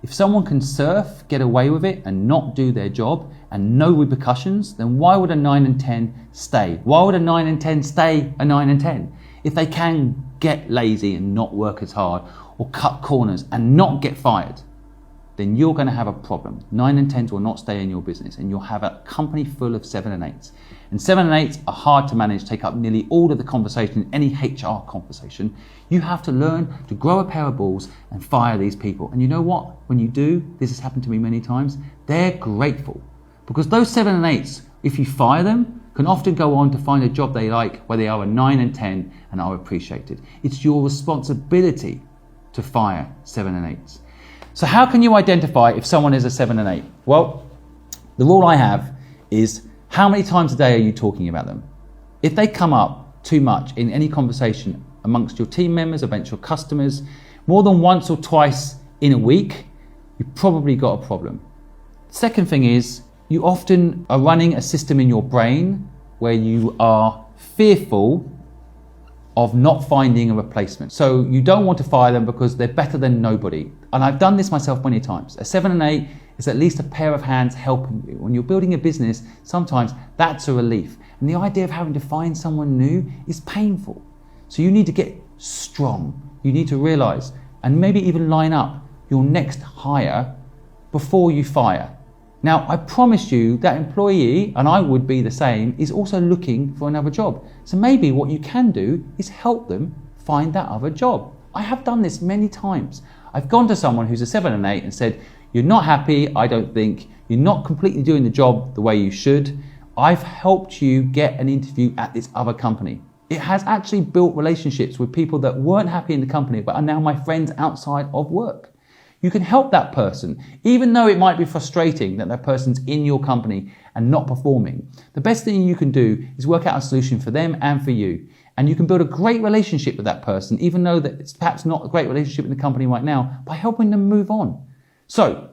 If someone can surf, get away with it and not do their job and no repercussions, then why would a 9 and 10 stay? Why would a 9 and 10 stay a 9 and 10? If they can get lazy and not work as hard, or cut corners and not get fired, then you're going to have a problem. 9 and 10s will not stay in your business, and you'll have a company full of 7 and 8s. And 7 and 8s are hard to manage, take up nearly all of the conversation in any HR conversation. You have to learn to grow a pair of balls and fire these people. And you know what? When you do, this has happened to me many times, they're grateful. Because those 7 and 8s, if you fire them, can often go on to find a job they like where they are a 9 and 10 and are appreciated. It's your responsibility to fire 7 and 8s. So how can you identify if someone is a 7 and 8? Well, the rule I have is how many times a day are you talking about them? If they come up too much in any conversation amongst your team members, amongst your customers, more than once or twice in a week, you've probably got a problem. Second thing is, you often are running a system in your brain where you are fearful of not finding a replacement. So you don't want to fire them because they're better than nobody. And I've done this myself many times. A 7 and 8 is at least a pair of hands helping you. When you're building a business, sometimes that's a relief. And the idea of having to find someone new is painful. So you need to get strong. You need to realize and maybe even line up your next hire before you fire. Now, I promise you that employee, and I would be the same, is also looking for another job. So maybe what you can do is help them find that other job. I have done this many times. I've gone to someone who's a 7 and 8 and said, you're not happy, I don't think, you're not completely doing the job the way you should. I've helped you get an interview at this other company. It has actually built relationships with people that weren't happy in the company but are now my friends outside of work. You can help that person, even though it might be frustrating that that person's in your company and not performing. The best thing you can do is work out a solution for them and for you. And you can build a great relationship with that person, even though that it's perhaps not a great relationship in the company right now, by helping them move on. So,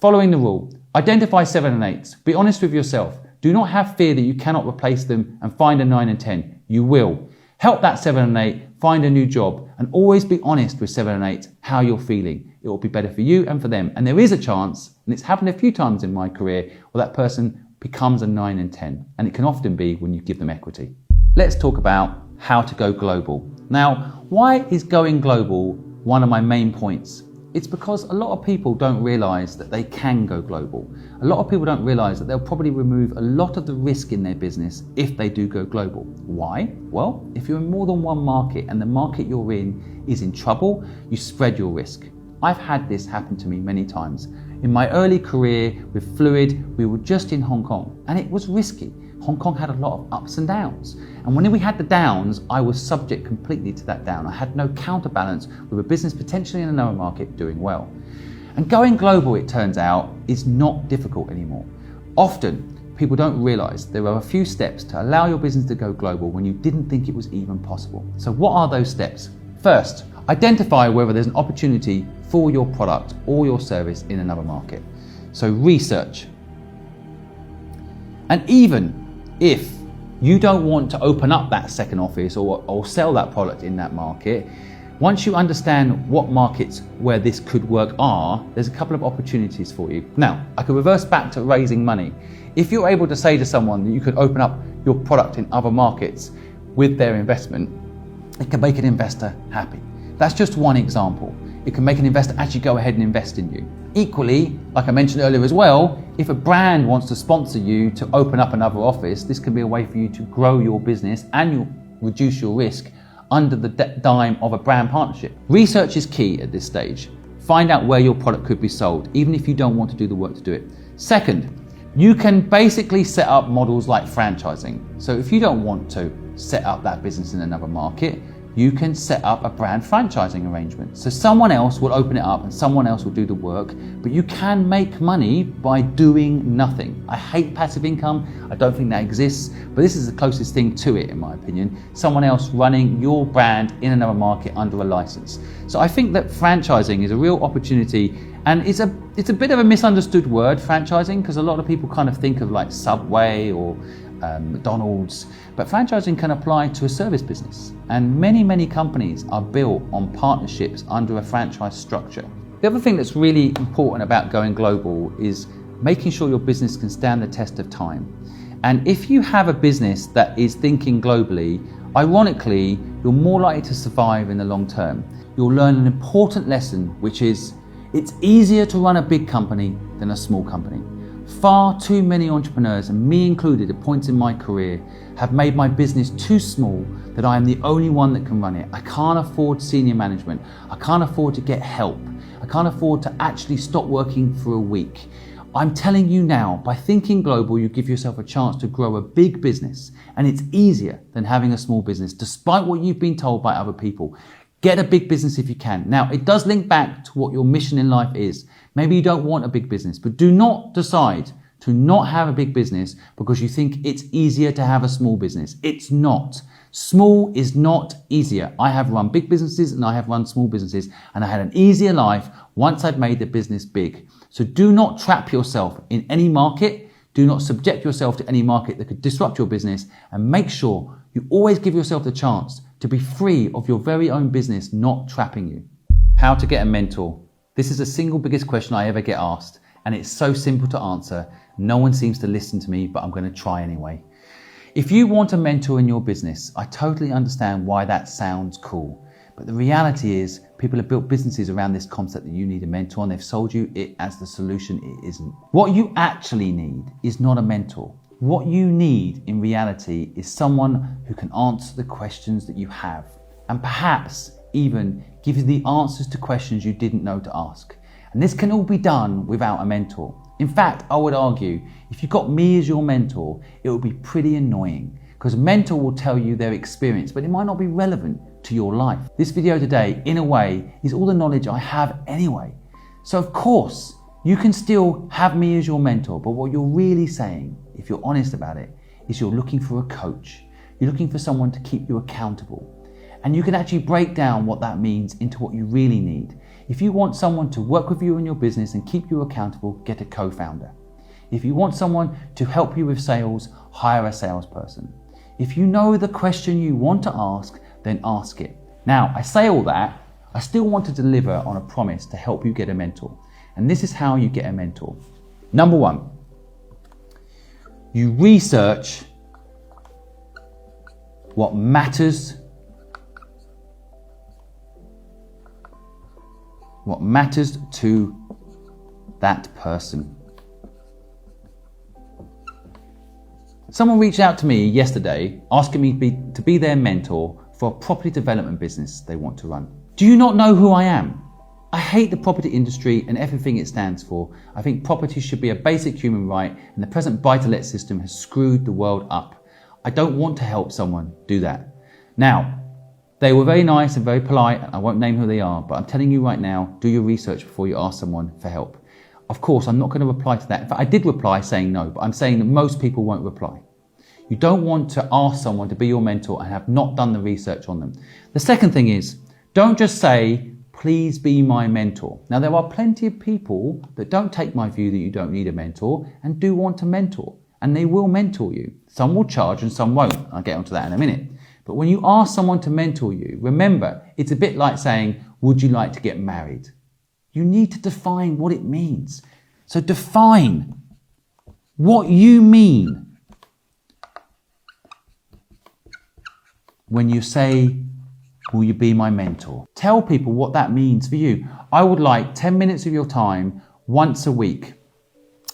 following the rule, identify 7 and 8s. Be honest with yourself. Do not have fear that you cannot replace them and find a 9 and 10. You will. Help that 7 and 8 find a new job, and always be honest with 7 and 8 how you're feeling. It will be better for you and for them. And there is a chance, and it's happened a few times in my career, where that person becomes a 9 and 10. And it can often be when you give them equity. Let's talk about how to go global. Now, why is going global one of my main points? It's because a lot of people don't realize that they can go global. A lot of people don't realize that they'll probably remove a lot of the risk in their business if they do go global. Why? Well, if you're in more than one market and the market you're in is in trouble, you spread your risk. I've had this happen to me many times. In my early career with Fluid, we were just in Hong Kong and it was risky. Hong Kong had a lot of ups and downs. And when we had the downs, I was subject completely to that down. I had no counterbalance with a business potentially in another market doing well. And going global, it turns out, is not difficult anymore. Often, people don't realize there are a few steps to allow your business to go global when you didn't think it was even possible. So what are those steps? First, identify whether there's an opportunity for your product or your service in another market. So research. And even if you don't want to open up that second office or sell that product in that market, once you understand what markets where this could work are, there's a couple of opportunities for you. Now, I could reverse back to raising money. If you're able to say to someone that you could open up your product in other markets with their investment, it can make an investor happy. That's just one example. It can make an investor actually go ahead and invest in you. Equally, like I mentioned earlier as well, if a brand wants to sponsor you to open up another office, this can be a way for you to grow your business and you'll reduce your risk under the dime of a brand partnership. Research is key at this stage. Find out where your product could be sold, even if you don't want to do the work to do it. Second, you can basically set up models like franchising. So if you don't want to set up that business in another market, you can set up a brand franchising arrangement. So someone else will open it up and someone else will do the work, but you can make money by doing nothing. I hate passive income. I don't think that exists, but this is the closest thing to it, in my opinion. Someone else running your brand in another market under a license. So I think that franchising is a real opportunity, and it's a bit of a misunderstood word, franchising, because a lot of people kind of think of like Subway or McDonald's, but franchising can apply to a service business, and many companies are built on partnerships under a franchise structure. The other thing that's really important about going global is making sure your business can stand the test of time. And if you have a business that is thinking globally, ironically, you're more likely to survive in the long term. You'll learn an important lesson, which is it's easier to run a big company than a small company. Far too many entrepreneurs, and me included at points in my career, have made my business too small that I am the only one that can run it. I can't afford senior management. I can't afford to get help. I can't afford to actually stop working for a week. I'm telling you now, by thinking global, you give yourself a chance to grow a big business, and it's easier than having a small business, despite what you've been told by other people. Get a big business if you can. Now, it does link back to what your mission in life is. Maybe you don't want a big business, but do not decide to not have a big business because you think it's easier to have a small business. It's not. Small is not easier. I have run big businesses and I have run small businesses, and I had an easier life once I'd made the business big. So do not trap yourself in any market. Do not subject yourself to any market that could disrupt your business, and make sure you always give yourself the chance to be free of your very own business not trapping you. How to get a mentor. This is the single biggest question I ever get asked, and it's so simple to answer. No one seems to listen to me, but I'm going to try anyway. If you want a mentor in your business, I totally understand why that sounds cool. But the reality is, people have built businesses around this concept that you need a mentor, and they've sold you it as the solution. It isn't. What you actually need is not a mentor. What you need in reality is someone who can answer the questions that you have, and perhaps even give you the answers to questions you didn't know to ask. And this can all be done without a mentor. In fact, I would argue, if you got me as your mentor, it would be pretty annoying, because a mentor will tell you their experience, but it might not be relevant to your life. This video today, in a way, is all the knowledge I have anyway. So of course, you can still have me as your mentor, but what you're really saying, if you're honest about it, is you're looking for a coach. You're looking for someone to keep you accountable. And you can actually break down what that means into what you really need. If you want someone to work with you in your business and keep you accountable, get a co-founder. If you want someone to help you with sales, hire a salesperson. If you know the question you want to ask, then ask it. Now, I say all that, I still want to deliver on a promise to help you get a mentor. And this is how you get a mentor. Number one, you research what matters to that person. Someone reached out to me yesterday asking me to be their mentor for a property development business they want to run. Do you not know who I am? I hate the property industry and everything it stands for. I think property should be a basic human right, and the present buy-to-let system has screwed the world up. I don't want to help someone do that. Now, they were very nice and very polite, and I won't name who they are, but I'm telling you right now, do your research before you ask someone for help. Of course, I'm not going to reply to that. In fact, I did reply saying no, but I'm saying that most people won't reply. You don't want to ask someone to be your mentor and have not done the research on them. The second thing is, don't just say, please be my mentor. Now, there are plenty of people that don't take my view that you don't need a mentor and do want to mentor, and they will mentor you. Some will charge and some won't. I'll get onto that in a minute. But when you ask someone to mentor you, remember, it's a bit like saying, would you like to get married? You need to define what it means. So define what you mean when you say, will you be my mentor? Tell people what that means for you. I would like 10 minutes of your time once a week.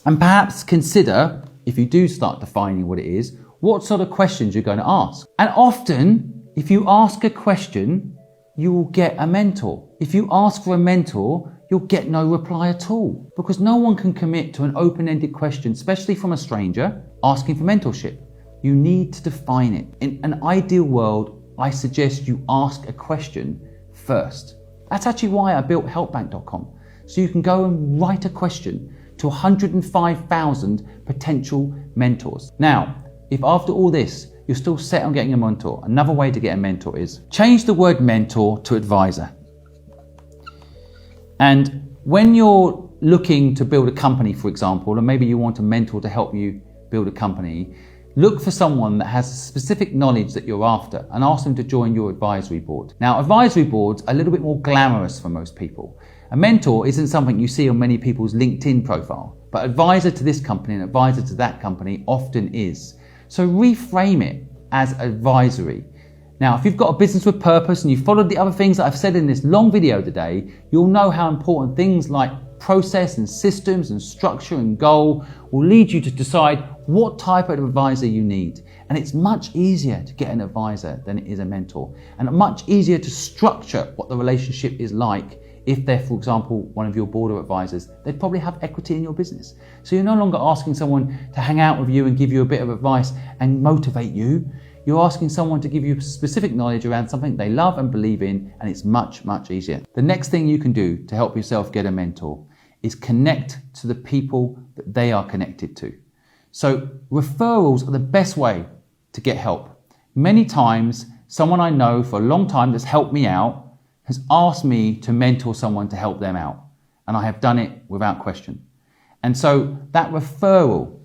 And perhaps consider, if you do start defining what it is, what sort of questions you're going to ask. And often, if you ask a question, you will get a mentor. If you ask for a mentor, you'll get no reply at all, because no one can commit to an open-ended question, especially from a stranger, asking for mentorship. You need to define it. In an ideal world, I suggest you ask a question first. That's actually why I built helpbank.com. So you can go and write a question to 105,000 potential mentors. Now, if after all this, you're still set on getting a mentor, another way to get a mentor is change the word mentor to advisor. And when you're looking to build a company, for example, or maybe you want a mentor to help you build a company, look for someone that has specific knowledge that you're after and ask them to join your advisory board. Now, advisory boards are a little bit more glamorous for most people. A mentor isn't something you see on many people's LinkedIn profile, but advisor to this company and advisor to that company often is. So reframe it as advisory. Now, if you've got a business with purpose and you followed the other things that I've said in this long video today, you'll know how important things like process and systems and structure and goal will lead you to decide what type of advisor you need. And it's much easier to get an advisor than it is a mentor, and much easier to structure what the relationship is like. If they're, for example, one of your board of advisors, they'd probably have equity in your business. So you're no longer asking someone to hang out with you and give you a bit of advice and motivate you. You're asking someone to give you specific knowledge around something they love and believe in, and it's much, much easier. The next thing you can do to help yourself get a mentor is connect to the people that they are connected to. So referrals are the best way to get help. Many times, someone I know for a long time that's helped me out has asked me to mentor someone to help them out, and I have done it without question. And so that referral,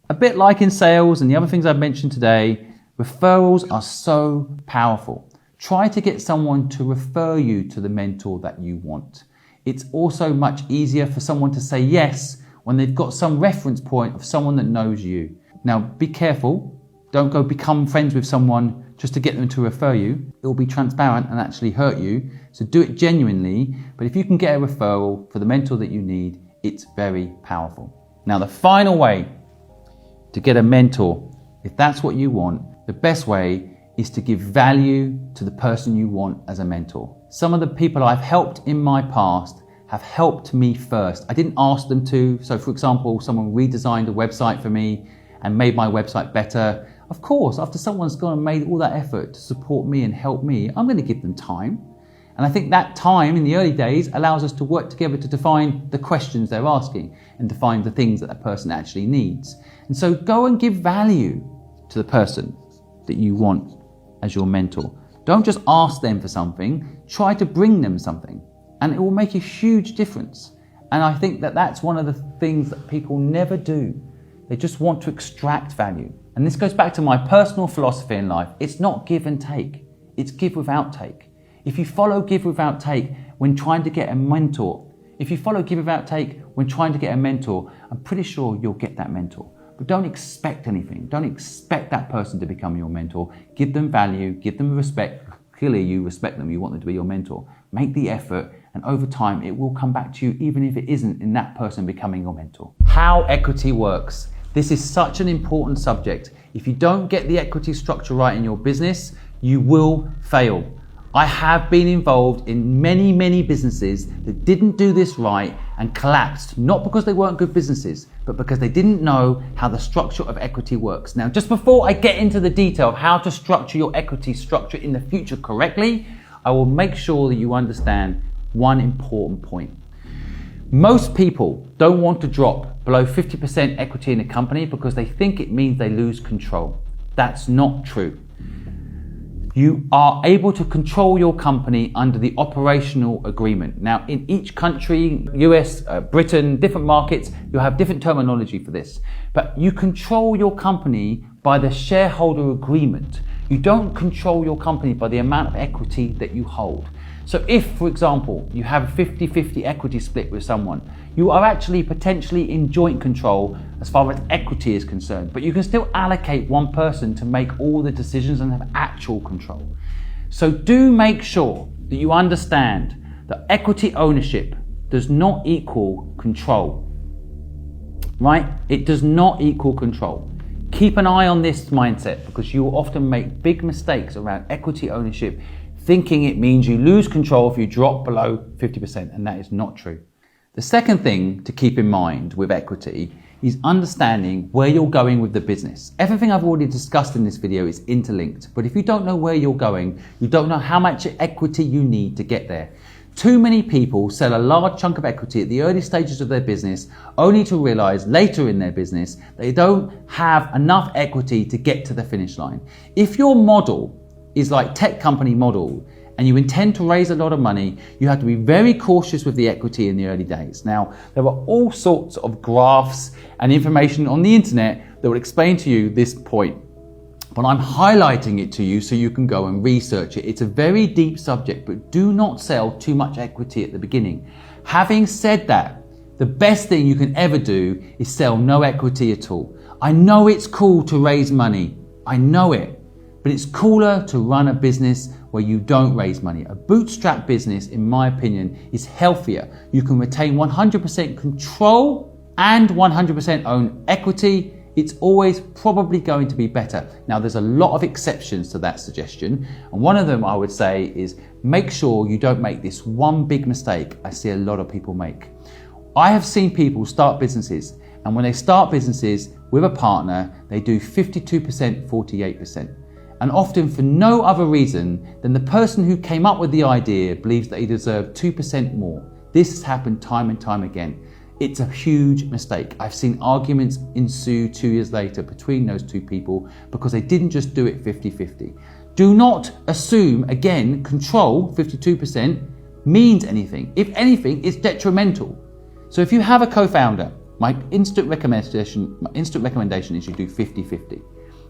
a bit like in sales and the other things I've mentioned today, referrals are so powerful. Try to get someone to refer you to the mentor that you want. It's also much easier for someone to say yes when they've got some reference point of someone that knows you. Now, be careful. Don't go become friends with someone just to get them to refer you. It will be transparent and actually hurt you. So do it genuinely. But if you can get a referral for the mentor that you need, it's very powerful. Now, the final way to get a mentor, if that's what you want, the best way is to give value to the person you want as a mentor. Some of the people I've helped in my past have helped me first. I didn't ask them to. So for example, someone redesigned a website for me and made my website better. Of course, after someone's gone and made all that effort to support me and help me, I'm going to give them time. And I think that time in the early days allows us to work together to define the questions they're asking and define the things that person actually needs. And so go and give value to the person that you want as your mentor. Don't just ask them for something, try to bring them something, and it will make a huge difference. And I think that that's one of the things that people never do. They just want to extract value. And this goes back to my personal philosophy in life. It's not give and take, it's give without take. If you follow give without take when trying to get a mentor, I'm pretty sure you'll get that mentor. But don't expect anything. Don't expect that person to become your mentor. Give them value, give them respect. Clearly you respect them, you want them to be your mentor. Make the effort, and over time it will come back to you, even if it isn't in that person becoming your mentor. How equity works. This is such an important subject. If you don't get the equity structure right in your business, you will fail. I have been involved in many businesses that didn't do this right and collapsed, not because they weren't good businesses, but because they didn't know how the structure of equity works. Now, just before I get into the detail of how to structure your equity structure in the future correctly, I will make sure that you understand one important point. Most people don't want to drop below 50% equity in a company because they think it means they lose control. That's not true. You are able to control your company under the operational agreement. Now, in each country, US, Britain, different markets, you'll have different terminology for this. But you control your company by the shareholder agreement. You don't control your company by the amount of equity that you hold. So if, for example, you have a 50-50 equity split with someone, you are actually potentially in joint control as far as equity is concerned, but you can still allocate one person to make all the decisions and have actual control. So do make sure that you understand that equity ownership does not equal control, right? It does not equal control. Keep an eye on this mindset because you will often make big mistakes around equity ownership, thinking it means you lose control if you drop below 50%, and that is not true. The second thing to keep in mind with equity is understanding where you're going with the business. Everything I've already discussed in this video is interlinked, but if you don't know where you're going, you don't know how much equity you need to get there. Too many people sell a large chunk of equity at the early stages of their business, only to realize later in their business they don't have enough equity to get to the finish line. If your model is like tech company model and you intend to raise a lot of money, you have to be very cautious with the equity in the early days. Now, there are all sorts of graphs and information on the internet that will explain to you this point, but I'm highlighting it to you so you can go and research it. It's a very deep subject, but do not sell too much equity at the beginning. Having said that, the best thing you can ever do is sell no equity at all. I know it's cool to raise money, I know it. But it's cooler to run a business where you don't raise money. A bootstrap business, in my opinion, is healthier. You can retain 100% control and 100% own equity. It's always probably going to be better. Now, there's a lot of exceptions to that suggestion. And one of them I would say is make sure you don't make this one big mistake I see a lot of people make. I have seen people start businesses, and when they start businesses with a partner, they do 52%, 48%. And often for no other reason than the person who came up with the idea believes that he deserved 2% more. This has happened time and time again. It's a huge mistake. I've seen arguments ensue 2 years later between those two people because they didn't just do it 50-50. Do not assume, again, control 52% means anything. If anything, it's detrimental. So if you have a co-founder, my instant recommendation is you do 50-50.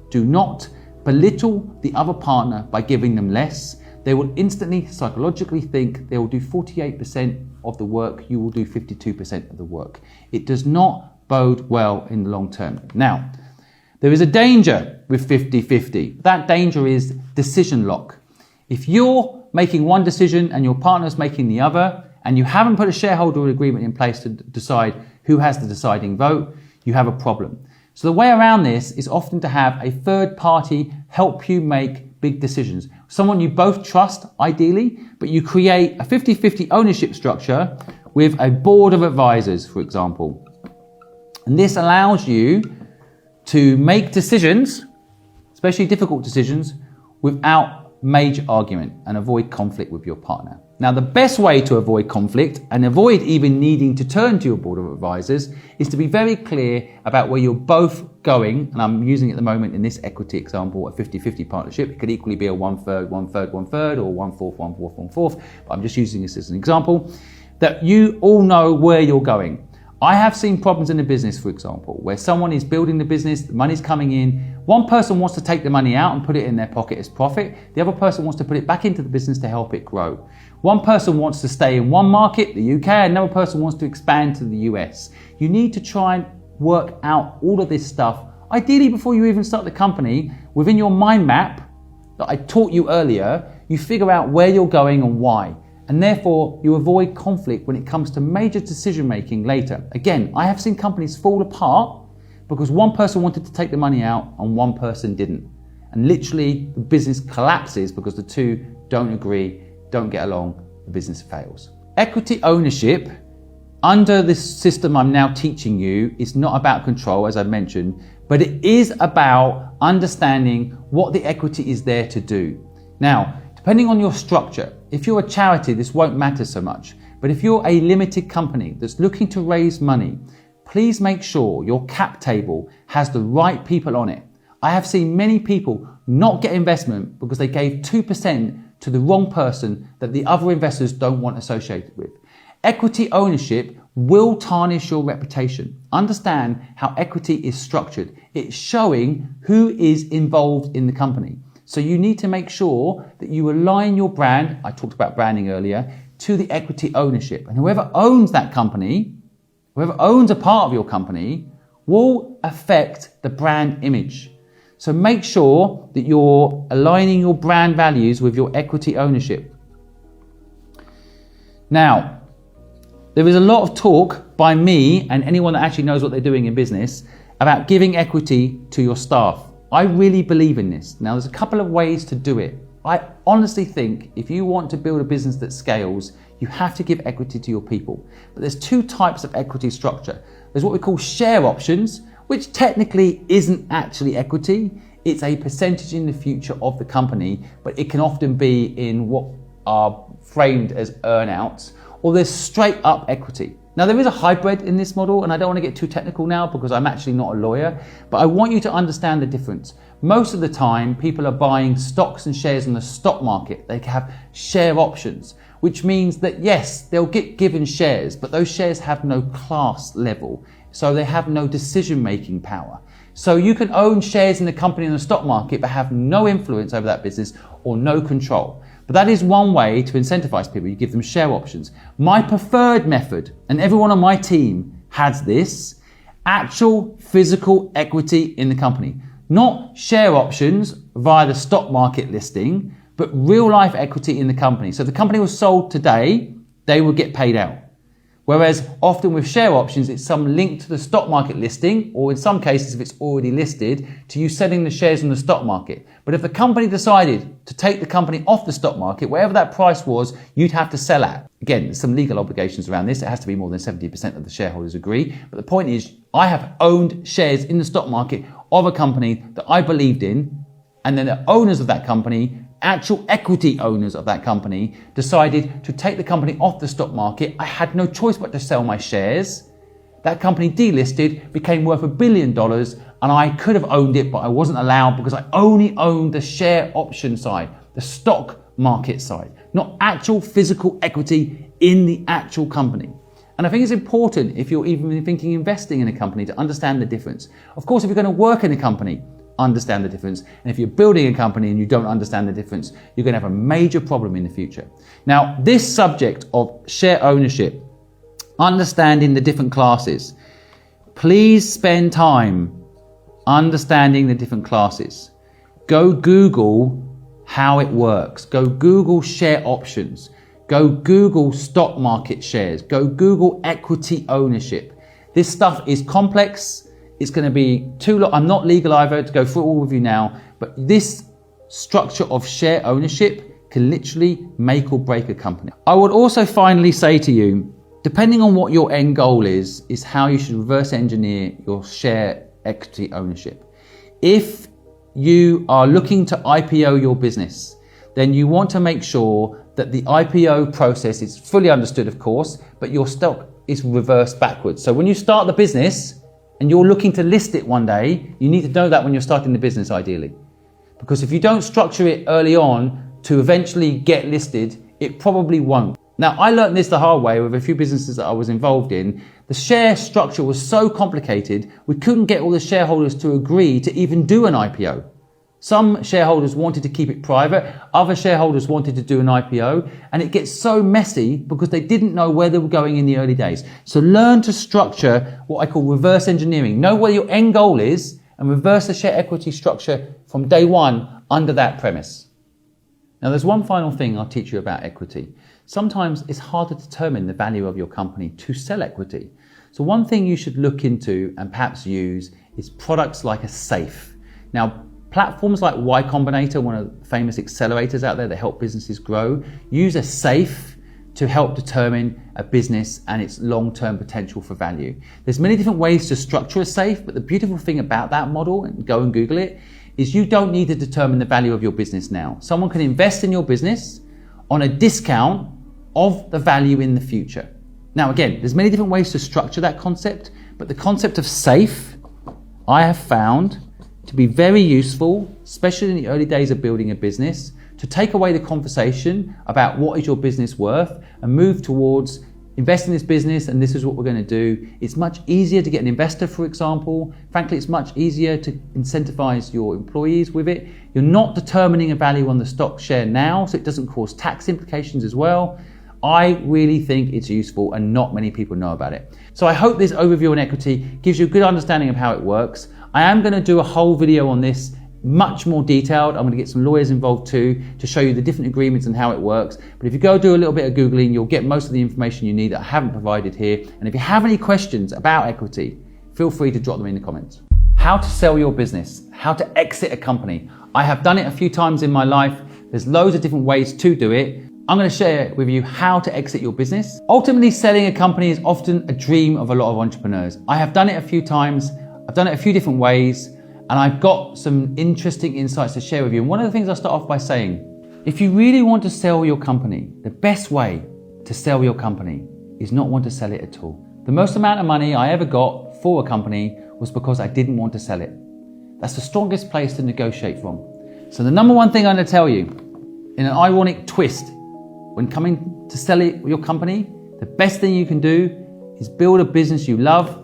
Do not belittle the other partner by giving them less. They will instantly psychologically think they will do 48% of the work, you will do 52% of the work. It does not bode well in the long term. Now, there is a danger with 50-50. That danger is decision lock. If you're making one decision and your partner's making the other, and you haven't put a shareholder agreement in place to decide who has the deciding vote, you have a problem. So the way around this is often to have a third party help you make big decisions. Someone you both trust, ideally, but you create a 50-50 ownership structure with a board of advisors, for example. And this allows you to make decisions, especially difficult decisions, without major argument and avoid conflict with your partner. Now, the best way to avoid conflict and avoid even needing to turn to your board of advisors is to be very clear about where you're both going. And I'm using at the moment in this equity example, a 50-50 partnership. It could equally be a 1/3, 1/3, 1/3, or 1/4, 1/4, 1/4. But I'm just using this as an example, that you all know where you're going. I have seen problems in a business, for example, where someone is building the business, the money's coming in, one person wants to take the money out and put it in their pocket as profit, the other person wants to put it back into the business to help it grow. One person wants to stay in one market, the UK, another person wants to expand to the US. You need to try and work out all of this stuff, ideally before you even start the company, within your mind map that I taught you earlier, you figure out where you're going and why. And therefore, you avoid conflict when it comes to major decision making later. Again, I have seen companies fall apart because one person wanted to take the money out and one person didn't. And literally, the business collapses because the two don't agree, don't get along, the business fails. Equity ownership under this system I'm now teaching you is not about control, as I mentioned, but it is about understanding what the equity is there to do. Now, depending on your structure, if you're a charity, this won't matter so much. But if you're a limited company that's looking to raise money, please make sure your cap table has the right people on it. I have seen many people not get investment because they gave 2% to the wrong person that the other investors don't want associated with. Equity ownership will tarnish your reputation. Understand how equity is structured. It's showing who is involved in the company. So you need to make sure that you align your brand, I talked about branding earlier, to the equity ownership. And whoever owns that company, whoever owns a part of your company, will affect the brand image. So make sure that you're aligning your brand values with your equity ownership. Now, there is a lot of talk by me and anyone that actually knows what they're doing in business about giving equity to your staff. I really believe in this. Now, there's a couple of ways to do it. I honestly think if you want to build a business that scales, you have to give equity to your people. But there's two types of equity structure. There's what we call share options, which technically isn't actually equity. It's a percentage in the future of the company, but it can often be in what are framed as earnouts, or there's straight up equity. Now, there is a hybrid in this model, and I don't want to get too technical now because I'm actually not a lawyer, but I want you to understand the difference. Most of the time, people are buying stocks and shares in the stock market. They have share options, which means that yes, they'll get given shares, but those shares have no class level, so they have no decision-making power. So you can own shares in the company in the stock market, but have no influence over that business or no control. But that is one way to incentivize people. You give them share options. My preferred method, and everyone on my team has this, actual physical equity in the company. Not share options via the stock market listing, but real life equity in the company. So if the company was sold today, they would get paid out. Whereas often with share options, it's some link to the stock market listing, or in some cases, if it's already listed, to you selling the shares in the stock market. But if the company decided to take the company off the stock market, whatever that price was, you'd have to sell at. Again, there's some legal obligations around this. It has to be more than 70% of the shareholders agree. But the point is, I have owned shares in the stock market of a company that I believed in, and then the owners of that company, actual equity owners of that company, decided to take the company off the stock market. I had no choice but to sell my shares. That company delisted, became worth $1 billion, and I could have owned it, but I wasn't allowed because I only owned the share option side, the stock market side, not actual physical equity in the actual company. And I think it's important, if you're even thinking investing in a company, to understand the difference. Of course, if you're going to work in a company, understand the difference. And if you're building a company and you don't understand the difference, you're going to have a major problem in the future. Now, this subject of share ownership, understanding the different classes, please spend time understanding the different classes. Go Google how it works. Go Google share options. Go Google stock market shares. Go Google equity ownership. This stuff is complex. It's going to be too long. I'm not legal either to go through it all with you now, but this structure of share ownership can literally make or break a company. I would also finally say to you, depending on what your end goal is how you should reverse engineer your share equity ownership. If you are looking to IPO your business, then you want to make sure that the IPO process is fully understood, of course, but your stock is reversed backwards. So when you start the business, and you're looking to list it one day, you need to know that when you're starting the business, ideally. Because if you don't structure it early on to eventually get listed, it probably won't. Now, I learned this the hard way with a few businesses that I was involved in. The share structure was so complicated, we couldn't get all the shareholders to agree to even do an IPO. Some shareholders wanted to keep it private, other shareholders wanted to do an IPO, and it gets so messy because they didn't know where they were going in the early days. So learn to structure what I call reverse engineering. Know where your end goal is and reverse the share equity structure from day one under that premise. Now, there's one final thing I'll teach you about equity. Sometimes it's hard to determine the value of your company to sell equity. So one thing you should look into and perhaps use is products like a safe. Now, Platforms like Y Combinator, one of the famous accelerators out there that help businesses grow, use a SAFE to help determine a business and its long-term potential for value. There's many different ways to structure a SAFE, but the beautiful thing about that model, and go and Google it, is you don't need to determine the value of your business now. Someone can invest in your business on a discount of the value in the future. Now again, there's many different ways to structure that concept, but the concept of SAFE I have found to be very useful, especially in the early days of building a business, to take away the conversation about what is your business worth and move towards invest in this business and this is what we're going to do. It's much easier to get an investor, for example. Frankly, it's much easier to incentivize your employees with it. You're not determining a value on the stock share now, so it doesn't cause tax implications as well. I really think it's useful and not many people know about it. So I hope this overview on equity gives you a good understanding of how it works. I am going to do a whole video on this, much more detailed. I'm going to get some lawyers involved too to show you the different agreements and how it works. But if you go do a little bit of Googling, you'll get most of the information you need that I haven't provided here. And if you have any questions about equity, feel free to drop them in the comments. How to sell your business, how to exit a company. I have done it a few times in my life. There's loads of different ways to do it. I'm going to share with you how to exit your business. Ultimately, selling a company is often a dream of a lot of entrepreneurs. I have done it a few times. I've done it a few different ways. And I've got some interesting insights to share with you. And one of the things I'll start off by saying, if you really want to sell your company, the best way to sell your company is not want to sell it at all. The most amount of money I ever got for a company was because I didn't want to sell it. That's the strongest place to negotiate from. So the number one thing I'm going to tell you, in an ironic twist, when coming to sell your company, the best thing you can do is build a business you love,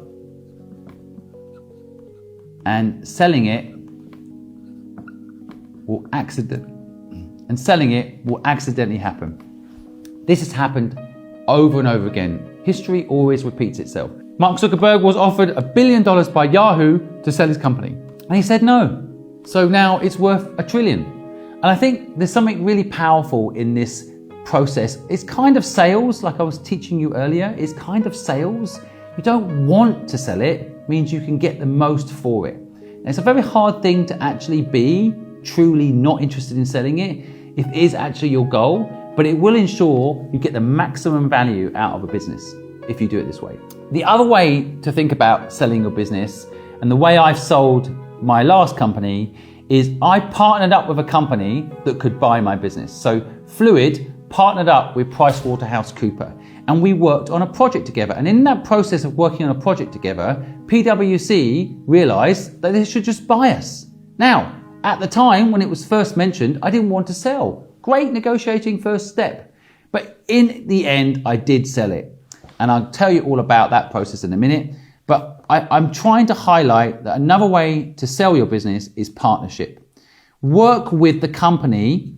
and selling it will accidentally happen. This has happened over and over again. History always repeats itself. Mark Zuckerberg was offered $1 billion by Yahoo to sell his company, and he said no. So now it's worth $1 trillion. And I think there's something really powerful in this process. It's kind of sales, like I was teaching you earlier. It's kind of sales. You don't want to sell it, means you can get the most for it. Now, it's a very hard thing to actually be truly not interested in selling it if it is actually your goal, but it will ensure you get the maximum value out of a business if you do it this way. The other way to think about selling your business, and the way I've sold my last company, is I partnered up with a company that could buy my business. So Fluid partnered up with PricewaterhouseCoopers, and we worked on a project together. And in that process of working on a project together, PwC realized that they should just buy us. Now, at the time when it was first mentioned, I didn't want to sell. Great negotiating first step. But in the end, I did sell it. And I'll tell you all about that process in a minute. But I'm trying to highlight that another way to sell your business is partnership. Work with the company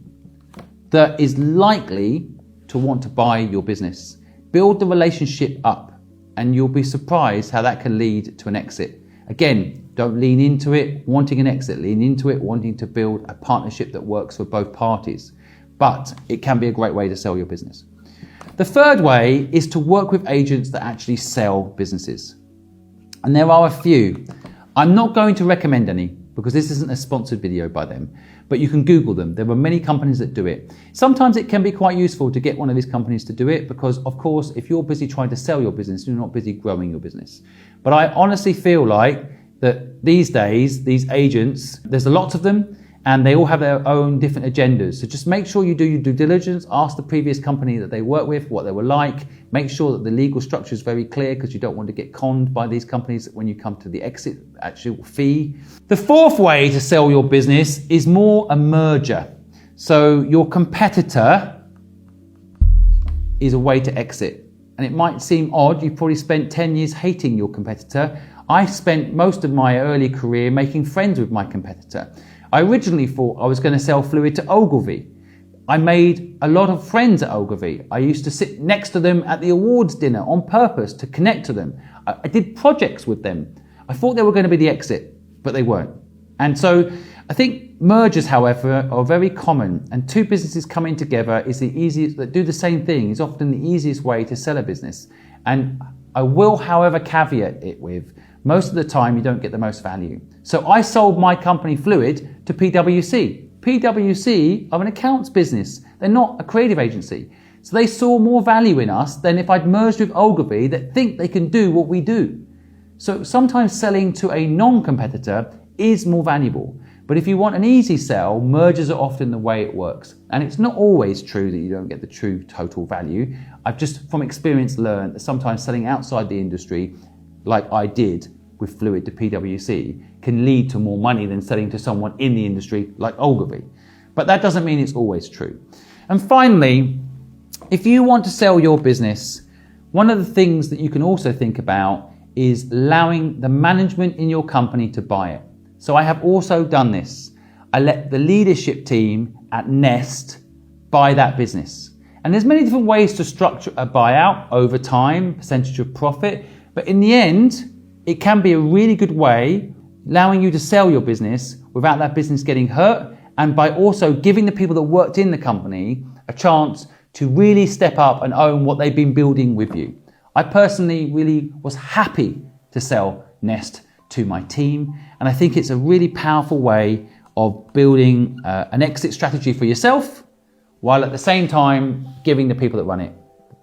that is likely to want to buy your business. Build the relationship up, and you'll be surprised how that can lead to an exit. Again, don't lean into it wanting an exit. Lean into it wanting to build a partnership that works for both parties. But it can be a great way to sell your business. The third way is to work with agents that actually sell businesses. And there are a few. I'm not going to recommend any because this isn't a sponsored video by them, but you can Google them. There are many companies that do it. Sometimes it can be quite useful to get one of these companies to do it because, of course, if you're busy trying to sell your business, you're not busy growing your business. But I honestly feel like that these days, these agents, there's a lot of them, and they all have their own different agendas. So just make sure you do your due diligence, ask the previous company that they work with what they were like, make sure that the legal structure is very clear because you don't want to get conned by these companies when you come to the exit actual fee. The fourth way to sell your business is more a merger. So your competitor is a way to exit. And it might seem odd, you've probably spent 10 years hating your competitor. I spent most of my early career making friends with my competitor. I originally thought I was going to sell Fluid to Ogilvy. I made a lot of friends at Ogilvy. I used to sit next to them at the awards dinner on purpose to connect to them. I did projects with them. I thought they were going to be the exit, but they weren't. And so I think mergers, however, are very common, and two businesses coming together is the easiest, that do the same thing, is often the easiest way to sell a business. And I will, however, caveat it with, most of the time you don't get the most value. So I sold my company Fluid to PwC. PwC are an accounts business. They're not a creative agency. So they saw more value in us than if I'd merged with Ogilvy that think they can do what we do. So sometimes selling to a non-competitor is more valuable. But if you want an easy sell, mergers are often the way it works. And it's not always true that you don't get the true total value. I've just from experience learned that sometimes selling outside the industry, like I did with Fluid to PwC, can lead to more money than selling to someone in the industry like Ogilvy. But that doesn't mean it's always true. And finally, if you want to sell your business, one of the things that you can also think about is allowing the management in your company to buy it. So I have also done this. I let the leadership team at Nest buy that business. And there's many different ways to structure a buyout over time, percentage of profit, but in the end, it can be a really good way allowing you to sell your business without that business getting hurt, and by also giving the people that worked in the company a chance to really step up and own what they've been building with you. I personally really was happy to sell Nest to my team, and I think it's a really powerful way of building an exit strategy for yourself, while at the same time giving the people that run it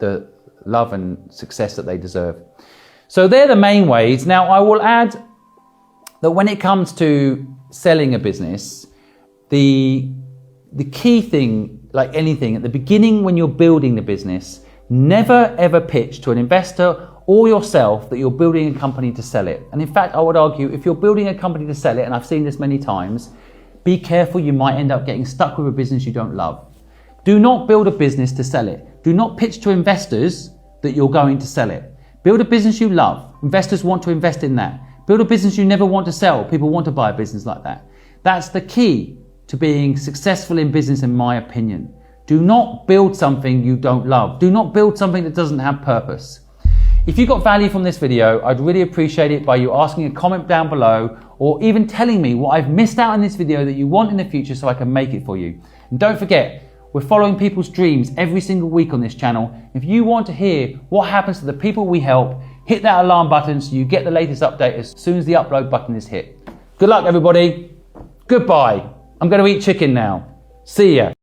the love and success that they deserve. So they're the main ways. Now I will add that when it comes to selling a business, the key thing, like anything, at the beginning when you're building the business, never ever pitch to an investor or yourself that you're building a company to sell it. And in fact, I would argue if you're building a company to sell it, and I've seen this many times, be careful, you might end up getting stuck with a business you don't love. Do not build a business to sell it. Do not pitch to investors that you're going to sell it. Build a business you love. Investors want to invest in that. Build a business you never want to sell. People want to buy a business like that. That's the key to being successful in business, in my opinion. Do not build something you don't love. Do not build something that doesn't have purpose. If you got value from this video, I'd really appreciate it by you asking a comment down below, or even telling me what I've missed out in this video that you want in the future so I can make it for you. And don't forget, we're following people's dreams every single week on this channel. If you want to hear what happens to the people we help, hit that alarm button so you get the latest update as soon as the upload button is hit. Good luck, everybody. Goodbye. I'm going to eat chicken now. See ya.